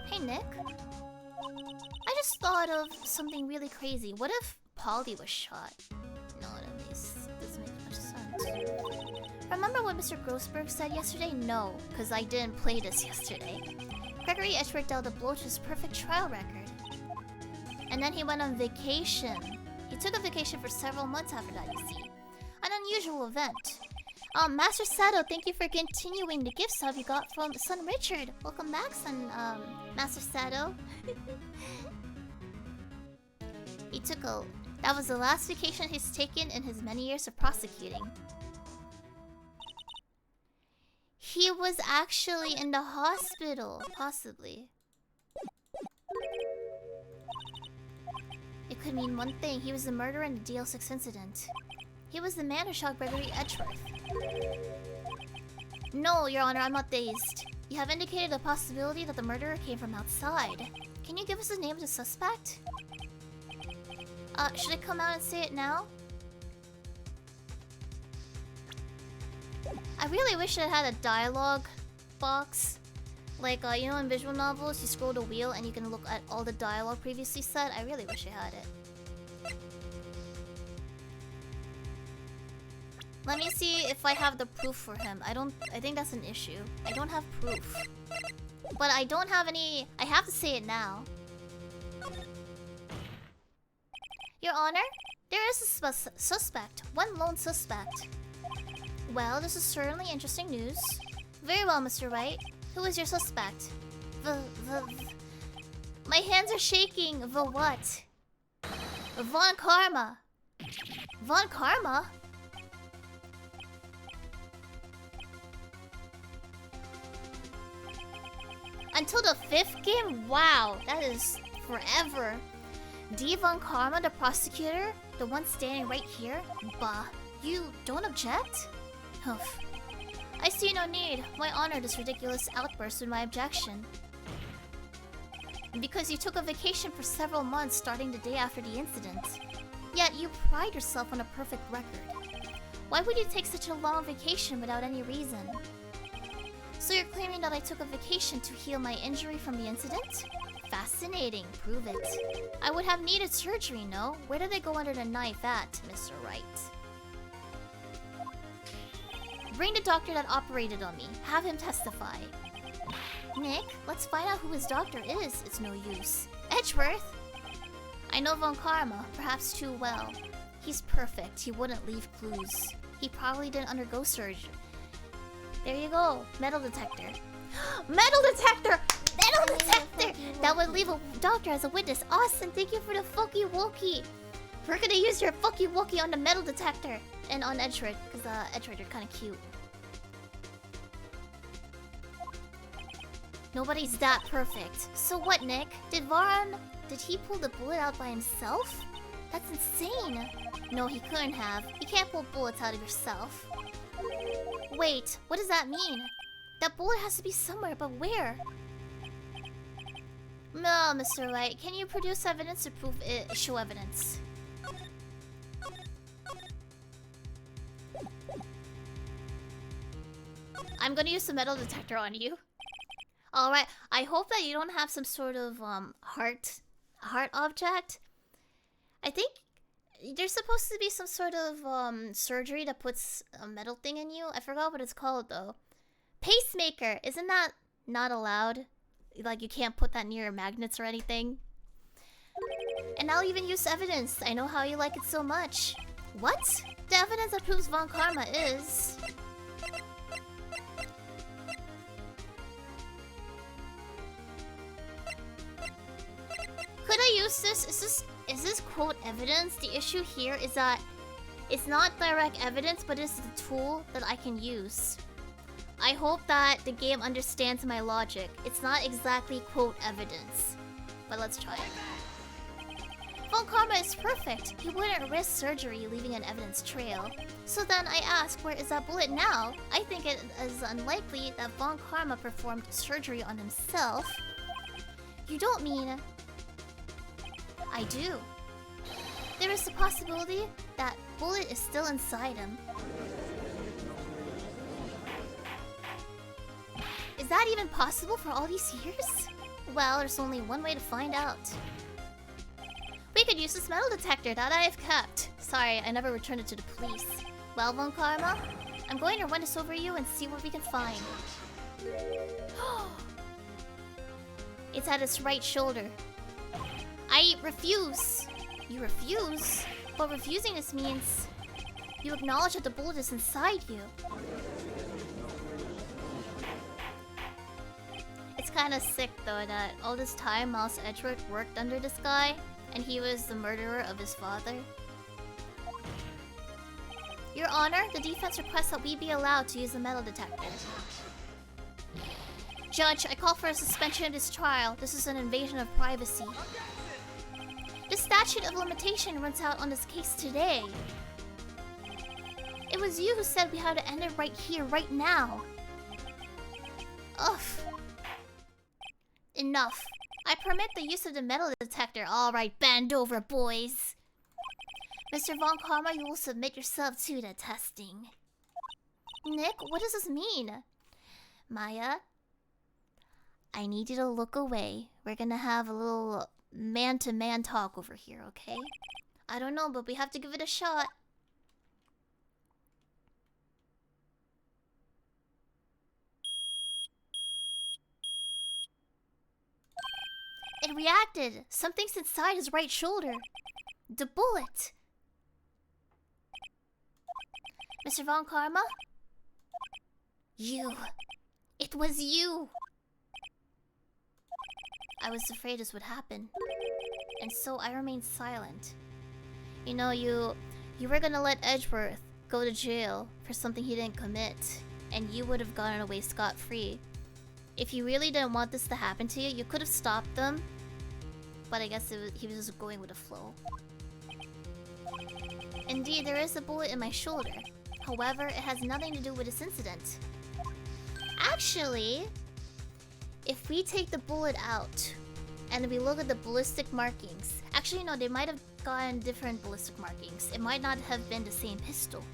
Hey, Nick. I just thought of something really crazy. What if Polly was shot? No, at least doesn't make much sense. Remember what Mr. Grossberg said yesterday? No, because I didn't play this yesterday. Gregory Edgeworth dealt a blow to his perfect trial record. And then he went on vacation. He took a vacation for several months after that, you see. An unusual event. Master Sato, thank you for continuing the gift sub you got from Son Richard. Welcome back, Son, Master Sato. He took a... That was the last vacation he's taken in his many years of prosecuting. He was actually in the hospital, possibly. It could mean one thing. He was the murderer in the DL6 incident. He was the man who shot Gregory Edgeworth. No, Your Honor, I'm not dazed. You have indicated the possibility that the murderer came from outside. Can you give us the name of the suspect? Should I come out and say it now? I really wish it had a dialogue box. Like, you know, in visual novels, you scroll the wheel and you can look at all the dialogue previously said. I really wish it had it. Let me see if I have the proof for him. I think that's an issue. I don't have proof. But I don't have any... I have to say it now. Your Honor, there is a suspect. One lone suspect. Well, this is certainly interesting news. Very well, Mr. Wright. Who is your suspect? My hands are shaking. The what? Von Karma. Von Karma? Until the 5th game? Wow, that is forever. D. Von Karma, the prosecutor? The one standing right here? Bah, you don't object? Humph. I see no need. Why honor this ridiculous outburst with my objection? Because you took a vacation for several months starting the day after the incident. Yet you pride yourself on a perfect record. Why would you take such a long vacation without any reason? So you're claiming that I took a vacation to heal my injury from the incident? Fascinating. Prove it. I would have needed surgery, no? Where did they go under the knife at, Mr. Wright? Bring the doctor that operated on me. Have him testify. Nick, let's find out who his doctor is. It's no use. Edgeworth? I know Von Karma, perhaps too well. He's perfect. He wouldn't leave clues. He probably didn't undergo surgery. There you go. Metal detector. Metal detector! Metal detector! That would leave a doctor as a witness. Austin, thank you for the fucky wokey. We're gonna use your fucky wokey on the metal detector. And on Edgeworth, because Edgeworth are kind of cute. Nobody's that perfect. So what, Nick? Did he pull the bullet out by himself? That's insane. No, he couldn't have. You can't pull bullets out of yourself. Wait, what does that mean? That bullet has to be somewhere, but where? No, Mr. Wright, can you produce evidence to prove it? Show evidence. I'm gonna use the metal detector on you. Alright, I hope that you don't have some sort of heart object. I think there's supposed to be some sort of surgery that puts a metal thing in you. I forgot what it's called though. Pacemaker! Isn't that not allowed? Like you can't put that near magnets or anything. And I'll even use evidence. I know how you like it so much. What? The evidence that proves Von Karma is... Could I use this? Is this quote evidence? The issue here is that it's not direct evidence, but it's the tool that I can use. I hope that the game understands my logic. It's not exactly quote evidence, but let's try it. Von Karma is perfect. He wouldn't risk surgery leaving an evidence trail. So then I ask, where is that bullet now? I think it is unlikely that Von Karma performed surgery on himself. You don't mean... I do. There is the possibility that bullet is still inside him. Is that even possible for all these years? Well, there's only one way to find out. We could use this metal detector that I have kept. Sorry, I never returned it to the police. Well, Von Karma, I'm going to run this over you and see what we can find. It's at its right shoulder. I refuse. You refuse? But refusing this means you acknowledge that the bullet is inside you. It's kind of sick though that all this time Miles Edgeworth worked under this guy and he was the murderer of his father. Your Honor, the defense requests that we be allowed to use the metal detector. Judge, I call for a suspension of this trial. This is an invasion of privacy. The statute of limitation runs out on this case today. It was you who said we had to end it right here, right now. Ugh. Enough. I permit the use of the metal detector. Alright, bend over, boys. Mr. Von Karma, you will submit yourself to the testing. Nick, what does this mean? Maya, I need you to look away. We're gonna have a little man-to-man talk over here, okay? I don't know, but we have to give it a shot. It reacted. Something's inside his right shoulder. The bullet. Mr. Von Karma? You. It was you. I was afraid this would happen. And so I remained silent. You know, you were gonna let Edgeworth go to jail for something he didn't commit. And you would have gotten away scot-free. If you really didn't want this to happen to you, you could have stopped them. But I guess he was just going with the flow. Indeed, there is a bullet in my shoulder. However, it has nothing to do with this incident. Actually, if we take the bullet out and we look at the ballistic markings... Actually, no, they might have gotten different ballistic markings. It might not have been the same pistol.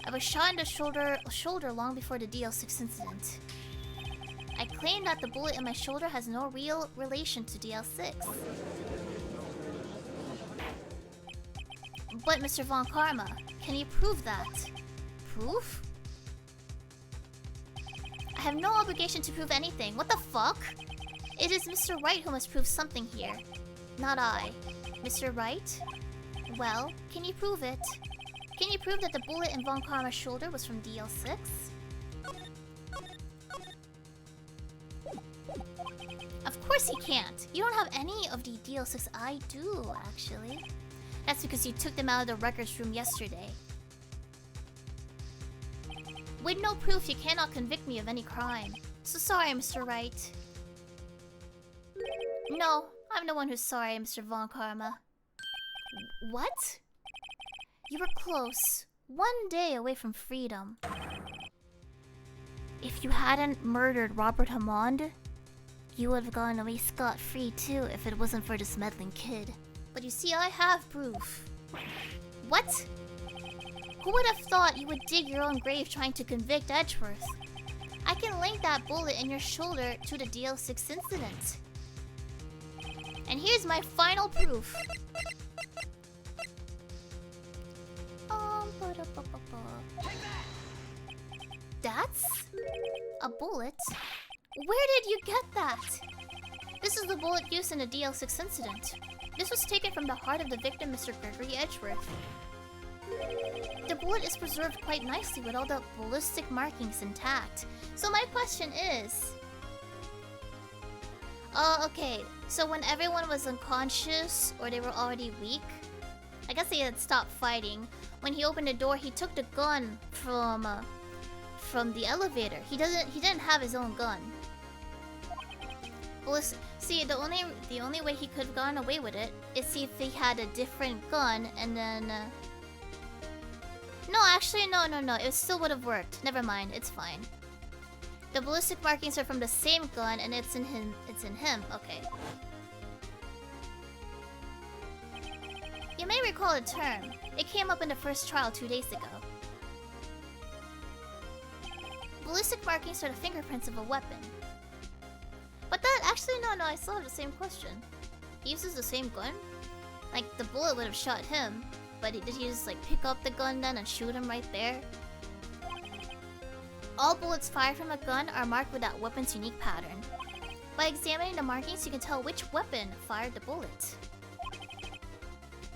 I was shot in the shoulder long before the DL6 incident. I claim that the bullet in my shoulder has no real relation to DL6. But Mr. Von Karma, can you prove that? Proof? I have no obligation to prove anything. What the fuck? It is Mr. Wright who must prove something here. Not I. Mr. Wright? Well, can you prove it? Can you prove that the bullet in Von Karma's shoulder was from DL6? Of course he can't. You don't have any of the DL6. I do, actually. That's because you took them out of the records room yesterday. With no proof, you cannot convict me of any crime. So sorry, Mr. Wright. No, I'm the one who's sorry, Mr. Von Karma. What? You were close. 1 day away from freedom. If you hadn't murdered Robert Hammond, you would have gone away scot-free too if it wasn't for this meddling kid. But you see, I have proof. What? Who would have thought you would dig your own grave trying to convict Edgeworth? I can link that bullet in your shoulder to the DL6 incident. And here's my final proof. That's a bullet? Where did you get that? This is the bullet used in the DL6 incident. This was taken from the heart of the victim, Mr. Gregory Edgeworth. The bullet is preserved quite nicely with all the ballistic markings intact. So my question is... okay. So when everyone was unconscious, or they were already weak, I guess they had stopped fighting. When he opened the door, he took the gun from the elevator. He didn't have his own gun. Well, see, the only way he could have gone away with it is see if he had a different gun, and then... No, actually, no. It still would have worked. Never mind, it's fine. The ballistic markings are from the same gun, and it's in him. Okay. You may recall a term. It came up in the first trial 2 days ago. Ballistic markings are the fingerprints of a weapon. But that actually no, I still have the same question. He uses the same gun? Like the bullet would have shot him, but did he just like pick up the gun then and shoot him right there? All bullets fired from a gun are marked with that weapon's unique pattern. By examining the markings, you can tell which weapon fired the bullet.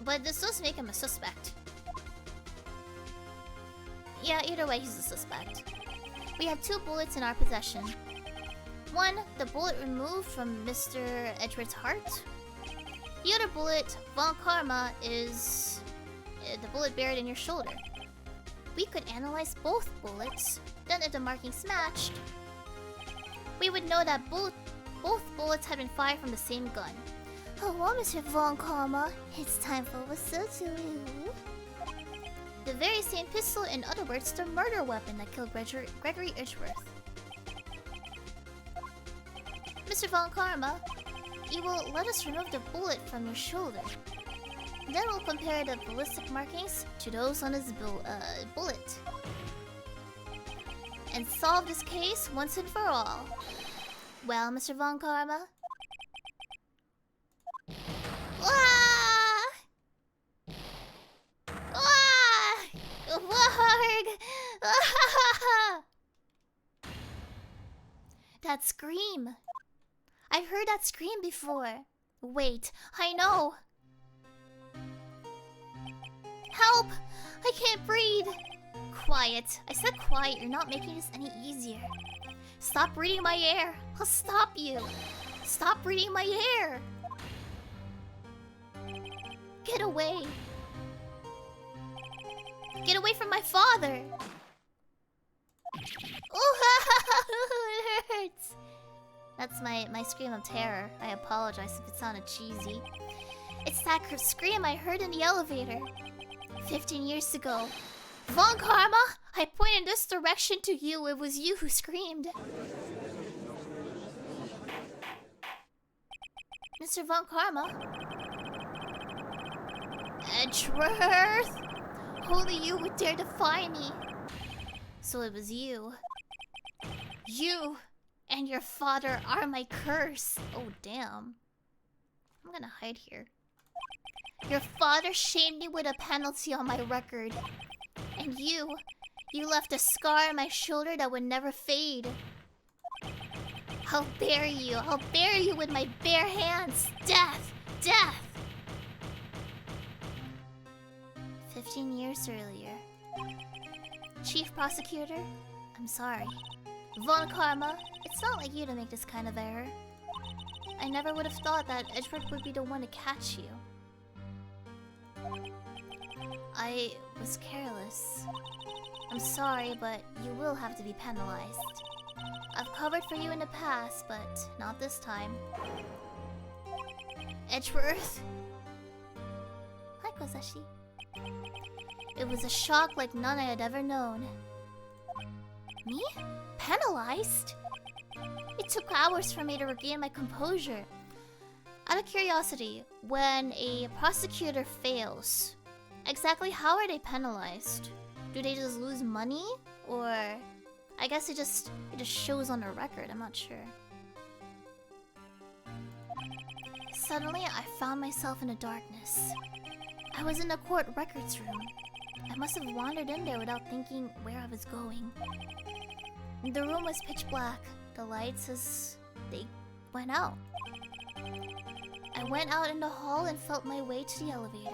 But this does make him a suspect. Yeah, either way, he's a suspect. We have 2 bullets in our possession. One, the bullet removed from Mr. Edgeworth's heart. The other bullet, Von Karma, is the bullet buried in your shoulder. We could analyze both bullets. Then if the markings matched, we would know that both bullets had been fired from the same gun. Hello, Mr. Von Karma. It's time for what's up to you. The very same pistol, in other words, the murder weapon that killed Gregory Edgeworth. Mr. Von Karma, you will let us remove the bullet from your shoulder. Then we'll compare the ballistic markings to those on his bullet. And solve this case once and for all. Well, Mr. Von Karma? Ah! Ah! Warg! Ah! That scream. I've heard that scream before. Wait, I know. Help! I can't breathe. Quiet. I said quiet. You're not making this any easier. Stop breathing my air. I'll stop you. Stop breathing my air. Get away. Get away from my father. Oh, it hurts. That's my scream of terror. I apologize if it sounded cheesy. It's that scream I heard in the elevator 15 years ago. Von Karma, I pointed this direction to you. It was you who screamed. Mr. Von Karma? Edgeworth? Only you would dare defy me. So it was you. You. and your father are my curse. Oh, damn. I'm gonna hide here. Your father shamed me with a penalty on my record. And you left a scar on my shoulder that would never fade. How dare you? How dare you with my bare hands? Death! Death! 15 years earlier. Chief Prosecutor, I'm sorry. Von Karma, it's not like you to make this kind of error. I never would have thought that Edgeworth would be the one to catch you. I was careless. I'm sorry, but you will have to be penalized. I've covered for you in the past, but not this time. Edgeworth? Hi, Kozashi. It was a shock like none I had ever known. Me? Penalized? It took hours for me to regain my composure. Out of curiosity, when a prosecutor fails, exactly how are they penalized? Do they just lose money? Or I guess it just shows on the record, I'm not sure. Suddenly, I found myself in the darkness. I was in the court records room. I must have wandered in there without thinking where I was going. The room was pitch black. The lights they went out. I went out in the hall and felt my way to the elevator.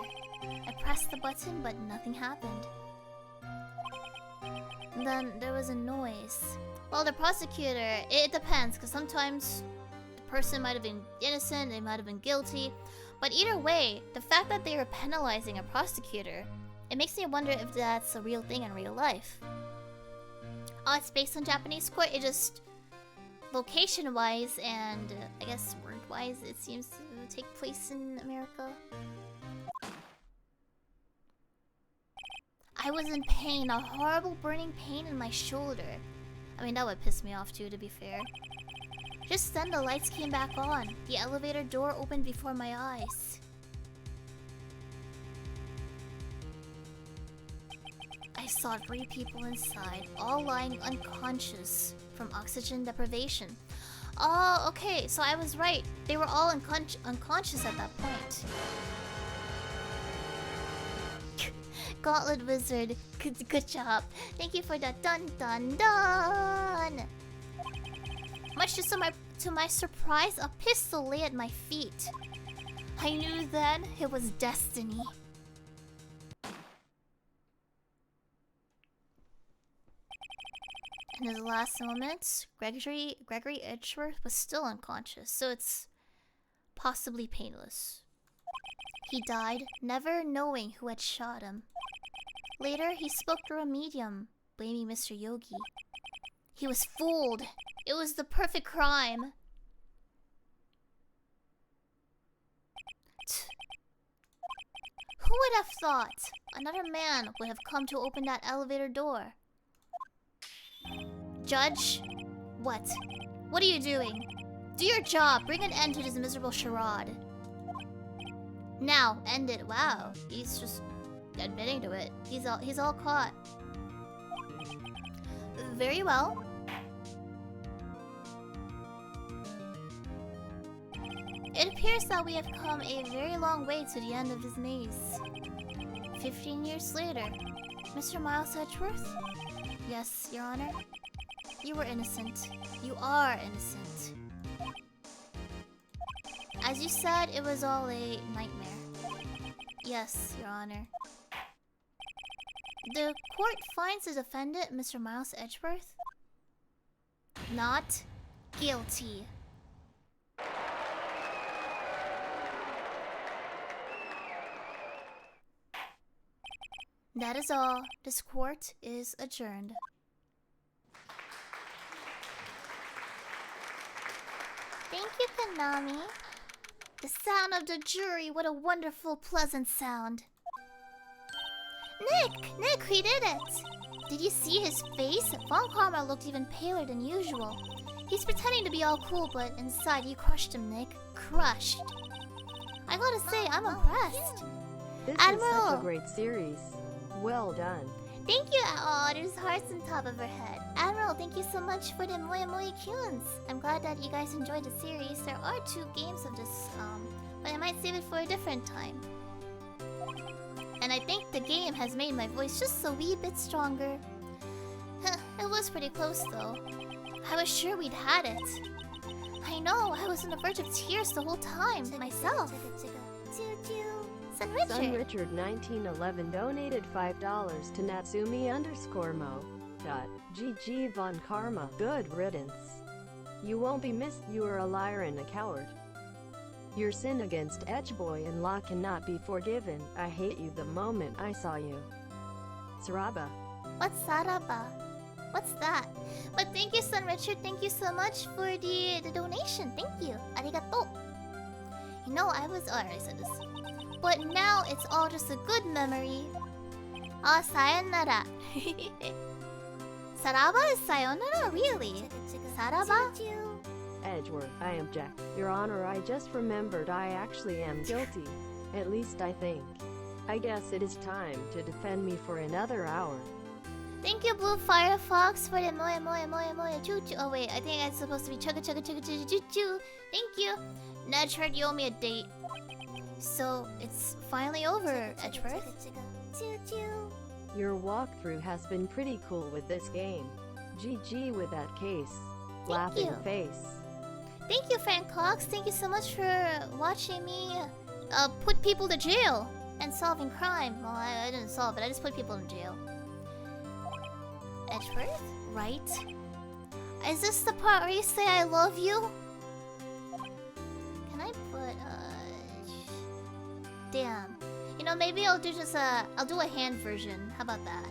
I pressed the button, but nothing happened. Then there was a noise. Well, the prosecutor, it depends, because sometimes the person might have been innocent, they might have been guilty. But either way, the fact that they are penalizing a prosecutor, it makes me wonder if that's a real thing in real life. Oh, it's based on Japanese court. It just, location-wise and I guess word-wise, it seems to take place in America. I was in pain, a horrible burning pain in my shoulder. I mean, that would piss me off too, to be fair. Just then, the lights came back on. The elevator door opened before my eyes. I saw 3 people inside, all lying unconscious from oxygen deprivation. Oh, okay, so I was right. They were all unconscious at that point. Gauntlet Wizard, good job. Thank you for that. Dun dun dun. Much to my surprise, a pistol lay at my feet. I knew then it was destiny. In his last moments, Gregory Edgeworth was still unconscious, so it's possibly painless. He died, never knowing who had shot him. Later, he spoke through a medium, blaming Mr. Yogi. He was fooled. It was the perfect crime. Who would have thought another man would have come to open that elevator door? Judge? What? What are you doing? Do your job. Bring an end to this miserable charade. Now, end it. Wow, he's just admitting to it. He's all caught. Very well. It appears that we have come a very long way to the end of this maze. 15 years later. Mr. Miles Edgeworth? Yes, Your Honor. You were innocent. You are innocent. As you said, it was all a nightmare. Yes, Your Honor. The court finds the defendant, Mr. Miles Edgeworth, not guilty. That is all. This court is adjourned. Thank you, Konami. The sound of the jury, what a wonderful, pleasant sound. Nick, he did it! Did you see his face? Von Karma looked even paler than usual. He's pretending to be all cool, but inside you crushed him, Nick. Crushed. I gotta say, I'm impressed. This Admiral! is such a great series. Well done. Thank you. Oh, there's hearts on top of her head. Admiral, thank you so much for the Moya Moya Cunes. I'm glad that you guys enjoyed the series. There are 2 games of this, but I might save it for a different time. And I think the game has made my voice just a wee bit stronger. It was pretty close though. I was sure we'd had it. I know, I was on the verge of tears the whole time, myself. Sun Richard. Sun Richard 1911 donated $5 to Natsumi_mo. GG Von Karma. Good riddance. You won't be missed. You are a liar and a coward. Your sin against Edgeboy and Law cannot be forgiven. I hate you the moment I saw you. Saraba. What's Saraba? What's that? But thank you, Sun Richard. Thank you so much for the donation. Thank you. Arigato. You know, I already said this. But now it's all just a good memory. Ah, sayonara. Saraba is sayonara, really? Saraba? Edgeworth, I am Jack. Your Honor, I just remembered I actually am guilty. At least I think. I guess it is time to defend me for another hour. Thank you, Blue Firefox, for the moya moya moya moya choo choo. Oh wait, I think it's supposed to be chugga chugga chugga choo choo choo. Thank you. Edgeworth, you owe me a date. So, it's finally over, Edgeworth. Your walkthrough has been pretty cool with this game. GG with that case. Laughing you. face. Thank you, Franclox. Thank you so much for watching me put people to jail and solving crime. Well, I didn't solve it, I just put people in jail. Edgeworth? Right? Is this the part where you say I love you? Can I put, damn. You know, maybe I'll do just I'll do a hand version. How about that?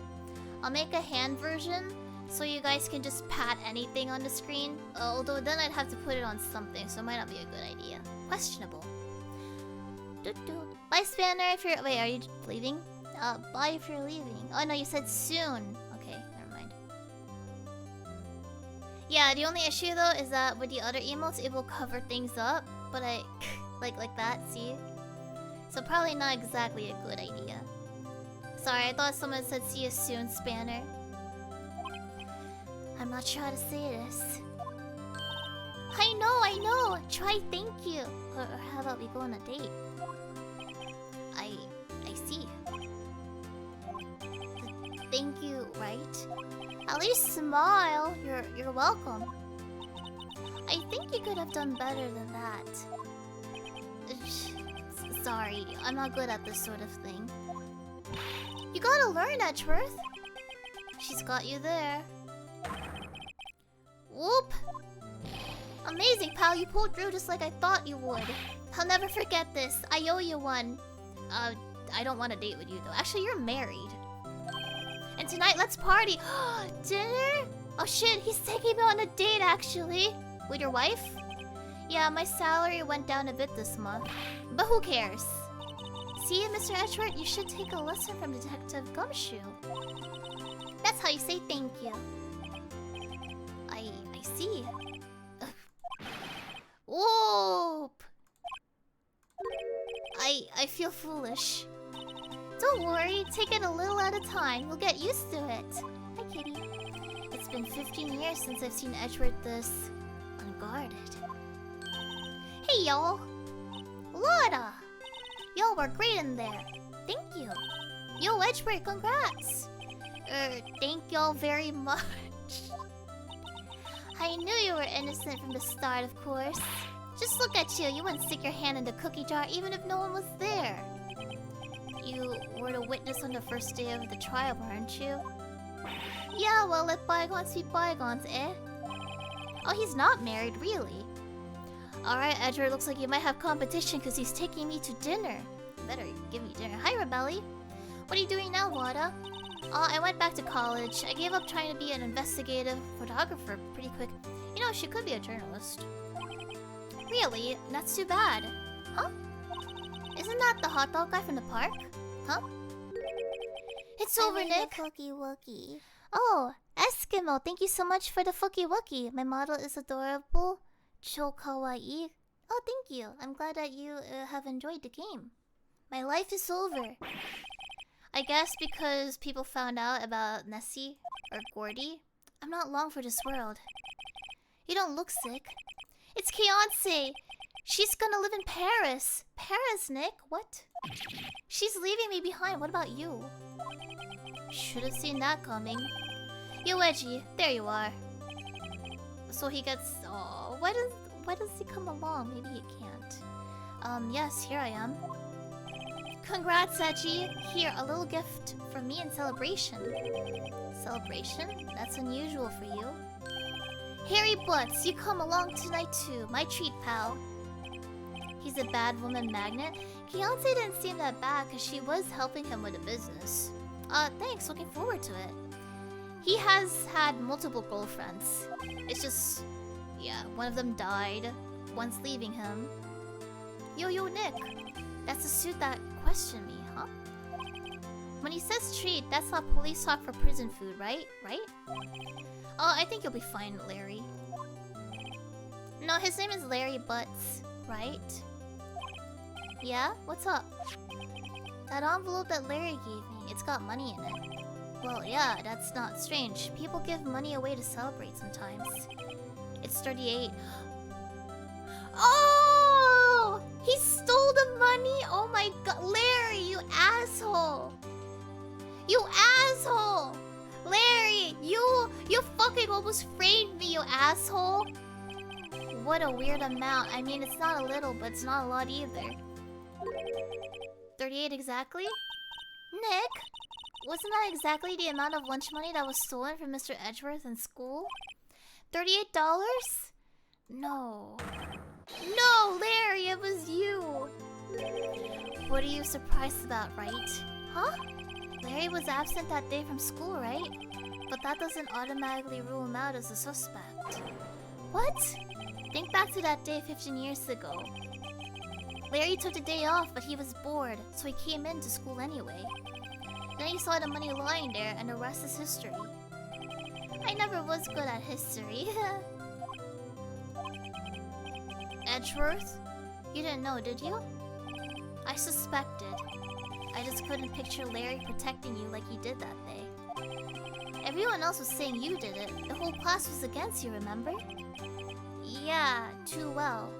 I'll make a hand version so you guys can just pat anything on the screen. Although then I'd have to put it on something, so it might not be a good idea. Questionable. Bye, Spanner, if you're... Wait, are you leaving? Bye if you're leaving. Oh, no, you said soon. Okay, never mind. Yeah, the only issue, though, is that with the other emotes, it will cover things up. But I... like that, see? So probably not exactly a good idea. Sorry, I thought someone said see you soon, Spanner. I'm not sure how to say this. I know! Try thank you! Or how about we go on a date? I see. Thank you, right? At least smile. You're welcome. I think you could have done better than that. Sorry, I'm not good at this sort of thing. You gotta learn, Edgeworth. She's got you there. Whoop! Amazing, pal. You pulled through just like I thought you would. I'll never forget this. I owe you one. I don't want a date with you, though. Actually, you're married. And tonight, let's party. Dinner? Oh, shit. He's taking me on a date, actually. With your wife? Yeah, my salary went down a bit this month. But who cares? See, Mr. Edgeworth, you should take a lesson from Detective Gumshoe. That's how you say thank you. I see. Whoop! I feel foolish. Don't worry, take it a little at a time. You'll get used to it. Hi, kitty. It's been 15 years since I've seen Edgeworth this unguarded. Hey, y'all. Laura! Y'all were great in there. Thank you. Yo, Edgeworth, congrats. Thank y'all very much. I knew you were innocent from the start, of course. Just look at you. You wouldn't stick your hand in the cookie jar even if no one was there. You were the witness on the first day of the trial, weren't you? Yeah, well, let bygones be bygones, eh? Oh, he's not married, really. Alright, Edgeworth, looks like you might have competition because he's taking me to dinner. Better give me dinner. Hi, Rebelli. What are you doing now, Wada? I went back to college. I gave up trying to be an investigative photographer pretty quick. You know, she could be a journalist. Really? That's too bad. Huh? Isn't that the hot dog guy from the park? Huh? It's over, Nick. Fucky Wookie. Oh, Eskimo, thank you so much for the Fucky Wookie. My model is adorable. Cho kawaii. Oh, thank you. I'm glad that you have enjoyed the game. My life is over. I guess because people found out about Nessie or Gordy. I'm not long for this world. You don't look sick. It's Keonce. She's gonna live in Paris. Paris, Nick? What? She's leaving me behind. What about you? Should have seen that coming. Yo, Edgy, there you are. So he gets. Oh, why does he come along? Maybe he can't. Yes, here I am. Congrats, Edgy. Here, a little gift from me in celebration. Celebration? That's unusual for you. Harry Butts, you come along tonight too. My treat, pal. He's a bad woman magnet. Keonce didn't seem that bad because she was helping him with a business. Thanks. Looking forward to it. He has had multiple girlfriends. It's just, yeah, one of them died once leaving him. Yo, Nick. That's the suit that questioned me, huh? When he says treat, that's not police talk for prison food, right? I think you'll be fine, Larry. No, his name is Larry Butts, right? Yeah? What's up? That envelope that Larry gave me, it's got money in it. Well, yeah, that's not strange. People give money away to celebrate sometimes. It's 38. Oh! He stole the money? Oh my god. Larry, you asshole. You asshole! Larry, you fucking almost framed me, you asshole! What a weird amount. I mean, it's not a little, but it's not a lot either. 38 exactly? Nick? Wasn't that exactly the amount of lunch money that was stolen from Mr. Edgeworth in school? $38? No. No, Larry, it was you! What are you surprised about, right? Huh? Larry was absent that day from school, right? But that doesn't automatically rule him out as a suspect. What? Think back to that day 15 years ago. Larry took the day off, but he was bored, so he came into school anyway. Then he saw the money lying there, and the rest is history. I never was good at history. Edgeworth? You didn't know, did you? I suspected. I just couldn't picture Larry protecting you like he did that day. Everyone else was saying you did it. The whole class was against you, remember? Yeah, too well.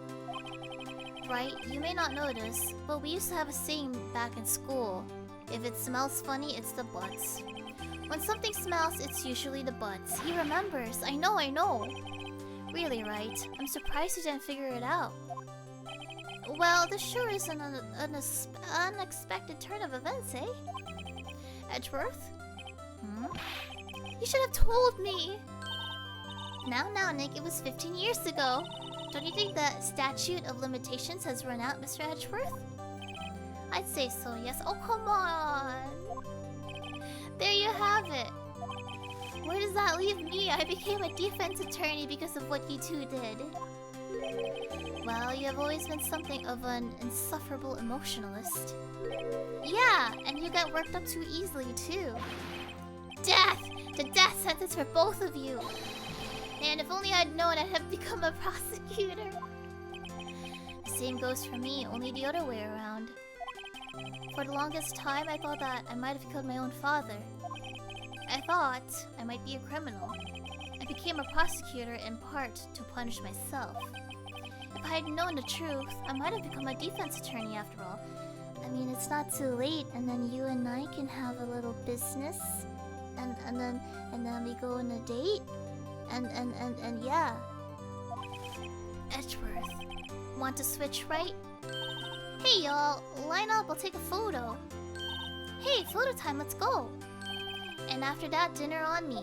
Right, you may not know this, but we used to have a saying back in school. If it smells funny, it's the butts. When something smells, it's usually the butts. He remembers. I know. Really, right? I'm surprised you didn't figure it out. Well, this sure is an unexpected turn of events, eh? Edgeworth? You should have told me! Now, Nick, it was 15 years ago. Don't you think the statute of limitations has run out, Mr. Edgeworth? I'd say so, yes. Oh, come on! There you have it. Where does that leave me? I became a defense attorney because of what you two did. Well, you have always been something of an insufferable emotionalist. Yeah, and you get worked up too easily, too. Death! The death sentence for both of you! Man, if only I'd known I'd have become a prosecutor. The same goes for me, only the other way around. For the longest time, I thought that I might have killed my own father. I thought I might be a criminal. I became a prosecutor in part to punish myself. If I had known the truth, I might have become a defense attorney after all. I mean, it's not too late, and then you and I can have a little business, and then we go on a date, and yeah. Edgeworth, want to switch right? Hey y'all, line up, I'll take a photo. Hey, photo time, let's go. And after that, dinner on me.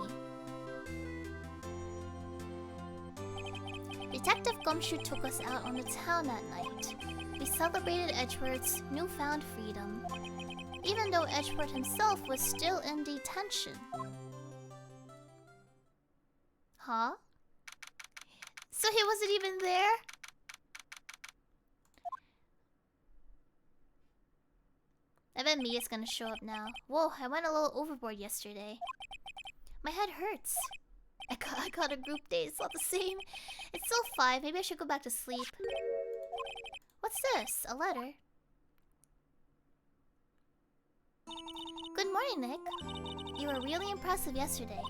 Detective Gumshoe took us out on the town that night. We celebrated Edgeworth's newfound freedom, even though Edgeworth himself was still in detention. Huh? So he wasn't even there? I bet Mia's gonna show up now. Whoa, I went a little overboard yesterday. My head hurts. I got a group date, it's not the same. It's still 5, maybe I should go back to sleep. What's this? A letter? Good morning, Nick. You were really impressive yesterday.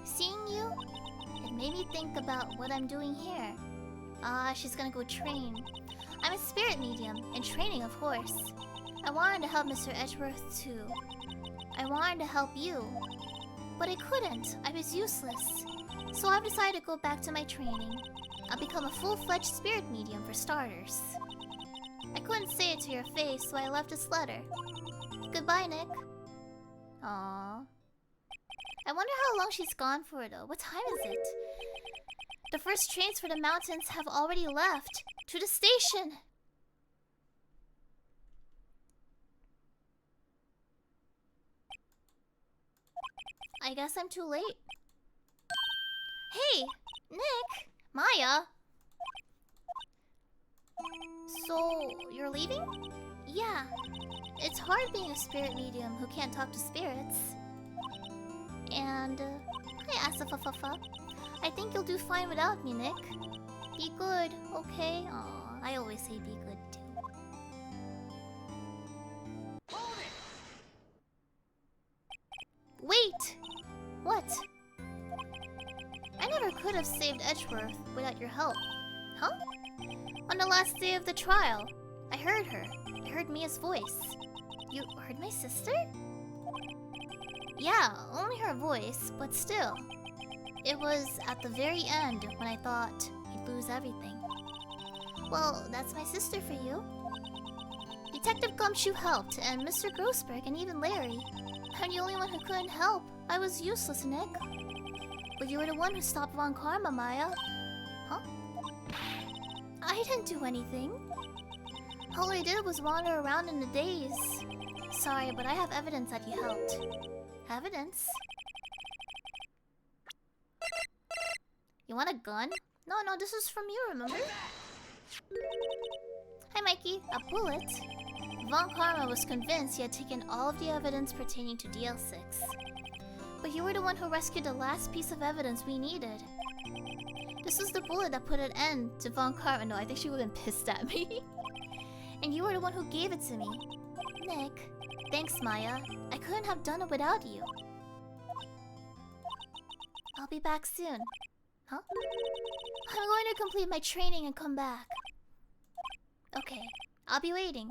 Seeing you, it made me think about what I'm doing here. She's gonna go train. I'm a spirit medium, in training, of course. I wanted to help Mr. Edgeworth, too. I wanted to help you. But I couldn't. I was useless. So I've decided to go back to my training. I'll become a full-fledged spirit medium for starters. I couldn't say it to your face, so I left this letter. Goodbye, Nick. Aww. I wonder how long she's gone for, though. What time is it? The first trains for the mountains have already left. To the station! I guess I'm too late. Hey! Nick! Maya! So, you're leaving? Yeah. It's hard being a spirit medium who can't talk to spirits. And, hi Asafafafa. I think you'll do fine without me, Nick. Be good, okay? Aw, I always say be good too. Wait! What? I never could have saved Edgeworth without your help. Huh? On the last day of the trial, I heard her. I heard Mia's voice. You heard my sister? Yeah, only her voice, but still. It was at the very end when I thought you'd lose everything. Well, that's my sister for you. Detective Gumshoe helped, and Mr. Grossberg, and even Larry. I'm the only one who couldn't help. I was useless, Nick. But you were the one who stopped Von Karma, Maya. Huh? I didn't do anything. All I did was wander around in the daze. Sorry, but I have evidence that you helped. Evidence? You want a gun? No, this is from you, remember? Hi, Mikey. A bullet? Von Karma was convinced he had taken all of the evidence pertaining to DL6. But you were the one who rescued the last piece of evidence we needed. This was the bullet that put an end to Von Karma. No, I think she would have been pissed at me. And you were the one who gave it to me. Nick, thanks, Maya. I couldn't have done it without you. I'll be back soon. Huh? I'm going to complete my training and come back. Okay, I'll be waiting.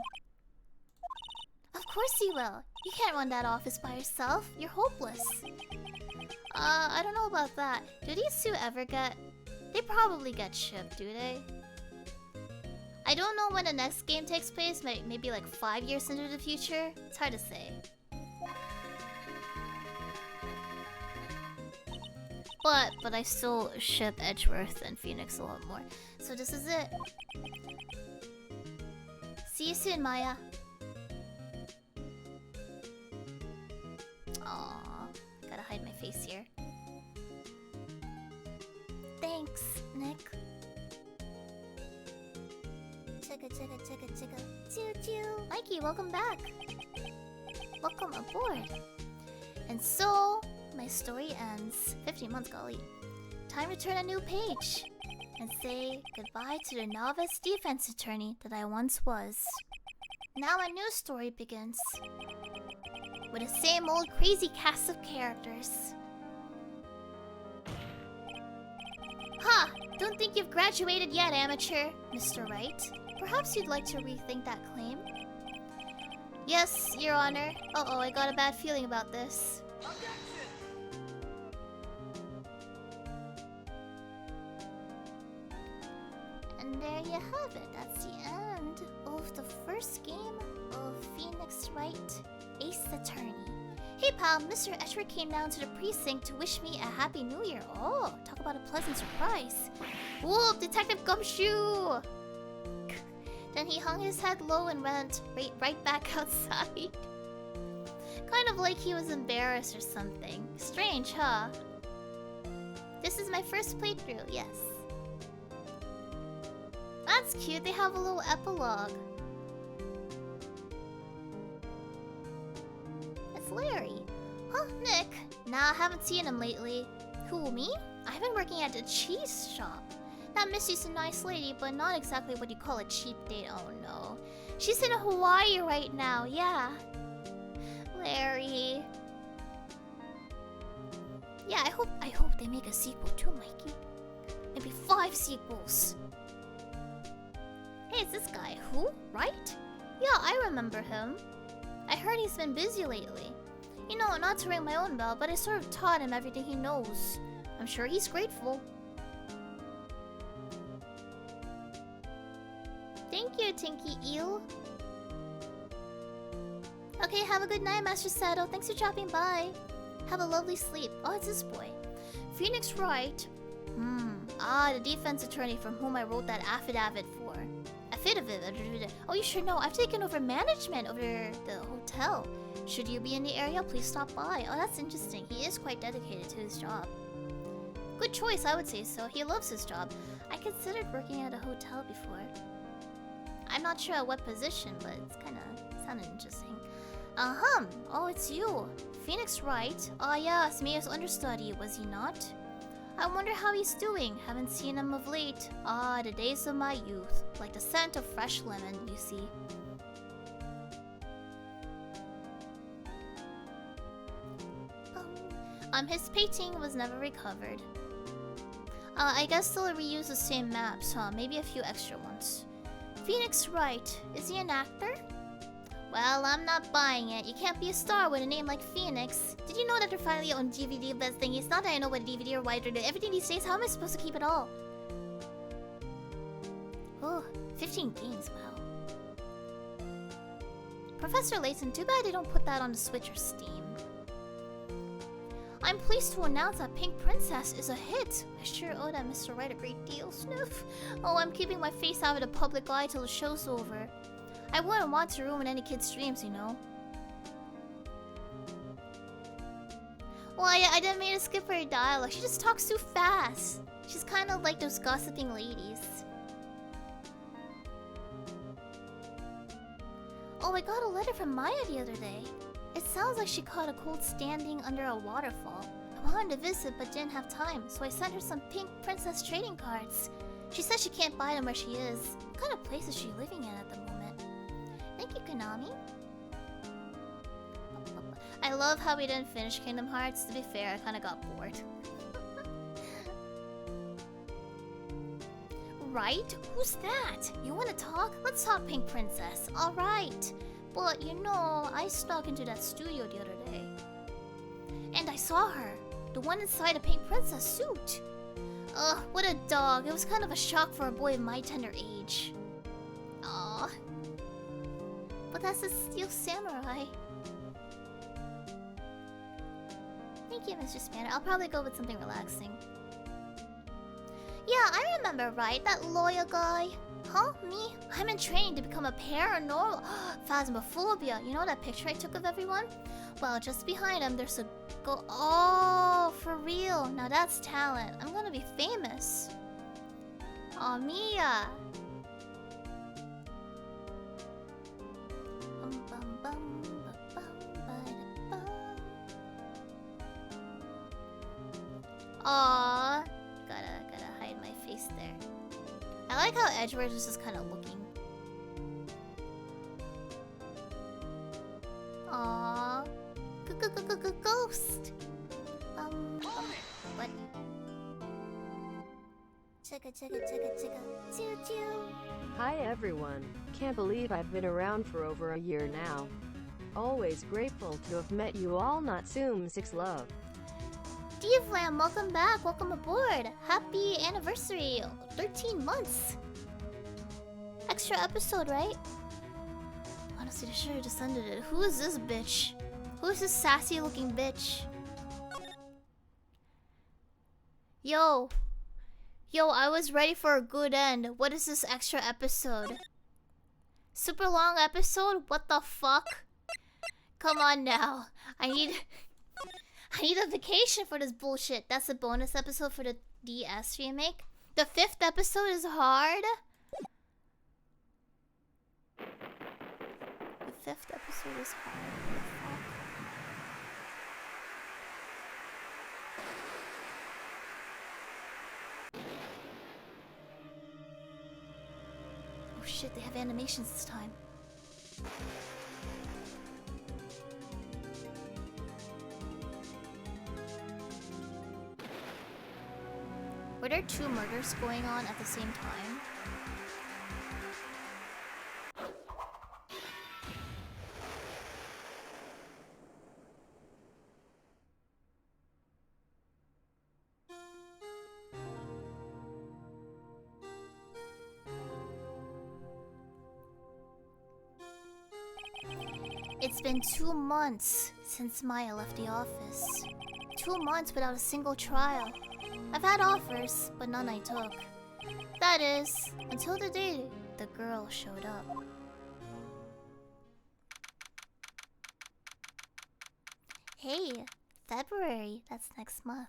Of course you will. You can't run that office by yourself. You're hopeless. I don't know about that. Do these two ever get... They probably get shipped, do they? I don't know when the next game takes place. Maybe like 5 years into the future. It's hard to say. But I still ship Edgeworth and Phoenix a lot more. So this is it. See you soon, Maya. Aww, gotta hide my face here. Thanks, Nick. Chugga. Choo choo. Mikey, welcome back. Welcome aboard. And so, my story ends. 15 months, golly. Time to turn a new page and say goodbye to the novice defense attorney that I once was. Now a new story begins. With the same old crazy cast of characters. Ha! Don't think you've graduated yet, amateur, Mr. Wright. Perhaps you'd like to rethink that claim? Yes, Your Honor. Uh-oh, I got a bad feeling about this. And there you have it. That's the end of the first game of Phoenix Wright Ace Attorney. Hey pal, Mr. Escher came down to the precinct to wish me a happy new year. Oh, talk about a pleasant surprise. Whoa, Detective Gumshoe! Then he hung his head low and went right back outside. Kind of like he was embarrassed or something. Strange, huh? This is my first playthrough, yes. That's cute, they have a little epilogue. It's Larry. Huh, Nick? Nah, I haven't seen him lately. Who, me? I've been working at a cheese shop. That Missy's a nice lady, but not exactly what you call a cheap date. Oh no. She's in Hawaii right now, yeah. Larry. Yeah, I hope they make a sequel too, Mikey. Maybe 5 sequels. Hey, it's this guy. Who? Right? Yeah, I remember him. I heard he's been busy lately. You know, not to ring my own bell, but I sort of taught him everything he knows. I'm sure he's grateful. Thank you, Tinky Eel. Okay, have a good night, Master Sato. Thanks for dropping by. Have a lovely sleep. Oh, it's this boy. Phoenix Wright. The defense attorney from whom I wrote that affidavit for. Affidavit. Oh, you should know. I've taken over management over the hotel. Should you be in the area, please stop by. Oh, that's interesting. He is quite dedicated to his job. Good choice, I would say so. He loves his job. I considered working at a hotel before. I'm not sure at what position, but it's kinda sounded interesting. Oh, it's you. Phoenix Wright. Oh yeah, Smear's understudy, was he not? I wonder how he's doing. Haven't seen him of late. Ah, the days of my youth. Like the scent of fresh lemon, you see. His painting was never recovered. I guess they'll reuse the same maps, huh? Maybe a few extra ones. Phoenix Wright. Is he an actor? Well, I'm not buying it. You can't be a star with a name like Phoenix. Did you know that they're finally on DVD best thing? It's not that I know what DVD or writer did. Everything these days, how am I supposed to keep it all? Oh, 15 games, wow. Professor Layton, too bad they don't put that on the Switch or Steam. I'm pleased to announce that Pink Princess is a hit. I sure owe that Mr. Wright a great deal, Sniff. Oh, I'm keeping my face out of the public eye till the show's over. I wouldn't want to ruin any kid's dreams, you know. Well, I didn't mean to skip her dialogue. She just talks too fast. She's kind of like those gossiping ladies. Oh, I got a letter from Maya the other day. It sounds like she caught a cold standing under a waterfall. I wanted to visit but didn't have time, so I sent her some Pink Princess trading cards. She says she can't buy them where she is. What kind of place is she living in at the moment? Thank you, Konami. I love how we didn't finish Kingdom Hearts. To be fair, I kind of got bored. Right? Who's that? You want to talk? Let's talk, Pink Princess. Alright. But, you know, I snuck into that studio the other day. And I saw her. The one inside a Pink Princess suit. Ugh, what a dog. It was kind of a shock for a boy of my tender age. Aww. But that's a Steel Samurai. Thank you, Mr. Spanner. I'll probably go with something relaxing. Yeah, I remember, right? That lawyer guy. Huh? Me? I'm in training to become a paranormal... Phasmophobia. You know that picture I took of everyone? Well, just behind him, there's a... Oh, for real. Now that's talent. I'm gonna be famous. Aw, Mia. Aww. Gotta hide my face there. I like how Edgeworth is just kind of looking. Aww. Ghost. What? Chicka. Choo choo. Hi everyone. Can't believe I've been around for over a year now. Always grateful to have met you all. Natsume6 love. Divlam, welcome back. Welcome aboard. Happy anniversary. 13 months. Extra episode, right? Honestly, they should have just ended it. Who is this bitch? Who is this sassy looking bitch? Yo, I was ready for a good end. What is this extra episode? Super long episode? What the fuck? Come on now. I need a vacation for this bullshit. That's a bonus episode for the DS remake. The 5th episode is hard. The 5th episode is hard. Oh shit, they have animations this time. Were there 2 murders going on at the same time? It's been 2 months since Maya left the office. 2 months without a single trial. I've had offers, but none I took. That is, until the day the girl showed up. Hey, February, that's next month.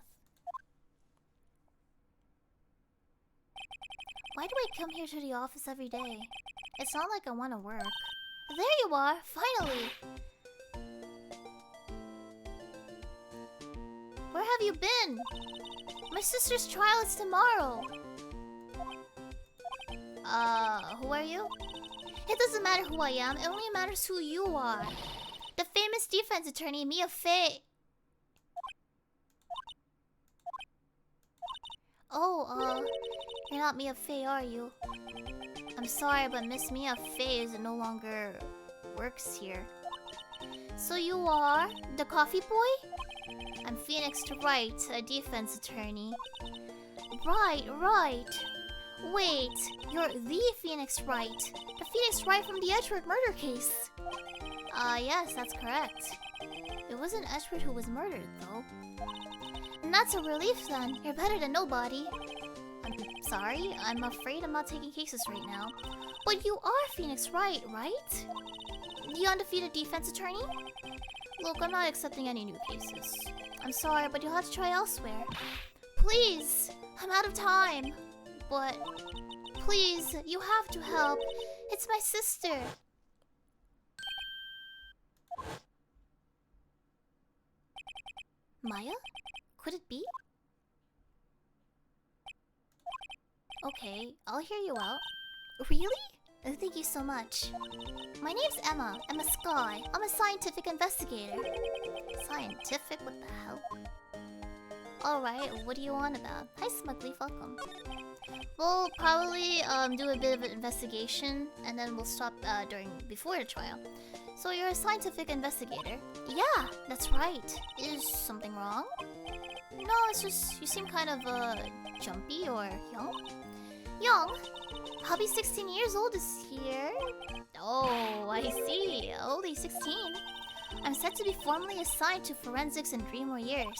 Why do I come here to the office every day? It's not like I want to work. There you are, finally! Where have you been? My sister's trial is tomorrow. Who are you? It doesn't matter who I am, it only matters who you are. The famous defense attorney, Mia Fey. Oh, you're not Mia Fey, are you? I'm sorry, but Miss Mia Fey no longer works here. So you are the coffee boy? I'm Phoenix Wright, a defense attorney. Right. Wait, you're the Phoenix Wright. The Phoenix Wright from the Edward murder case. Yes, that's correct. It wasn't Edward who was murdered, though. And that's a relief then. You're better than nobody. I'm sorry, I'm afraid I'm not taking cases right now. But you are Phoenix Wright, right? The undefeated defense attorney? Look, I'm not accepting any new cases. I'm sorry, but you'll have to try elsewhere. Please! I'm out of time. But please, you have to help. It's my sister. Maya? Could it be? Okay, I'll hear you out. Really? Thank you so much. My name's Emma Sky. I'm a scientific investigator. Scientific? What the hell? Alright, what do you want about? Hi Smugly, welcome. We'll probably do a bit of an investigation and then we'll stop before the trial. So you're a scientific investigator? Yeah, that's right. Is something wrong? No, it's just you seem kind of jumpy or young. Young? I'll be 16 years old this year. Oh, I see. Only 16. I'm set to be formally assigned to forensics in 3 more years.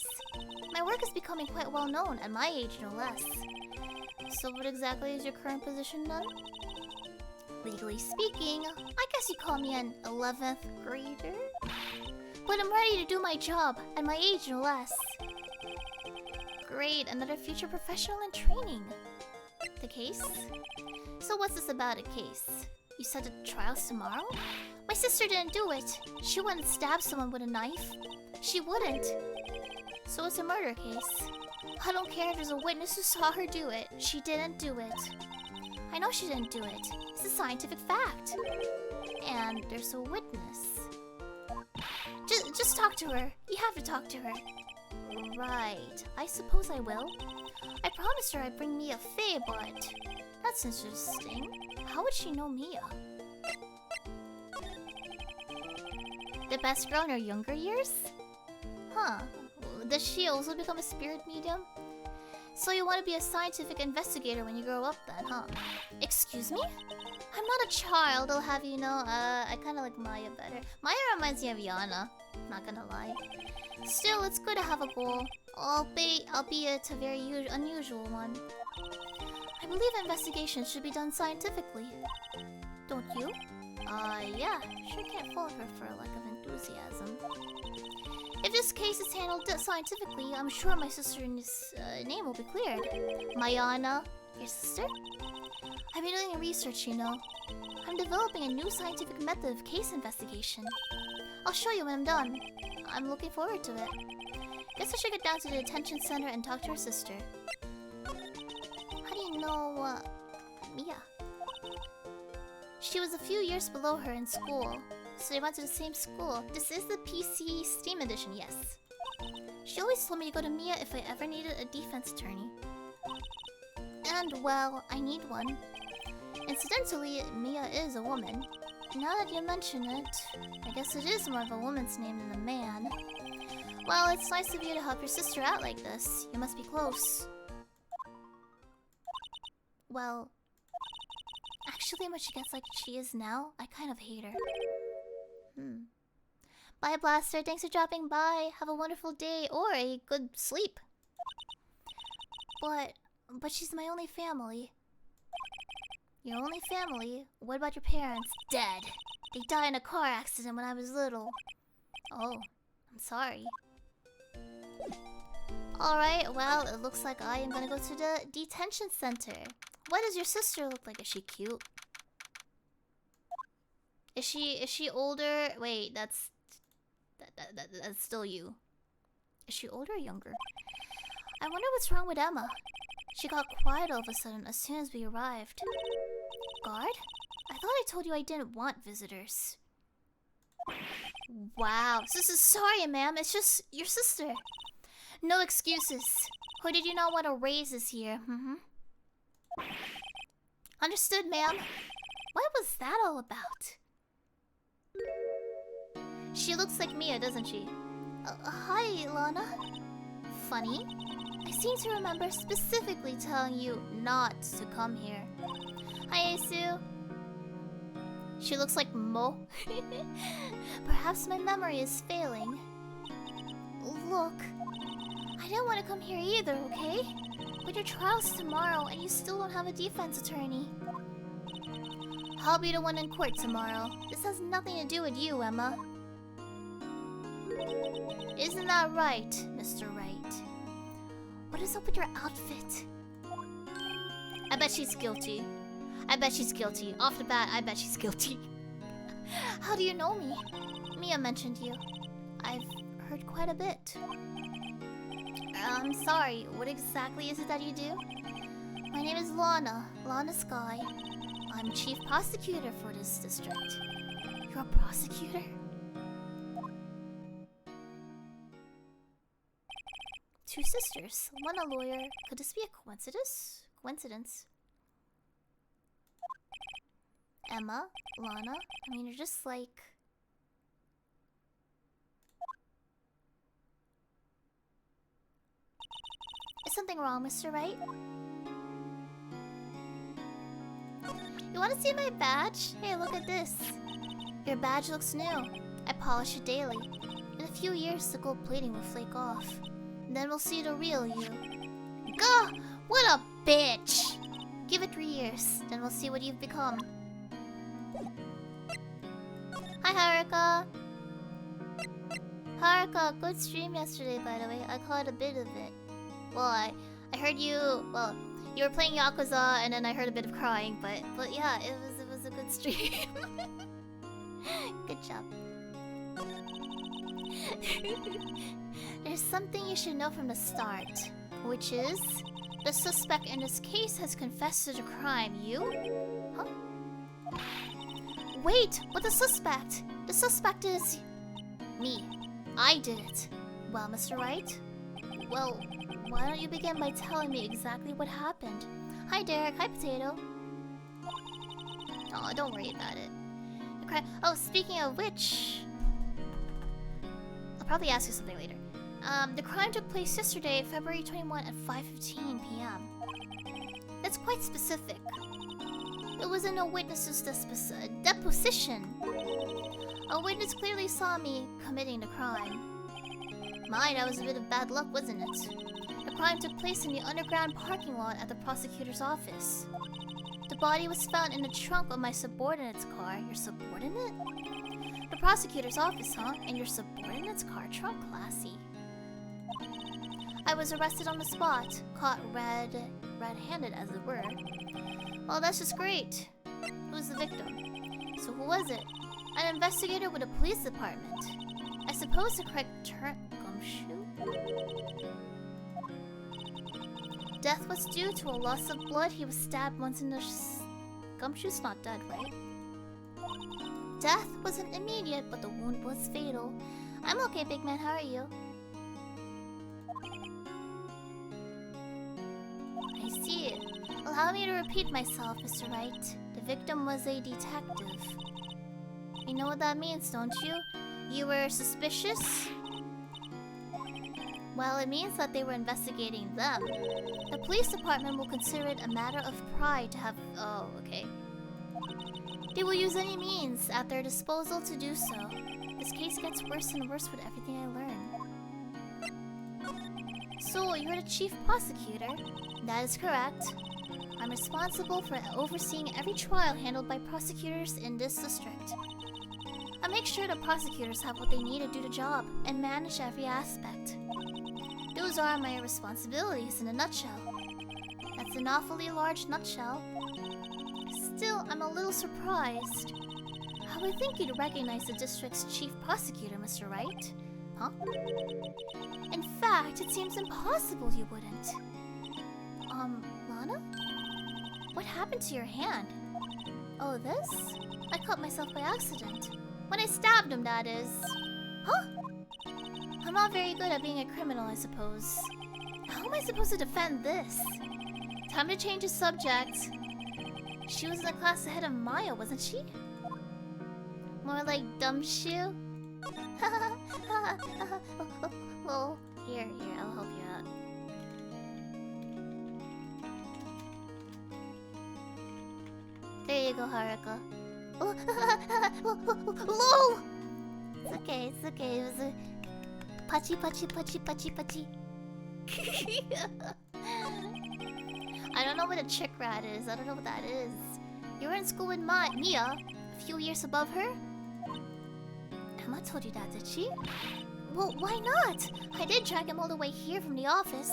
My work is becoming quite well known at my age, no less. So what exactly is your current position then? Legally speaking, I guess you call me an 11th grader? But I'm ready to do my job at my age, no less. Great, another future professional in training. The case? So what's this about a case? You said the trial's tomorrow? My sister didn't do it. She wouldn't stab someone with a knife. She wouldn't. So it's a murder case. I don't care if there's a witness who saw her do it. She didn't do it. I know she didn't do it. It's a scientific fact. And there's a witness. Just talk to her. You have to talk to her. Right. I suppose I will. I promised her I'd bring Mia Fey, but... That's interesting. How would she know Mia? The best girl in her younger years? Huh. Does she also become a spirit medium? So you want to be a scientific investigator when you grow up then, huh? Excuse me? I'm not a child, I'll have you know. I kind of like Maya better. Maya reminds me of Yana. Not gonna lie. Still, it's good to have a goal. Albeit a very unusual one. I believe investigations should be done scientifically. Don't you? Yeah. Sure can't fault her for a lack of enthusiasm. If this case is handled scientifically, I'm sure my sister's name will be cleared. Mayana, your sister? I've been doing research, you know. I'm developing a new scientific method of case investigation. I'll show you when I'm done. I'm looking forward to it. Guess I should get down to the detention center and talk to her sister. How do you know, Mia? She was a few years below her in school, so they went to the same school. This is the PC Steam edition, yes. She always told me to go to Mia if I ever needed a defense attorney. And, well, I need one. Incidentally, Mia is a woman. Now that you mention it, I guess it is more of a woman's name than a man. Well, it's nice of you to help your sister out like this. You must be close. Well, actually, when she gets like she is now, I kind of hate her. Bye, Blaster. Thanks for dropping by. Have a wonderful day or a good sleep. But she's my only family. Your only family? What about your parents? Dead. They died in a car accident when I was little. Oh, I'm sorry. Alright, well, it looks like I am gonna go to the detention center. What does your sister look like? Is she cute? Is she older? Wait, that's still you. Is she older or younger? I wonder what's wrong with Emma. She got quiet all of a sudden as soon as we arrived. Guard? I thought I told you I didn't want visitors. Wow. Sorry, ma'am. It's just your sister. No excuses. Or did you not want to raise this here? Understood, ma'am. What was that all about? She looks like Mia, doesn't she? Hi, Lana. Funny. I seem to remember specifically telling you not to come here. Hi, Asu. She looks like Mo. Perhaps my memory is failing. Look, I didn't want to come here either, okay? But your trial's tomorrow and you still don't have a defense attorney. I'll be the one in court tomorrow. This has nothing to do with you, Emma. Isn't that right, Mr. Wright? What is up with your outfit? I bet she's guilty. I bet she's guilty. Off the bat, I bet she's guilty. How do you know me? Mia mentioned you. I've heard quite a bit. I'm sorry, what exactly is it that you do? My name is Lana, Lana Sky. I'm chief prosecutor for this district. You're a prosecutor? Two sisters, one a lawyer. Could this be a coincidence? Emma, Lana, I mean, you're just like... Is something wrong, Mr. Wright? You want to see my badge? Hey, look at this. Your badge looks new. I polish it daily. In a few years, the gold plating will flake off. Then we'll see the real you. Gah! What a bitch! Give it 3 years, then we'll see what you've become. Hi, Haruka! Haruka, good stream yesterday, by the way. I caught a bit of it. Well, I heard you... Well, you were playing Yakuza, and then I heard a bit of crying, but yeah, it was a good stream. Good job. There's something you should know from the start, which is the suspect in this case has confessed to the crime. You? Huh? Wait, but the suspect? The suspect is... me. I did it. Well, Mr. Wright? Well, why don't you begin by telling me exactly what happened? Hi, Derek. Hi, Potato. Oh, don't worry about it. Oh, speaking of which... I'll probably ask you something later. The crime took place yesterday, February 21 at 5:15 p.m. That's quite specific. It was in a witness's deposition. A witness clearly saw me committing the crime. My, that was a bit of bad luck, wasn't it? The crime took place in the underground parking lot at the prosecutor's office. The body was found in the trunk of my subordinate's car. Your subordinate? The prosecutor's office, huh? In your subordinate's car trunk? Classy. I was arrested on the spot, caught red-handed as it were. Well, that's just great. Who's the victim? So who was it? An investigator with a police department. I suppose the correct term... Gumshoe? Death was due to a loss of blood. He was stabbed once in the... Gumshoe's not dead, right? Death wasn't immediate, but the wound was fatal. I'm okay, big man. How are you? I see it. Allow me to repeat myself, Mr. Wright. The victim was a detective. You know what that means, don't you? You were suspicious? Well, it means that they were investigating them. The police department will consider it a matter of pride to have... Oh, okay. They will use any means at their disposal to do so. This case gets worse and worse with everything I learn. So, you're the chief prosecutor? That is correct. I'm responsible for overseeing every trial handled by prosecutors in this district. I make sure the prosecutors have what they need to do the job and manage every aspect. Those are my responsibilities in a nutshell. That's an awfully large nutshell. Still, I'm a little surprised. I would think you'd recognize the district's chief prosecutor, Mr. Wright. Huh? In fact, it seems impossible you wouldn't. Lana? What happened to your hand? Oh, this? I cut myself by accident. When I stabbed him, that is. Huh? I'm not very good at being a criminal, I suppose. How am I supposed to defend this? Time to change the subject. She was in the class ahead of Maya, wasn't she? More like dumb shoe? Well, here, I'll help you out. There you go, Haruka. LOL! It's okay. It was a... Pachi. I don't know what a chick rat is. I don't know what that is. You were in school with Mia, a few years above her? Emma told you that, did she? Well, why not? I did drag him all the way here from the office.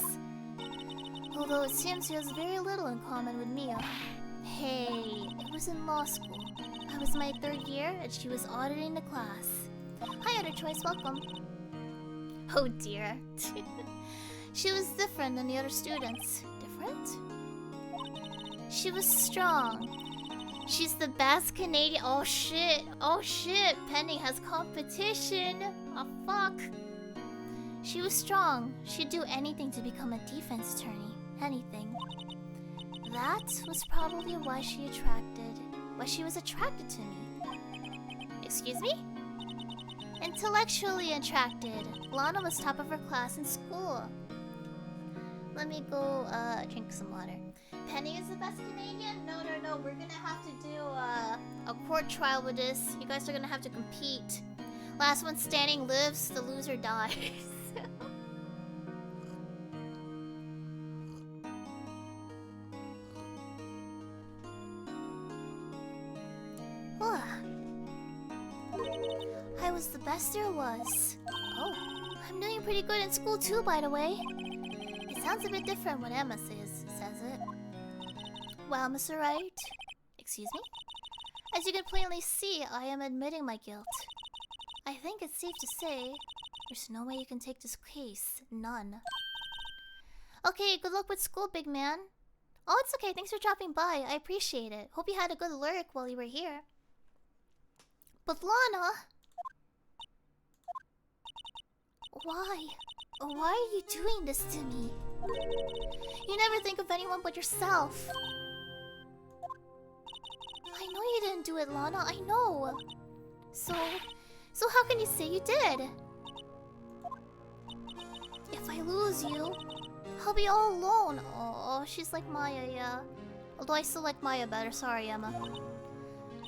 Although it seems he has very little in common with Mia. Hey, it was in law school. I was my 3rd year and she was auditing the class. Hi, Other Choice, welcome. Oh dear. She was different than the other students. Different? She was strong. She's the best Canadian. Oh shit. Penny has competition. Oh fuck. She was strong. She'd do anything to become a defense attorney. Anything. That was probably why she was attracted to me. Excuse me? Intellectually attracted. Lana was top of her class in school. Let me go drink some water. Penny is the best Canadian? No. We're gonna have to do a court trial with this. You guys are gonna have to compete. Last one standing lives, the loser dies. I was the best there was. Oh, I'm doing pretty good in school too, by the way. It sounds a bit different when Emma says it. Well, Mr. Wright. Excuse me? As you can plainly see, I am admitting my guilt. I think it's safe to say there's no way you can take this case. None. Okay, good luck with school, big man. Oh, it's okay. Thanks for dropping by. I appreciate it. Hope you had a good lurk while you were here. But Lana... Why? Why are you doing this to me? You never think of anyone but yourself. I know you didn't do it, Lana. I know. So how can you say you did? If I lose you, I'll be all alone. Oh, she's like Maya, yeah. Although I still like Maya better. Sorry, Emma.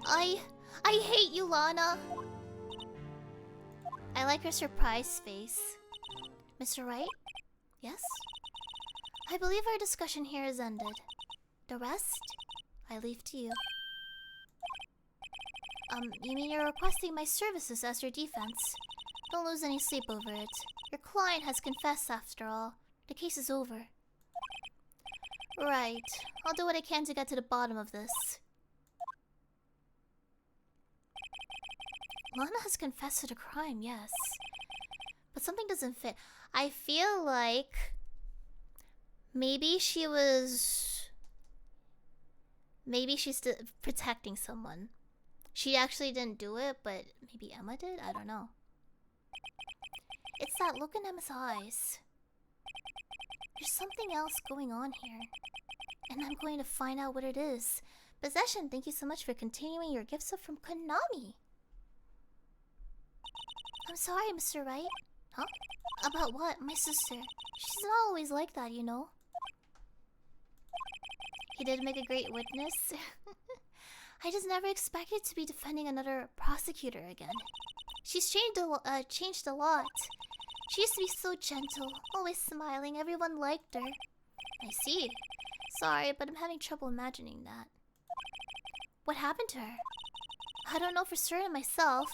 I hate you, Lana. I like her surprised face. Mr. Wright? Yes? I believe our discussion here is ended. The rest, I leave to you. You mean you're requesting my services as your defense? Don't lose any sleep over it. Your client has confessed after all. The case is over. Right. I'll do what I can to get to the bottom of this. Lana has confessed to the crime, yes. But something doesn't fit. I feel like... maybe she was... maybe she's protecting someone. She actually didn't do it, but maybe Emma did? I don't know. It's that look in Emma's eyes. There's something else going on here. and I'm going to find out what it is. Possession, thank you so much for continuing your gifts from Konami. I'm sorry, Mr. Wright. Huh? About what? My sister. She's not always like that, you know. He did make a great witness. I just never expected to be defending another prosecutor again. She's changed a lot. She used to be so gentle, always smiling. Everyone liked her. I see. Sorry, but I'm having trouble imagining that. What happened to her? I don't know for certain myself.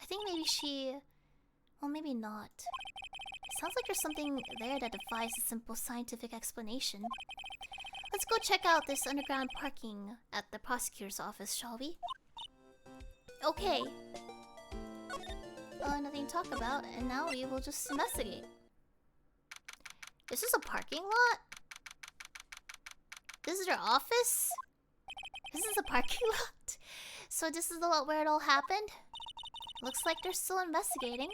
I think maybe she... Well, maybe not. Sounds like there's something there that defies a simple scientific explanation. Let's go check out this underground parking at the prosecutor's office, shall we? Okay. Nothing to talk about, and now we will just investigate. This is a parking lot? This is their office? This is a parking lot? So this is the lot where it all happened? Looks like they're still investigating.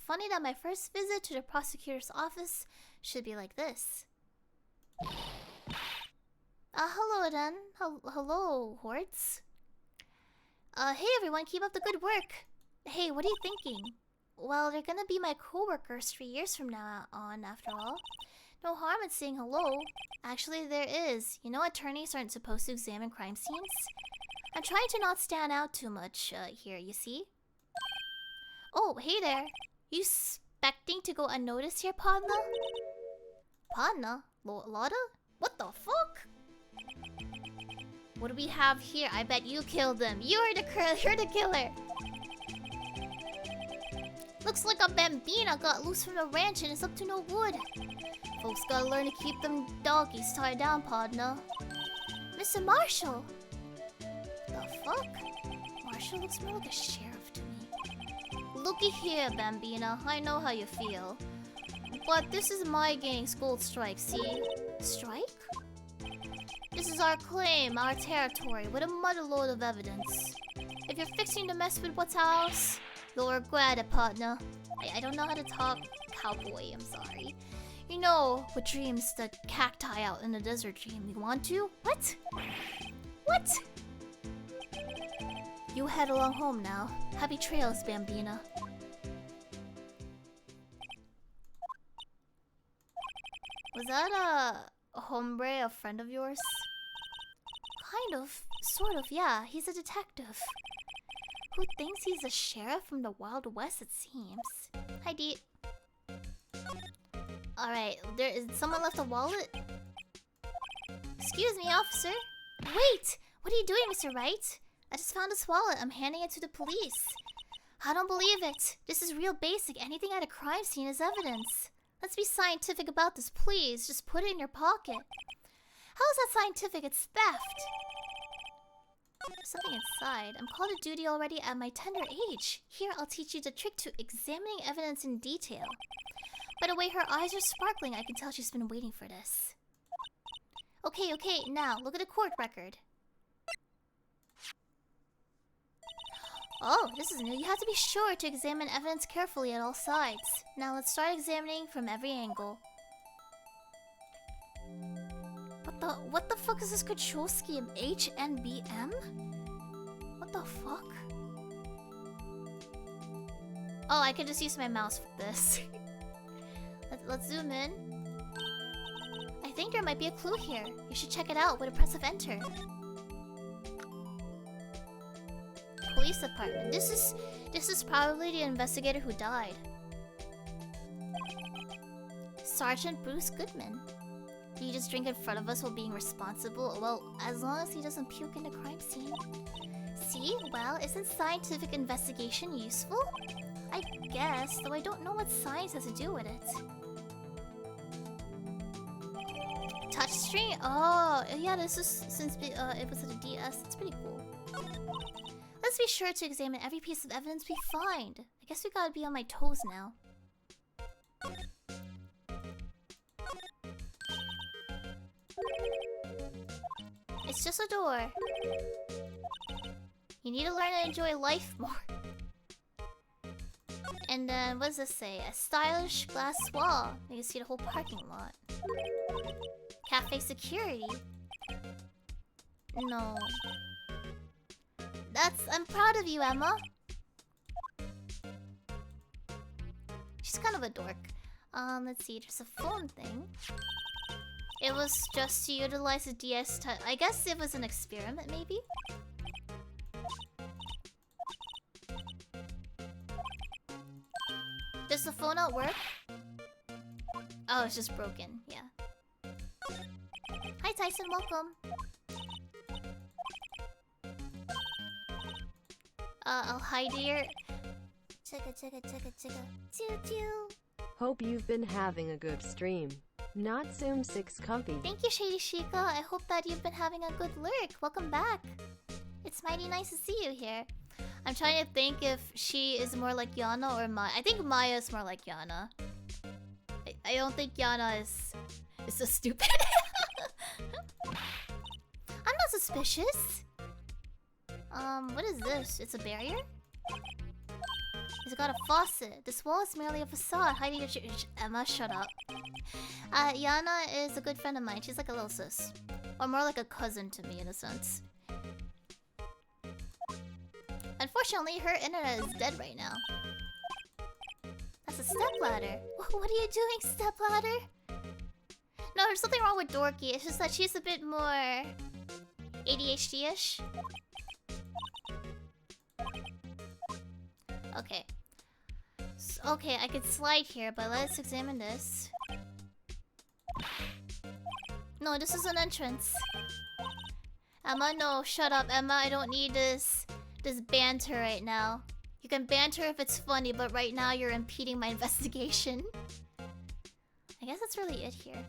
Funny that my first visit to the prosecutor's office should be like this. Hello then. Hello, Horts. Hey everyone, keep up the good work. Hey, what are you thinking? Well, they're gonna be my co-workers 3 years from now on, after all. No harm in saying hello. Actually, there is. You know, attorneys aren't supposed to examine crime scenes. I'm trying to not stand out too much here, you see? Oh, hey there. You expecting to go unnoticed here, Padna? Padna? Lotta? What the fuck? What do we have here? I bet you killed them. You're the killer. Looks like a bambina got loose from the ranch and is up to no good. Folks gotta learn to keep them doggies tied down, Padna. Mr. Marshall! The fuck? Marshall looks more like a sheriff to me. Looky here, bambina. I know how you feel. But this is my gang's gold strike, see? Strike? This is our claim, our territory, with a mother load of evidence. If you're fixing to mess with what's ours, you'll regret it, partner. I don't know how to talk cowboy, I'm sorry. You know what dreams the cacti out in the desert dream. You want to? What? What? You head along home now. Happy trails, Bambina. Was that a hombre, a friend of yours? Kind of. Sort of, yeah. He's a detective. Who thinks he's a sheriff from the Wild West, it seems. Hi, Deet. Alright, someone left a wallet? Excuse me, officer. Wait! What are you doing, Mr. Wright? I just found this wallet. I'm handing it to the police. I don't believe it. This is real basic. Anything at a crime scene is evidence. Let's be scientific about this, please. Just put it in your pocket. How is that scientific? It's theft. There's something inside. I'm called to duty already at my tender age. Here, I'll teach you the trick to examining evidence in detail. By the way her eyes are sparkling, I can tell she's been waiting for this. Okay, now, look at the court record. Oh, this is new. You have to be sure to examine evidence carefully at all sides. Now let's start examining from every angle. What the fuck is this control scheme? HNBM? What the fuck? Oh, I can just use my mouse for this. Let's zoom in. I think there might be a clue here. You should check it out with a press of enter. Police department. This is probably the investigator who died. Sergeant Bruce Goodman. Did he just drink in front of us while being responsible? Well, as long as he doesn't puke in the crime scene. See? Well, isn't scientific investigation useful? I guess, though I don't know what science has to do with it. Touchscreen? Oh, yeah, this is since it was at a DS. It's pretty cool. Let's be sure to examine every piece of evidence we find. I guess we gotta be on my toes now. It's just a door. You need to learn to enjoy life more. And then, what does this say? A stylish glass wall. You can see the whole parking lot. Cafe security. No. I'm proud of you, Emma. She's kind of a dork. Let's see, there's a phone thing. It was just to utilize the DS I guess it was an experiment, maybe? Does the phone not work? Oh, it's just broken, yeah. Hi Tyson, welcome. I'll hide here. Chugga chugga chugga chugga. Choo choo. Hope you've been having a good stream. Not Zoom 6 comfy. Thank you, Shady Shika. I hope that you've been having a good lurk. Welcome back. It's mighty nice to see you here. I'm trying to think if she is more like Yana or Maya. I think Maya is more like Yana. I don't think Yana is so stupid. I'm not suspicious. What is this? It's a barrier? It's got a faucet. This wall is merely a facade hiding your Emma, shut up. Yana is a good friend of mine. She's like a little sis. Or more like a cousin to me in a sense. Unfortunately, her internet is dead right now. That's a stepladder. What are you doing, stepladder? No, there's nothing wrong with Dorky. It's just that she's a bit more ADHD-ish. Okay. Okay, I could slide here, but let's examine this. No, this is an entrance. Emma, no, shut up, Emma. I don't need this banter right now. You can banter if it's funny, but right now you're impeding my investigation. I guess that's really it here.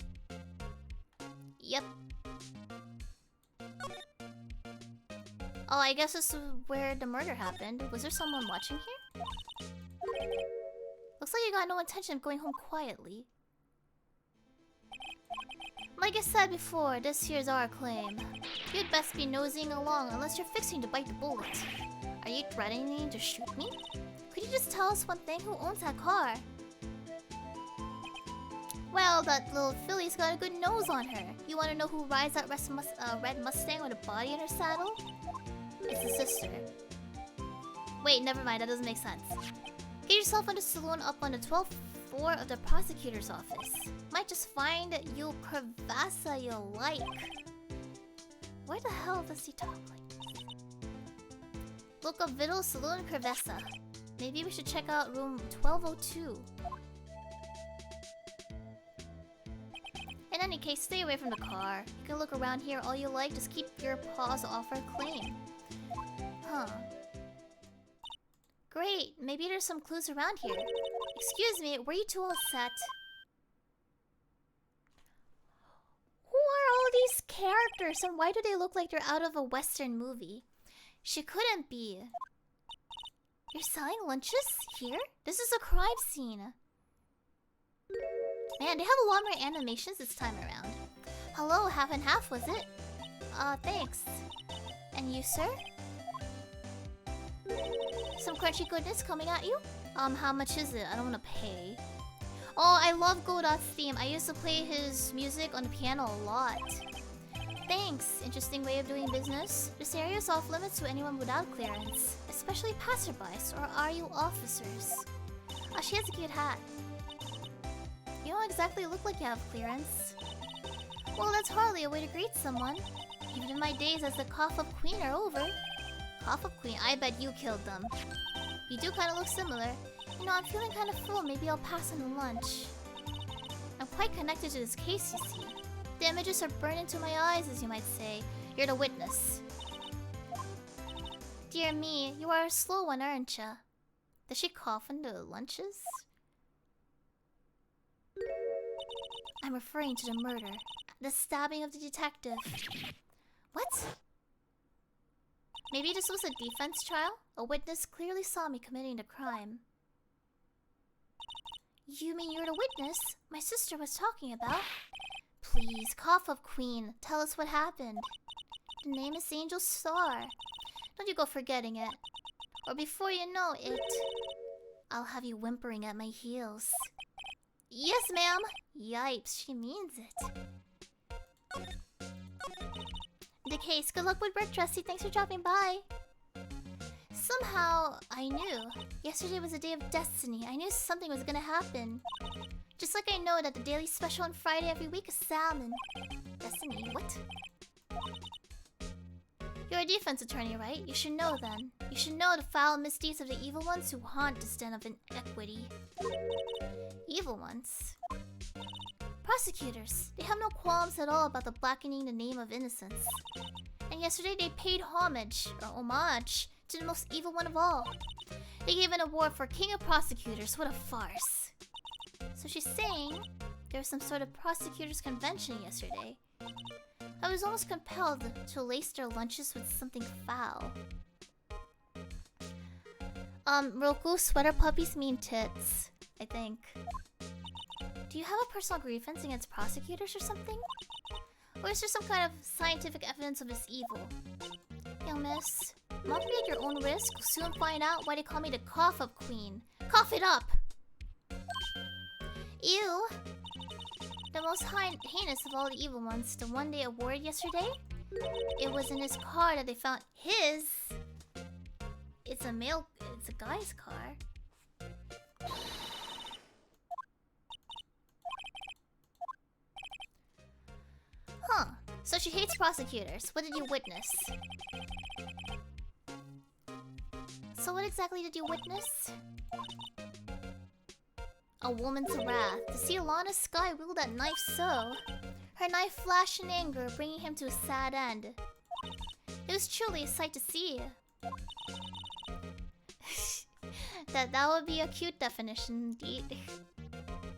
Yep. Oh, I guess this is where the murder happened. Was there someone watching here? Looks like you got no intention of going home quietly. Like I said before, this here's our claim. You'd best be nosing along unless you're fixing to bite the bullet. Are you threatening to shoot me? Could you just tell us one thing? Who owns that car? Well, that little filly's got a good nose on her. You want to know who rides that red Mustang with a body in her saddle? It's the sister. Wait, never mind. That doesn't make sense. Get yourself in the saloon up on the 12th floor of the prosecutor's office. Might just find you crevasse you like. Where the hell does he talk like this? Look up Viddle Saloon Crevessa. Maybe we should check out room 1202. In any case, stay away from the car. You can look around here all you like, just keep your paws off our claim. Huh. Great, maybe there's some clues around here. Excuse me, were you two all set? Who are all these characters and why do they look like they're out of a Western movie? She couldn't be. You're selling lunches here? This is a crime scene. Man, they have a lot more animations this time around. Hello, half and half, was it? Thanks. And you, sir? Some crunchy goodness coming at you? How much is it? I don't want to pay. Oh, I love Godot's theme. I used to play his music on the piano a lot. Thanks. Interesting way of doing business. This area is off limits to anyone without clearance, especially passerbys, or are you officers? She has a cute hat. You don't exactly look like you have clearance. Well, that's hardly a way to greet someone. Even my days as the Cough of Queen are over. Cough of Queen, I bet you killed them. You do kind of look similar. You know, I'm feeling kind of full. Maybe I'll pass on the lunch. I'm quite connected to this case, you see. The images are burned into my eyes, as you might say. You're the witness. Dear me, you are a slow one, aren't ya? Does she cough into lunches? I'm referring to the murder. The stabbing of the detective. What? Maybe this was a defense trial? A witness clearly saw me committing the crime. You mean you're the witness my sister was talking about? Please, Cough of Queen, tell us what happened. The name is Angel Star. Don't you go forgetting it. Or before you know it, I'll have you whimpering at my heels. Yes, ma'am! Yipes, she means it. the case. Good luck with work, Dressy. Thanks for dropping by. Somehow, I knew. Yesterday was a day of destiny. I knew something was gonna happen. Just like I know that the daily special on Friday every week is salmon. Destiny? What? You're a defense attorney, right? You should know then. You should know the foul misdeeds of the evil ones who haunt the stand of inequity. Evil ones? Prosecutors. They have no qualms at all about the blackening the name of innocence. And yesterday they paid homage to the most evil one of all. They gave an award for King of Prosecutors. What a farce. So she's saying there was some sort of prosecutors convention yesterday. I was almost compelled to lace their lunches with something foul. Roku, sweater puppies mean tits, I think. Do you have a personal grievance against prosecutors or something? Or is there some kind of scientific evidence of this evil? Young miss, not be at your own risk. You'll soon find out why they call me the cough-up queen. Cough it up! Ew! The most heinous of all the evil ones, the one they awarded yesterday? It was in his car that they found his... It's a guy's car. Huh. So she hates prosecutors. What did you witness? So what exactly did you witness? A woman's wrath. To see Alana's sky wield that knife so. Her knife flashed in anger, bringing him to a sad end. It was truly a sight to see. that would be a cute definition, indeed.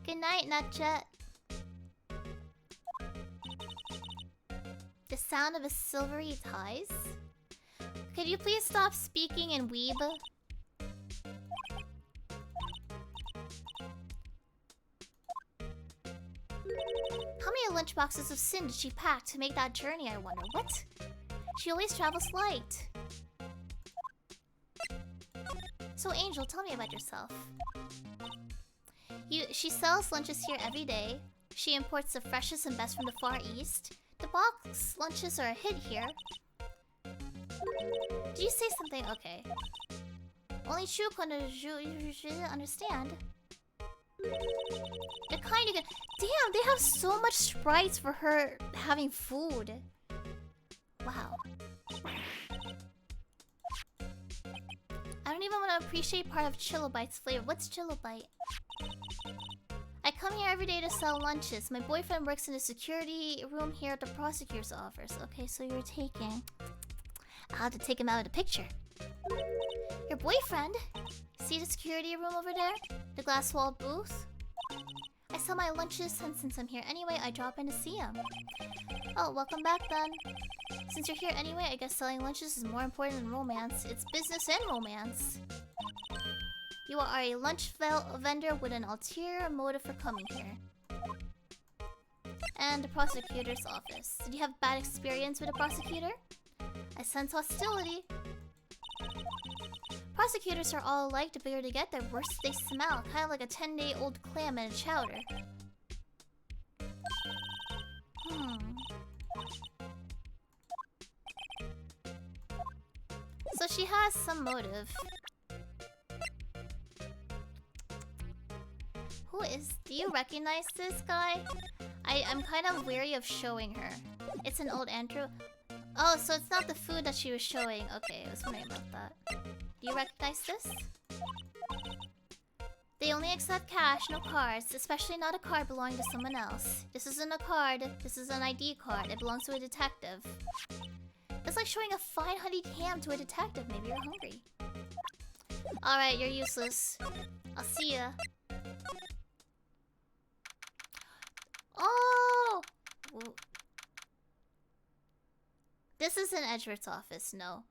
Good night, Nutjet. The sound of his silvery ties? Could you please stop speaking in weeb? How many lunchboxes of sin did she pack to make that journey, I wonder? What? She always travels light. So Angel, tell me about yourself. She sells lunches here every day. She imports the freshest and best from the Far East. The box lunches are a hit here. Did you say something? Okay. Only true understand. The kind you can... Damn, they have so much sprites for her having food. Wow. I don't even want to appreciate part of Chillobite's flavor. What's Chillobite? I come here every day to sell lunches. My boyfriend works in the security room here at the prosecutor's office. Okay, so you're taking... I'll have to take him out of the picture. Your boyfriend? See the security room over there? The glass-walled booth? I sell my lunches, and since I'm here anyway, I drop in to see him. Oh, welcome back then. Since you're here anyway, I guess selling lunches is more important than romance. It's business and romance. You are a lunch vendor with an ulterior motive for coming here. And the prosecutor's office. Did you have bad experience with a prosecutor? I sense hostility. Prosecutors are all alike. The bigger they get, the worse they smell. Kind of like a 10-day-old clam in a chowder. So she has some motive. Who is... Do you recognize this guy? I'm kind of wary of showing her. It's an old Andrew. Oh, so it's not the food that she was showing. Okay, I was wondering about that. Do you recognize this? They only accept cash, no cards. Especially not a card belonging to someone else. This isn't a card. This is an ID card. It belongs to a detective. It's like showing a fine honeyed ham to a detective. Maybe you're hungry. Alright, you're useless. I'll see ya. Oh! Whoa. This isn't Edgeworth's office, no.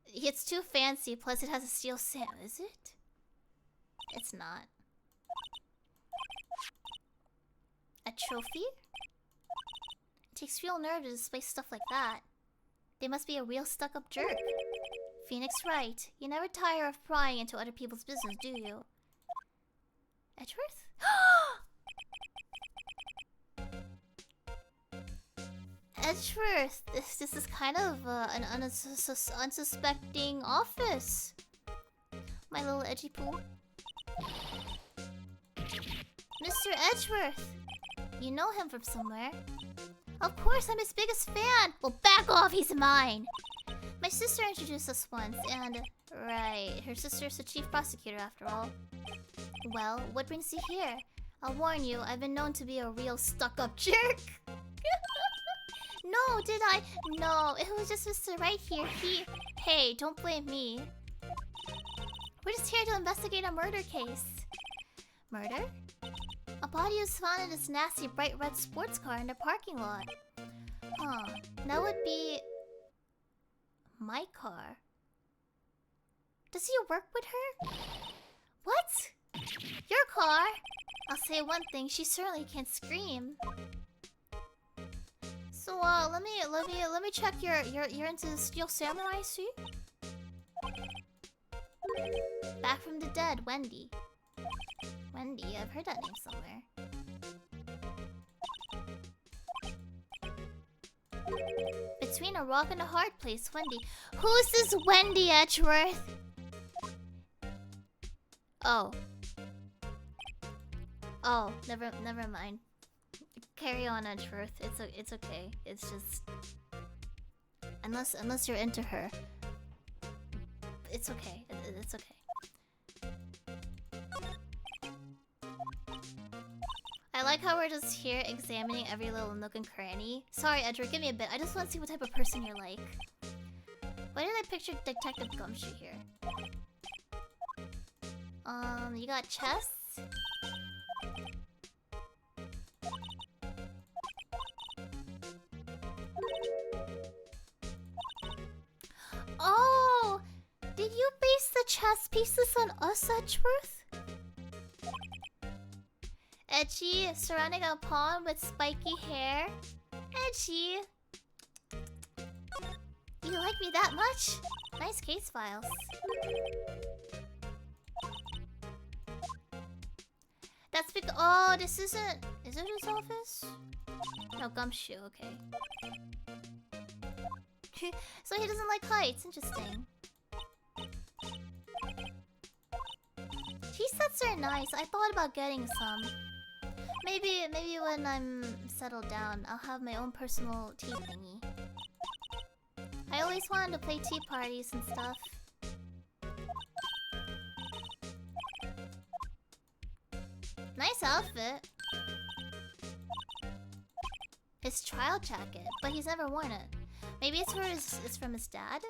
It's too fancy, plus it has a steel sam. Is it? It's not. A trophy? It takes real nerve to display stuff like that. They must be a real stuck-up jerk. Phoenix right. You never tire of prying into other people's business, do you? Edgeworth? Edgeworth, this is kind of an unsuspecting office. My little edgy poo. Mr. Edgeworth, you know him from somewhere. Of course, I'm his biggest fan. Well, back off, he's mine. My sister introduced us once, and right, her sister's the chief prosecutor after all. Well, what brings you here? I'll warn you, I've been known to be a real stuck-up jerk. No, did I? No, it was just Mr. Right here. Hey, don't blame me. We're just here to investigate a murder case. Murder? A body was found in this nasty bright red sports car in the parking lot. Huh, that would be... my car. Does he work with her? What? Your car? I'll say one thing, she certainly can't scream. So let me check you're into Steel Samurai, see? Back from the dead, Wendy. Wendy, I've heard that name somewhere. Between a rock and a hard place, Wendy. Who's this Wendy Edgeworth? Oh. Oh, never mind. Carry on, Edgeworth. It's okay. It's just unless you're into her. It's okay. It's okay. I like how we're just here examining every little nook and cranny. Sorry, Edgeworth, give me a bit. I just want to see what type of person you're like. Why did I picture Detective Gumshoe here? You got chess? Oh! Did you base the chess pieces on us, Edgeworth? Edgy, surrounding a pawn with spiky hair? Edgy! You like me that much? Nice case files. That's because... oh, this isn't... is it his office? No, Gumshoe, okay. So he doesn't like heights, interesting. Tea sets are nice, I thought about getting some. Maybe when I'm settled down, I'll have my own personal tea thingy. I always wanted to play tea parties and stuff. Nice outfit. His trial jacket, but he's never worn it. Maybe it's from his dad?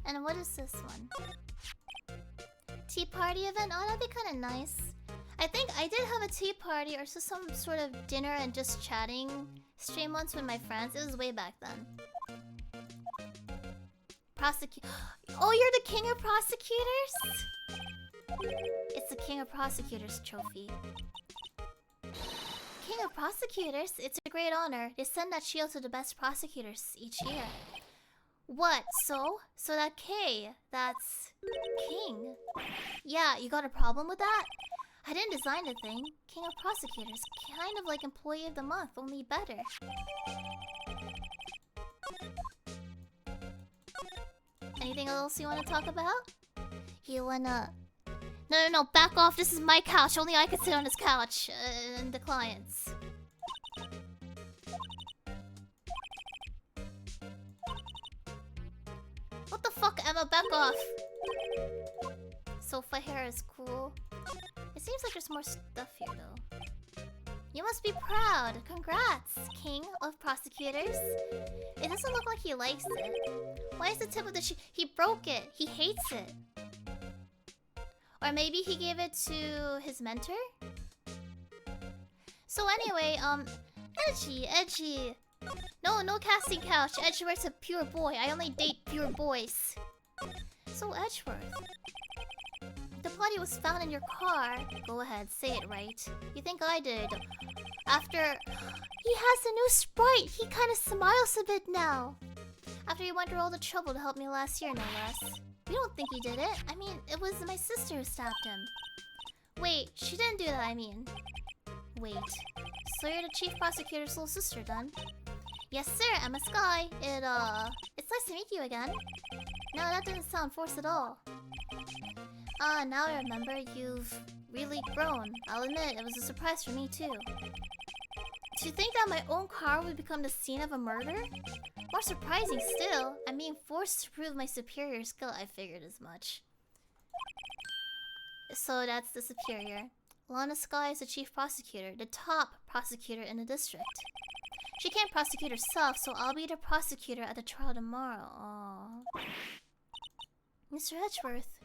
And what is this one? Tea party event? Oh, that'd be kind of nice. I think I did have a tea party or just some sort of dinner and just chatting stream once with my friends. It was way back then. Oh, you're the king of prosecutors? It's the king of prosecutors trophy. King of prosecutors? It's a great honor. They send that shield to the best prosecutors each year. What? So that K, that's king. Yeah, you got a problem with that? I didn't design the thing. King of prosecutors, kind of like employee of the month, only better. Anything else you want to talk about? You wanna... No, back off. This is my couch. Only I can sit on this couch. And the clients. What the fuck, Emma? Back off. Sofa hair is cool. It seems like there's more stuff here, though. You must be proud. Congrats, king of prosecutors. It doesn't look like he likes it. Why is the tip of the shoe... He broke it. He hates it. Or maybe he gave it to his mentor? So anyway, Edgy. No casting couch. Edgeworth's a pure boy. I only date pure boys. So Edgeworth, the body was found in your car. Go ahead, say it right. You think I did. After... He has a new sprite. He kind of smiles a bit now. After he went through all the trouble to help me last year, no less. You don't think he did it? I mean, it was my sister who stabbed him. Wait, she didn't do that, I mean. Wait. So you're the chief prosecutor's little sister then? Yes, sir. I'm a Sky. It's nice to meet you again. No, that didn't sound forced at all. Now I remember, you've really grown. I'll admit, it was a surprise for me too. To think that my own car would become the scene of a murder? More surprising still, I'm being forced to prove my superior skill. I figured as much. So that's the superior. Lana Sky is the chief prosecutor, the top prosecutor in the district. She can't prosecute herself, so I'll be the prosecutor at the trial tomorrow. Aww. Mr. Edgeworth.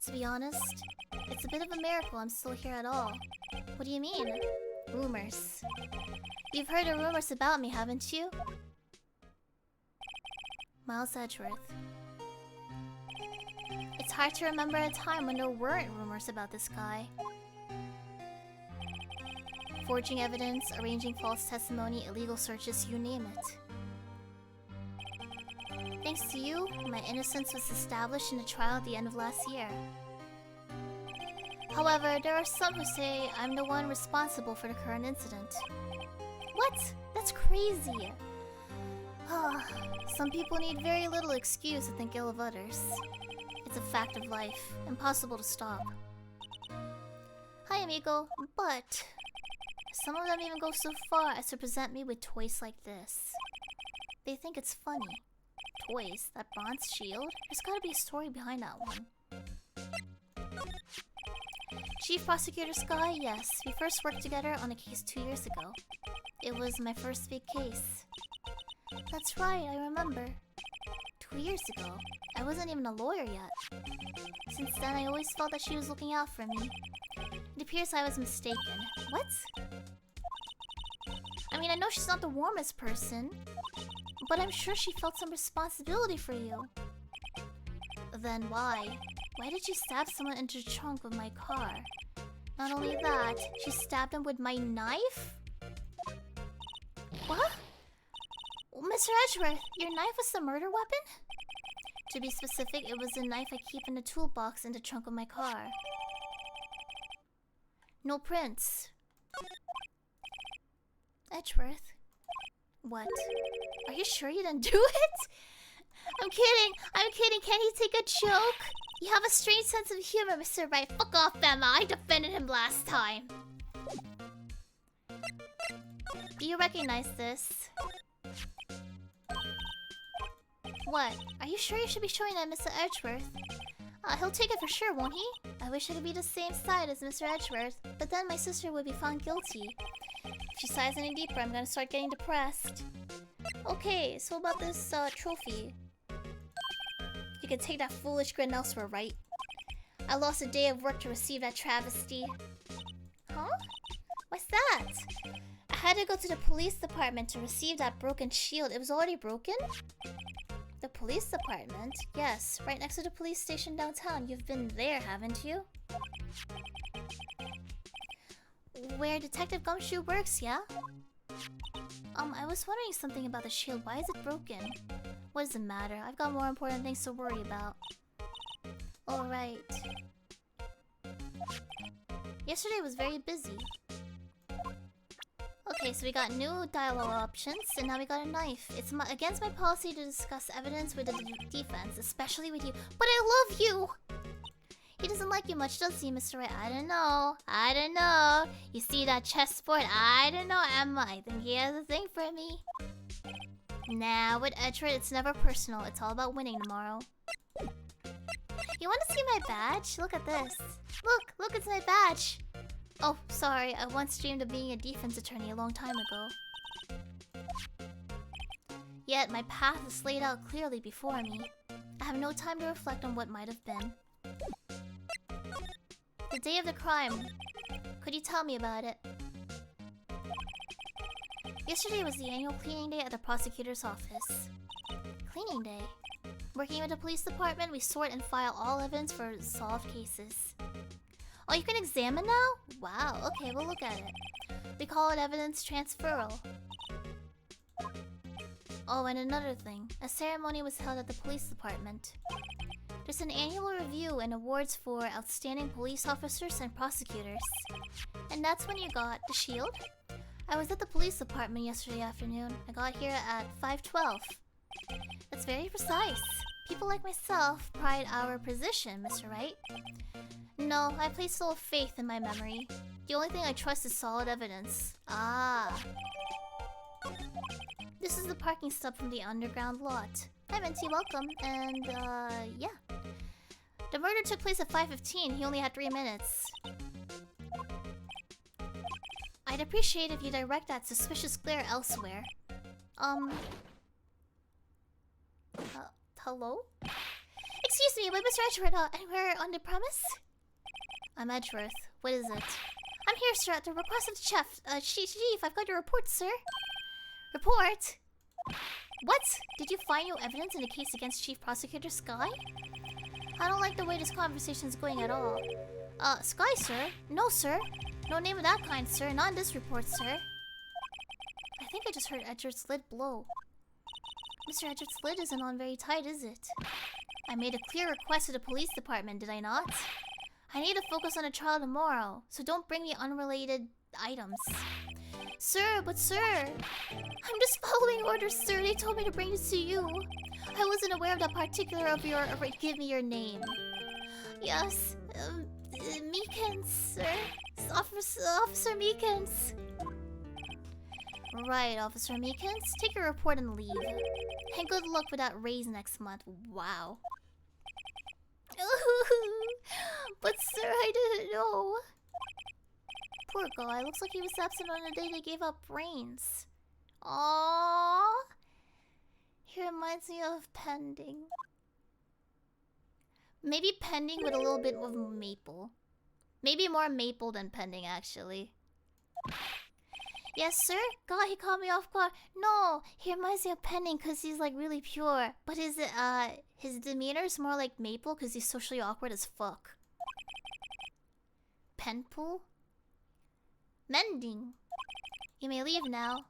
To be honest, it's a bit of a miracle I'm still here at all. What do you mean? Rumors. You've heard the rumors about me, haven't you? Miles Edgeworth. It's hard to remember a time when there weren't rumors about this guy. Forging evidence, arranging false testimony, illegal searches, you name it. Thanks to you, my innocence was established in the trial at the end of last year. However, there are some who say I'm the one responsible for the current incident. What? That's crazy! Some people need very little excuse to think ill of others. It's a fact of life, impossible to stop. Hi, amigo, but some of them even go so far as to present me with toys like this. They think it's funny. Toys? That bronze shield? There's gotta be a story behind that one. Chief Prosecutor Sky, yes. We first worked together on a case 2 years ago. It was my first big case. That's right, I remember. 2 years ago. I wasn't even a lawyer yet. Since then, I always felt that she was looking out for me. It appears I was mistaken. What? I mean, I know she's not the warmest person, but I'm sure she felt some responsibility for you. Then why? Why did she stab someone into the trunk of my car? Not only that, she stabbed him with my knife? What? Mr. Edgeworth, your knife was the murder weapon? To be specific, it was the knife I keep in the toolbox in the trunk of my car. No prints. Edgeworth? What? Are you sure you didn't do it? I'm kidding! I'm kidding! Can't he take a joke? You have a strange sense of humor, Mr. Wright. Fuck off, Emma. I defended him last time. Do you recognize this? What? Are you sure you should be showing that, Mr. Edgeworth? He'll take it for sure, won't he? I wish I could be the same side as Mr. Edgeworth, but then my sister would be found guilty. If she sighs any deeper, I'm gonna start getting depressed. Okay, so about this, trophy. You can take that foolish grin elsewhere, right? I lost a day of work to receive that travesty. Huh? What's that? I had to go to the police department to receive that broken shield. It was already broken? The police department? Yes, right next to the police station downtown. You've been there, haven't you? Where Detective Gumshoe works, yeah? I was wondering something about the shield. Why is it broken? What does it matter? I've got more important things to worry about. Alright. Yesterday was very busy. Okay, so we got new dialogue options, and now we got a knife. It's against my policy to discuss evidence with the defense, especially with you. But I love you! He doesn't like you much, does he, Mr. Wright? I don't know. I don't know. You see that chessboard? I don't know, Emma. I think he has a thing for me. Nah, with Edgeworth, it's never personal. It's all about winning tomorrow. You want to see my badge? Look at this. Look, it's my badge. Oh, sorry. I once dreamed of being a defense attorney a long time ago. Yet, my path is laid out clearly before me. I have no time to reflect on what might have been. The day of the crime. Could you tell me about it? Yesterday was the annual cleaning day at the prosecutor's office. Cleaning day? Working with the police department, we sort and file all evidence for solved cases. Oh, you can examine now? Wow, okay, we'll look at it. We call it evidence transferal. Oh, and another thing. A ceremony was held at the police department. There's an annual review and awards for outstanding police officers and prosecutors. And that's when you got the shield? I was at the police department yesterday afternoon. I got here at 5:12. That's very precise. People like myself pride our precision, Mr. Wright. No, I place little faith in my memory. The only thing I trust is solid evidence. Ah. This is the parking stub from the underground lot. Hi, Minty, welcome. And, yeah. The murder took place at 5:15. He only had 3 minutes. I'd appreciate if you direct that suspicious glare elsewhere. Hello? Excuse me, but Mr. Edgeworth, anywhere on the premise? I'm Edgeworth. What is it? I'm here, sir, at the request of the chief. Chief, I've got your report, sir. Report? What? Did you find no evidence in the case against Chief Prosecutor Sky? I don't like the way this conversation's going at all. Sky, sir? No, sir. No name of that kind, sir. Not in this report, sir. I think I just heard Edgeworth's lid blow. Mr. Edgeworth's lid isn't on very tight, is it? I made a clear request to the police department, did I not? I need to focus on the trial tomorrow, so don't bring me unrelated items. Sir, but sir! I'm just following orders, sir. They told me to bring this to you. I wasn't aware of that particular of your... Give me your name. Yes, Meekins, sir. Officer Meekins. Right, Officer Meekins. Take your report and leave. And good luck with that raise next month. Wow. But sir, I didn't know. Poor guy. Looks like he was absent on the day they gave up brains. Aww. He reminds me of Pending. Maybe Pending with a little bit of maple. Maybe more maple than Pending, actually. Yes, sir? God, he caught me off guard. No, he reminds me of Pending because he's like really pure. But his demeanor is more like Maple because he's socially awkward as fuck. Penpool? Mending. You may leave now.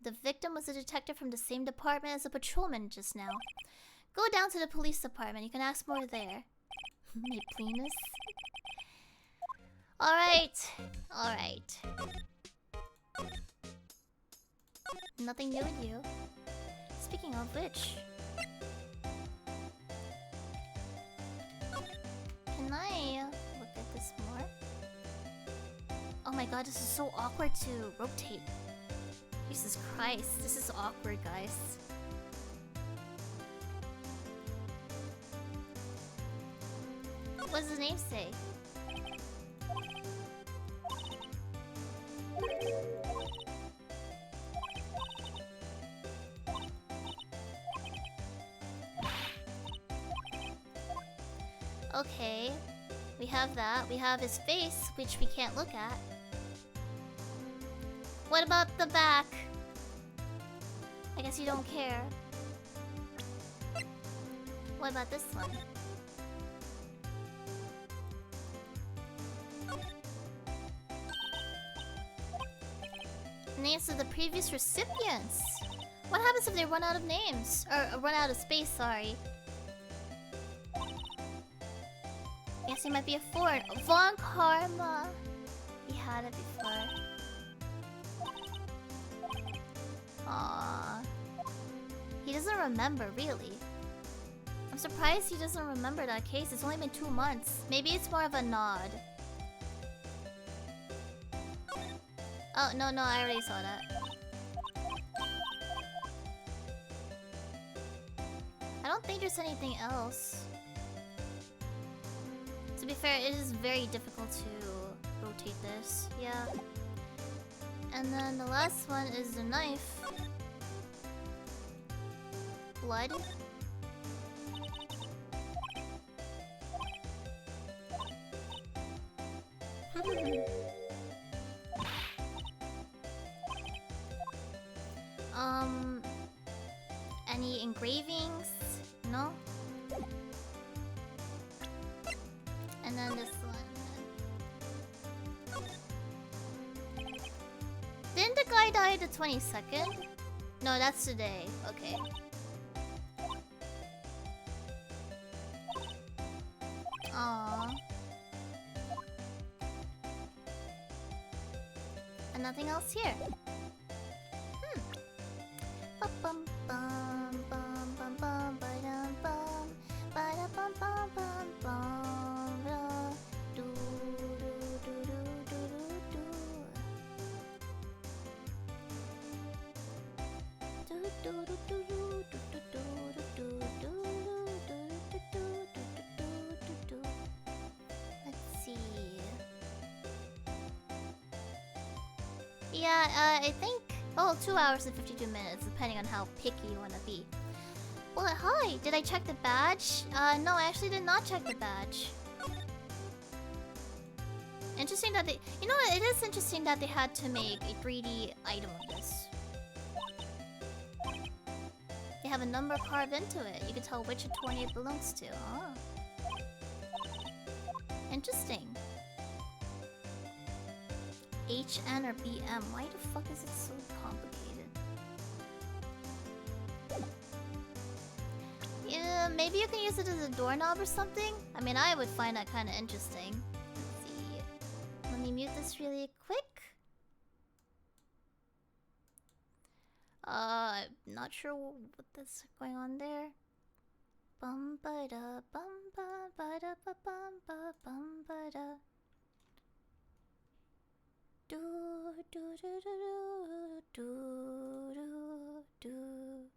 The victim was a detective from the same department as the patrolman just now. Go down to the police department. You can ask more there. Mapliness. Alright. Alright. Nothing new with you. Speaking of which... Can I look at this more? Oh my god, this is so awkward to rotate. Jesus Christ, this is awkward, guys. What does his name say? Okay, we have that. We have his face, which we can't look at. What about the back? I guess you don't care. What about this one? Names of the previous recipients. What happens if they run out of names? Or run out of space, sorry. Guess he might be a foreign. Von Karma. He had it before. Aww. He doesn't remember, really. I'm surprised he doesn't remember that case. It's only been 2 months. Maybe it's more of a nod. Oh, no, I already saw that. I don't think there's anything else. To be fair, it is very difficult to rotate this. Yeah. And then the last one is the knife. Blood. Any engravings? No? And then this one. Didn't the guy die the 22nd? No, that's today. Okay. nothing else here. Bum bum bum bum bum bum ba-dum bum ba-da-bum bum bum bum da. Do do do do do do do do do do do do. Let's see. Yeah, I think. Oh, 2 hours and 52 minutes, depending on how picky you want to be. Well, hi! Did I check the badge? No, I actually did not check the badge. Interesting that they... You know what? It is interesting that they had to make a 3D item of this. They have a number carved into it. You can tell which attorney it belongs to. Oh. Interesting. HN or BM? Why the fuck is it so complicated? Yeah, maybe you can use it as a doorknob or something? I mean, I would find that kind of interesting. Let's see. Let me mute this really quick. I'm not sure what's going on there. Bum ba da bum ba ba da ba bum ba bum ba da. Do do do do do do do.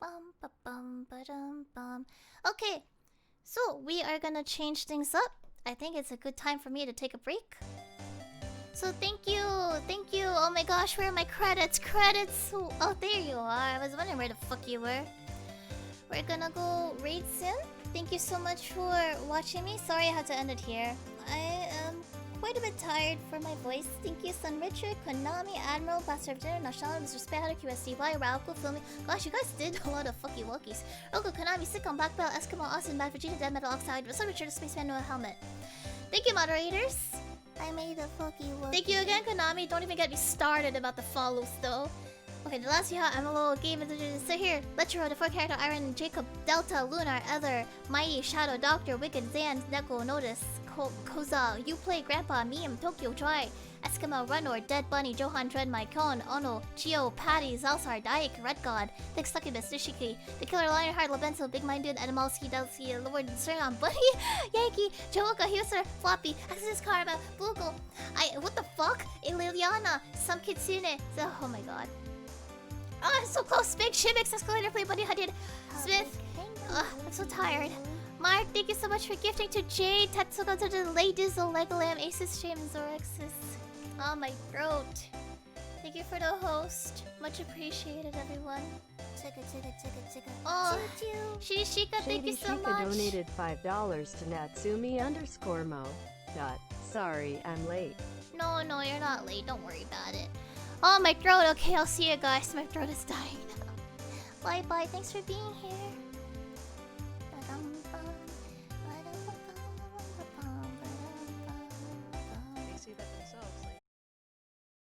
Bum ba bum ba dum bum. Okay, so we are gonna change things up. I think it's a good time for me to take a break. So thank you, thank you. Oh my gosh, where are my credits? Credits. Oh, there you are. I was wondering where the fuck you were. We're gonna go raid soon. Thank you so much for watching me. Sorry I had to end it here. I am quite a bit tired for my voice. Thank you, Sun Richard, Konami, Admiral, Pastor of Dinner, National, Mr. Spader, QSDY, Rauko, Filming. Gosh, you guys did a lot of fucky walkies. Roku, Konami, Sitcom, Black Belt, Eskimo, Austin, Bad Vegeta, Dead Metal Oxide, Sun Richard, Spaceman, Noah Helmet. Thank you, moderators. I made a fucky walkie. Thank you again, Konami. Don't even get me started about the follows, though. Okay, the last few I'm a little game so here. Lecturer, the 4 character Iron, Jacob, Delta, Lunar, Ether, Mighty, Shadow, Doctor, Wicked, Zan, Neko, Notice, Koza, You Play, Grandpa, Meme, Tokyo, Try, Eskimo, Runor, Dead Bunny, Johan, Dread, My Cone, Ono, Chio, Patty, Zalsar, Daik, Red God, Thick Succubus, Nishiki, The Killer, Lionheart, Labenso, Big Minded, Animalski, Delski, Lord, Surinam, Buddy, Yankee, Jowoka, Huser, Floppy, Exodus Karma, Blugle, what the fuck? Liliana, Some Kitsune, oh my god. Oh, I'm so close. Big Shimix, Escalator, Play Buddy, Hadid, Smith. I'm so tired. Mark, thank you so much for gifting to Jade, Tetsuko, to the Late Dizzle, Legolam, Asus, James, Zorexis. Oh, my throat. Thank you for the host. Much appreciated, everyone. Chicka. Oh, Shishika, thank you so much. Shishika donated $5 to Natsumi_mo. Sorry, I'm late. No, you're not late. Don't worry about it. Oh, my throat. Okay, I'll see you guys. My throat is dying. Bye. Thanks for being here.